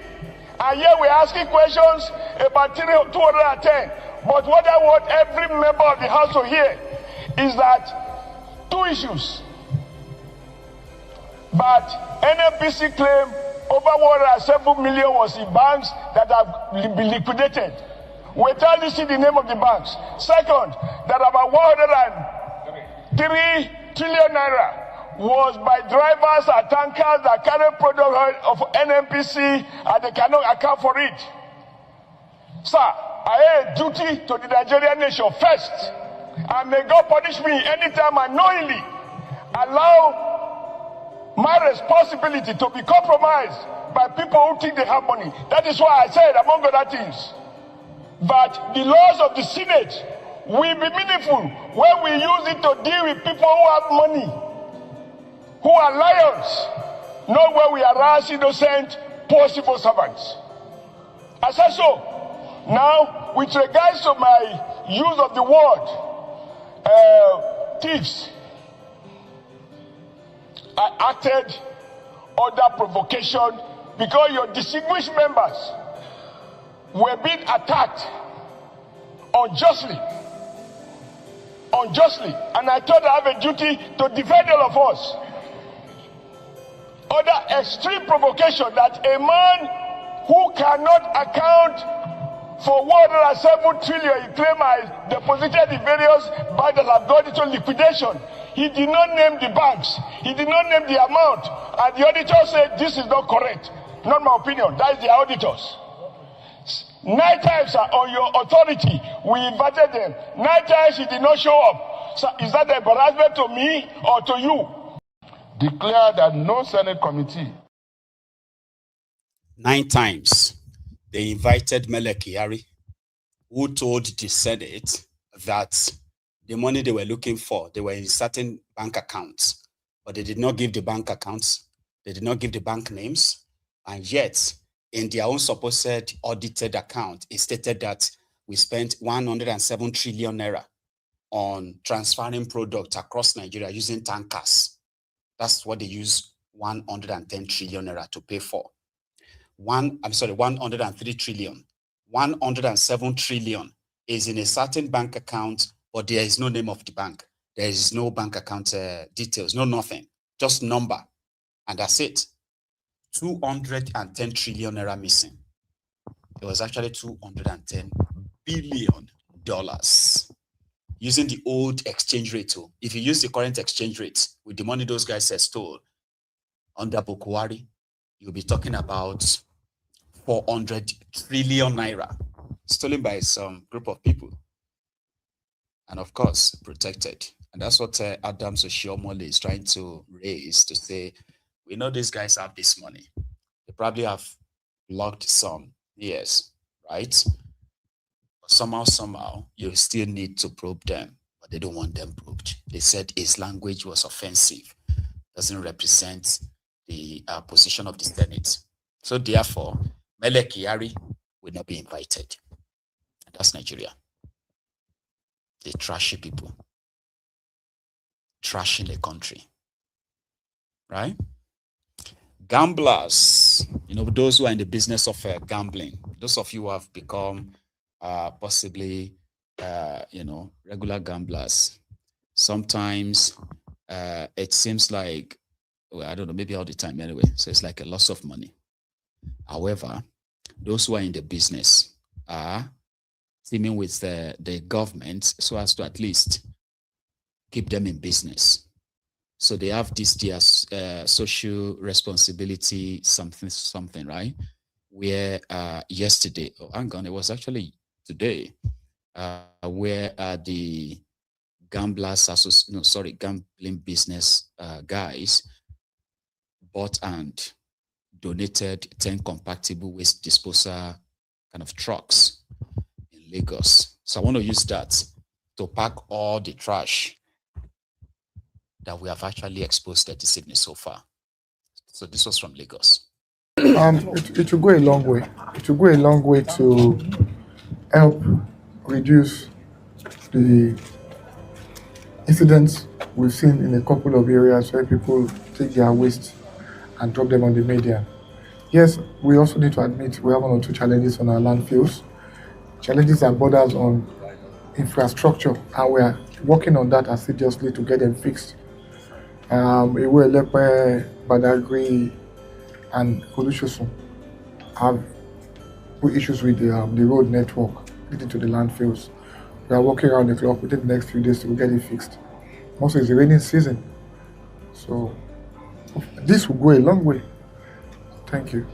[SPEAKER 7] And here we're asking questions about 210. But what I want every member of the House to hear is that 2 issues. But NNPC claim over 107 million was in banks that have been liquidated. Without listing the name of the banks. Second, that about 103 trillion naira was by drivers and tankers that carry product of NNPC and they cannot account for it. Sir, I have a duty to the Nigerian nation first, and may God punish me anytime I knowingly allow my responsibility to be compromised by people who think they have money. That is why I said, among other things, that the laws of the Senate will be meaningful when we use it to deal with people who have money, who are lions, not when we harass innocent, poor civil servants. I said so. Now, with regards to my use of the word thieves, I acted under provocation because your distinguished members were being attacked unjustly, and I thought I have a duty to defend all of us under extreme provocation that a man who cannot account For 107 trillion, he claimed I deposited in various banks that have gone into liquidation. He did not name the banks. He did not name the amount. And the auditor said, this is not correct. Not my opinion. That is the auditors. 9 times on your authority, we invited them. 9 times he did not show up. So is that an embarrassment to me or to you?
[SPEAKER 8] Declare that no Senate committee.
[SPEAKER 4] 9 times they invited Mele Kyari, who told the Senate that the money they were looking for, they were in certain bank accounts, but they did not give the bank accounts. They did not give the bank names. And yet, in their own supposed audited account, it stated that we spent 107 trillion naira on transferring products across Nigeria using tankers. That's what they use 110 trillion naira to pay for. 103 trillion. 107 trillion is in a certain bank account, but there is no name of the bank. There is no bank account details, no nothing, just number. And that's it. 210 trillion naira missing. It was actually $210 billion using the old exchange rate. Too. If you use the current exchange rate with the money those guys stole under Bukwari, you'll be talking about 400 trillion naira stolen by some group of people. And of course, protected. And that's what Adams Oshiomhole is trying to raise to say, we know these guys have this money. They probably have locked some years, right? But somehow, you still need to probe them, but they don't want them probed. They said his language was offensive, doesn't represent the position of the Senate. So therefore, Mele Kyari will not be invited. And that's Nigeria. They trashy people. Trashing the country. Right? Gamblers, those who are in the business of gambling, those of you who have become possibly, regular gamblers, sometimes it seems like, well, I don't know, maybe all the time anyway, so it's like a loss of money. However, those who are in the business are teaming with the government so as to at least keep them in business. So they have this social responsibility something, right? Where yesterday, it was actually today, where the gambling business guys bought and donated 10 compactable waste disposal kind of trucks in Lagos. So I want to use that to pack all the trash that we have actually exposed this evening so far. So this was from Lagos.
[SPEAKER 3] It will go a long way. It will go a long way to help reduce the incidents we've seen in a couple of areas where people take their waste and drop them on the media. Yes, we also need to admit we have 1 or 2 challenges on our landfills. Challenges and borders on infrastructure, and we are working on that assiduously to get them fixed. Iwe-Elepe, Badagry, and Olusosun have issues with the road network leading to the landfills. We are working around the clock within the next few days to get it fixed. Also, it's the raining season, so this will go a long way. Thank you.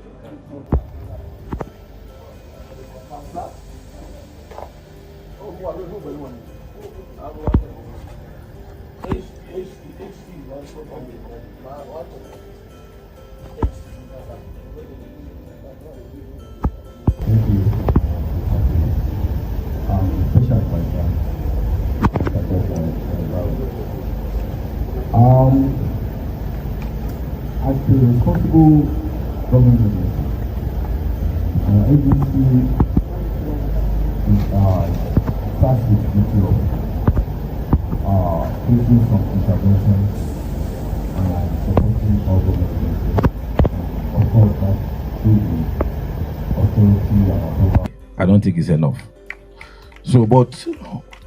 [SPEAKER 9] As a responsible government, our agency is tasked with the duty of taking some interventions and supporting all government. Of course, that through the authority and approval.
[SPEAKER 10] I don't think it's enough. So, but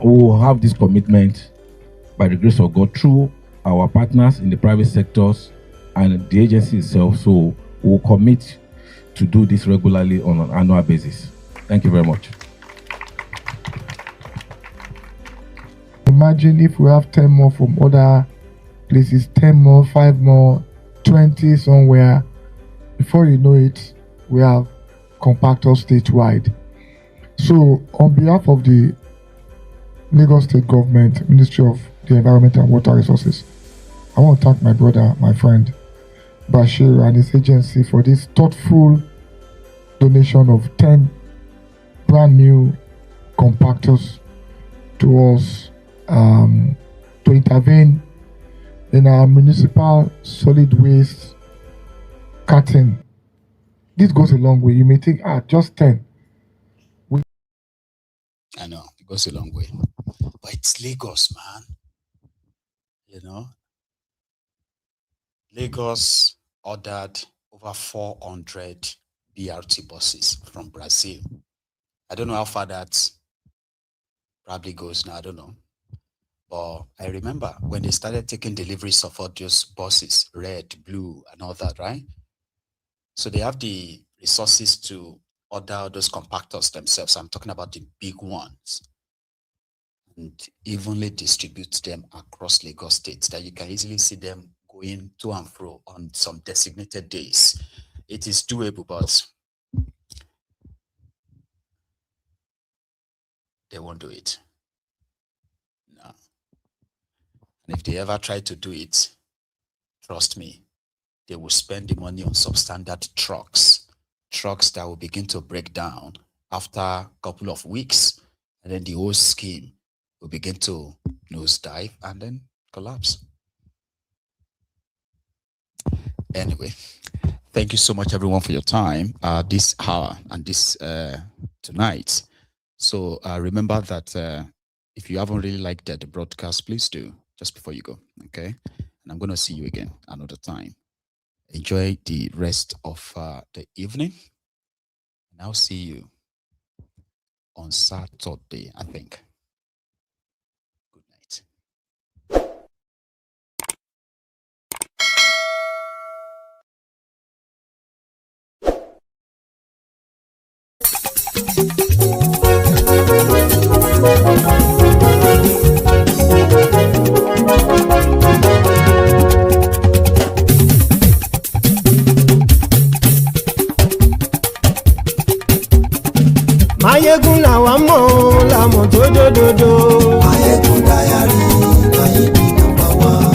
[SPEAKER 10] we'll have this commitment by the grace of God through our partners in the private sectors and the agency itself. So we'll commit to do this regularly on an annual basis. Thank you very much.
[SPEAKER 3] imagine if we have 10 more from other places, 10 more, 5 more, 20 somewhere. Before you know it, we have compactors statewide. So on behalf of the Lagos State Government, Ministry of the Environment and Water Resources, I want to thank my brother, my friend, Bashir and his agency for this thoughtful donation of 10 brand new compactors to us to intervene in our municipal solid waste carting. This goes a long way. You may think, just 10.
[SPEAKER 4] I know, it goes a long way. But it's Lagos, man. You know? Lagos ordered over 400 BRT buses from Brazil. I don't know how far that probably goes now, I don't know. But I remember when they started taking deliveries of all those buses, red, blue, and all that, right? So they have the resources to order those compactors themselves. I'm talking about the big ones. And evenly distribute them across Lagos State, that you can easily see them going to and fro on some designated days. It is doable, but they won't do it. No. And if they ever try to do it, trust me, they will spend the money on substandard trucks that will begin to break down after a couple of weeks, and then the whole scheme will begin to nosedive and then collapse. Anyway, thank you so much, everyone, for your time this hour and this tonight. So remember that if you haven't really liked the broadcast, please do just before you go, okay? And I'm going to see you again another time. Enjoy the rest of the evening. And I'll see you on Saturday, I think. Good night.
[SPEAKER 12] Mayegun làwa mọ̀ làmọ̀ tó dòdòdò. Mayegun dayari Mayegun number one.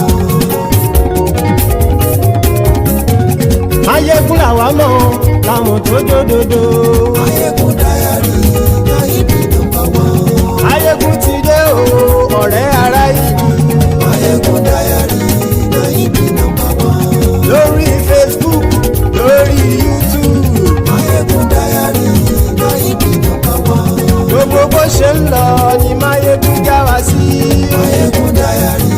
[SPEAKER 12] Mayegun làwa mọ̀ làmọ̀ tó dòdòdò. Mayegun dayari Mayegun number one. Mayegun ti dé o ọ̀rẹ́ ara ìlú. Mayegun dayari Mayegun number one. Lórí Facebook, lórí YouTube. Mayegun dayari Mayegun number one. Gbogbo bó ṣe ń lọ ni Mayegun já wa sí. Mayegun dayari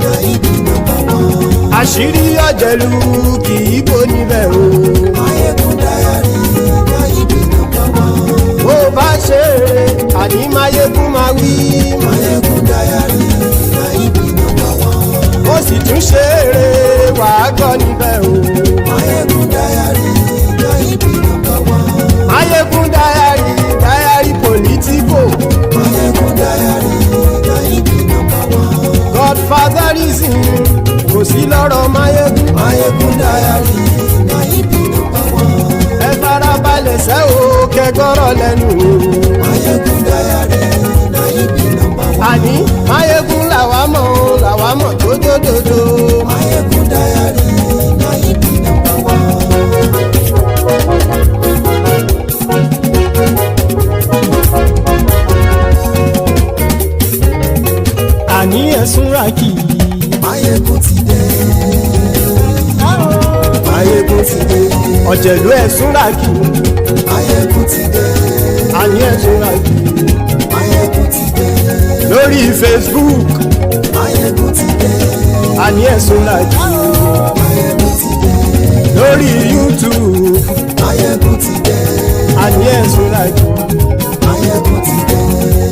[SPEAKER 12] Mayegun number one. Àṣírí ọ̀jẹ̀lú kì í bò níbẹ̀ o. Mayegun dayari Mayegun number one. Bó bá ṣe eré àní Mayegun máa wí. Mayegun dayari Mayegun number one. Ó sì tún ṣe eré wàá gbọ́ níbẹ̀ o. Mayegun dayari Mayegun number one. Mayegun dayari politico. Mayegun dayari Mayegun number one. Godfatherism kò sí lọ́rọ̀ Mayegun. Mayegun dayari Mayegun number one. Ẹ farabalẹ̀ sẹ́ o kẹgọ́rọ̀ lẹ́nu o. Mayegun dayari Mayegun number one. Àní Mayegun làwa mọ̀ tó dòdòdò. Mayegun dayari Mayegun number one. Àní ẹ̀sùn rákì. Mayegun ti dé. Mayegun ti dé. Ọ̀jẹ̀lú ẹ̀sùn rákì. Mayegun ti dé. Àní ẹ̀sùn rákì. Mayegun ti dé. Lórí Facebook. Mayegun ti dé. Àní ẹ̀sùn rákì. Mayegun ti dé. Lórí YouTube. Mayegun ti dé. Àní ẹ̀sùn rákì. Mayegun ti dé.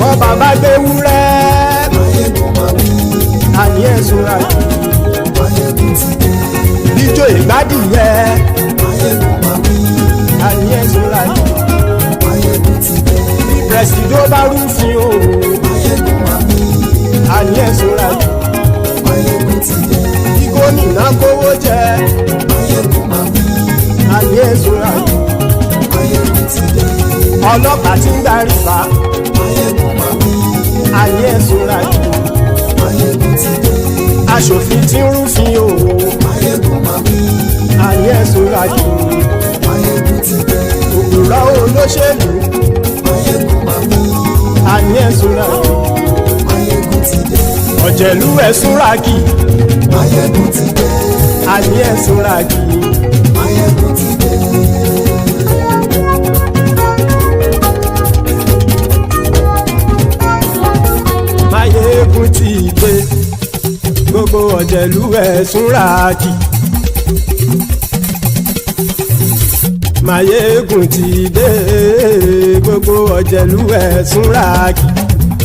[SPEAKER 12] Bọ́ bàbá gbé wúrẹ́. Mayegun máa wí. Àní ẹ̀sùn rákì. Mayegun ti dé. Bíjó ìgbádìyẹ. Mayegun máa wí. Àní ẹ̀sùn rákì. Mayegun ti dé. Bí pẹ̀sìdó bá rúfin o. Mayegun máa wí. Àní ẹ̀sùn ọlọ́pàá tí ń darí bá àní ẹ̀sùn rájì aṣòfin tí ń rúfin o àní ẹ̀sùn rájì òpùrọ́ olóṣèlú àní ẹ̀sùn rájì ọ̀jẹ̀lú ẹ̀sùn rájì àní ẹ̀sùn rájì. Máyégún ti dé gbogbo ọ̀jẹ̀lú ẹ̀sùn rájì. Máyégún ti dé gbogbo ọ̀jẹ̀lú ẹ̀sùn rájì.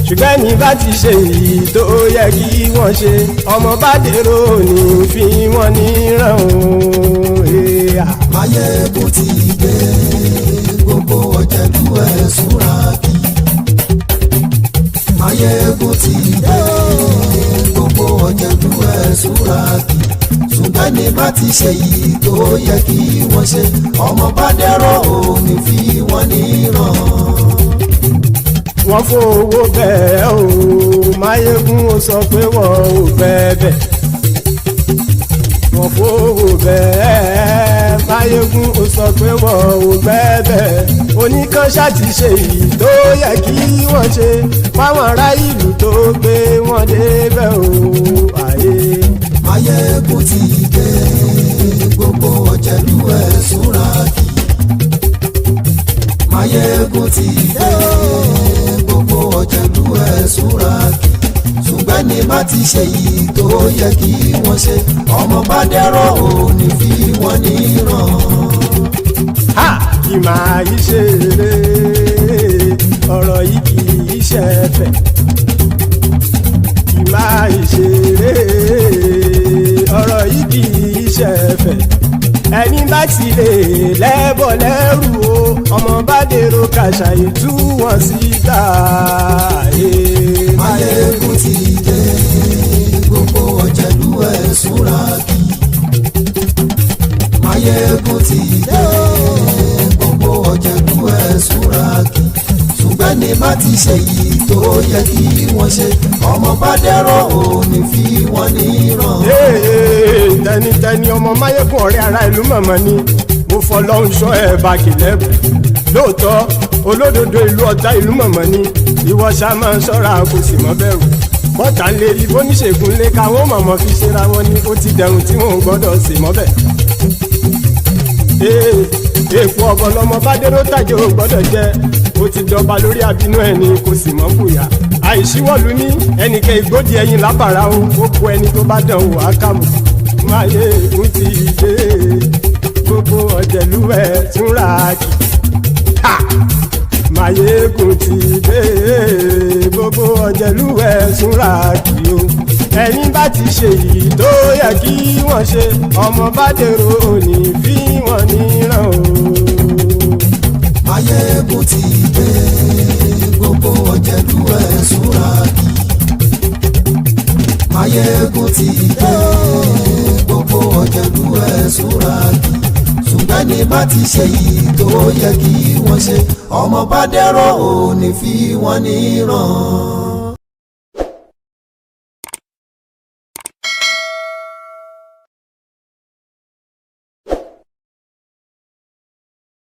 [SPEAKER 12] Ṣùgbọ́n ní bá ti ṣe èyí tó yẹ kí wọ́n ṣe ọmọ bá dèrò ní fi wọ́n níran o.
[SPEAKER 13] Máyégún ti dé gbogbo ọ̀jẹ̀lú ẹ̀sùn rájì. Máyégún ti dé gbogbo ọ̀jẹ̀lú ẹ̀sùn rájì. Ṣùgbọ́n ní bá ti ṣe èyí tó yẹ kí wọ́n ṣe ọmọ bá dèrò ní fi wọ́n níran.
[SPEAKER 12] Wọ́n fowó bẹ́ẹ̀ o Máyégún ó sọ pé wọ́n ò bẹ́ẹ̀. Wọ́n fowó bẹ́ẹ̀ Máyégún ó sọ pé wọ́n ò bẹ́ẹ̀. Oníkan ṣáàtì ṣe èyí tó yẹ kí wọ́n ṣe fáwọn ará ìlú tó gbé wọn débẹ̀ o.
[SPEAKER 13] Máyégún ti dé gbogbo ọ̀jẹ̀lú ẹ̀sùn rájì. Máyégún ti dé gbogbo ọ̀jẹ̀lú ẹ̀sùn rájì. Ṣùgbọ́n ní bá ti ṣe yìí tó yẹ kí wọ́n ṣe ọmọ bá dẹ́rọ̀ ò ní fi wọ́n níran.
[SPEAKER 12] Kì máa yí ṣeré ọ̀rọ̀ yìí kì í ṣẹ̀fẹ̀. Kì máa yí ṣeré ọ̀rọ̀ yìí kì í ṣẹ̀fẹ̀. Ẹni bá ti lè lẹ́bọ̀ lẹ́rù o ọmọ bá dèrò kàṣàyè tú wọn síta.
[SPEAKER 13] Máyégún ti dé gbogbo ọ̀jẹ̀lú ẹ̀sùn rájì. Máyégún ti dé gbogbo ọ̀jẹ̀lú ẹ̀sùn rájì. Ṣùgbọ́n ní bá ti ṣe yìí tó yẹ kí wọ́n ṣe ọmọ bá dẹ́rọ̀ ò ní fi wọ́n níran.
[SPEAKER 12] Tẹnitẹni ọmọ Máyégún ọ̀rẹ́ ara ìlú mọ̀mọ́ ni mo fọlọ́hún ṣọ́ ẹ̀ bá kìlẹ́bù. Lóòótọ́ olódodo ìlú ọ̀tá ìlú mọ̀mọ́ ni ìwọ ṣá máa ń ṣọ́ra kò sì mọ́ bẹ̀rù. Bọ́tà ń lè rí bóníṣègùn lé káwọn mọ̀mọ́ fi ṣera wọn ni ó ti dẹrùn tí wọn ò gbọ́dọ̀ sì mọ́ bẹ̀. Èèpo ọ̀bọ lọmọ bá dérò tàjẹ́ ò gbọ́dọ̀ jẹ́ ó ti dọba lórí àbínú ẹni kò sì mọ́ fòyà. Àìsíwọ́lu ní ẹnìkẹ́ ìgbódì ẹyin lábàrá o ó kó ẹni tó bá dán o àkàmù. Máyégún ti dé gbogbo ọ̀jẹ̀lú ẹ̀sùn rájì. Máyégún ti dé gbogbo ọ̀jẹ̀lú ẹ̀sùn rájì o. Ẹni bá ti ṣe yìí tó yẹ kí wọ́n ṣe ọmọ bá dèrò ní fi wọ́n níran o.
[SPEAKER 13] Máyégún ti dé gbogbo ọ̀jẹ̀lú ẹ̀sùn rájì. Máyégún ti dé gbogbo ọ̀jẹ̀lú ẹ̀sùn rájì. Ṣùgbọ́n ní bá ti ṣe yìí tó yẹ kí wọ́n ṣe ọmọ bá dẹ́rọ̀ ò ní fi wọ́n níran.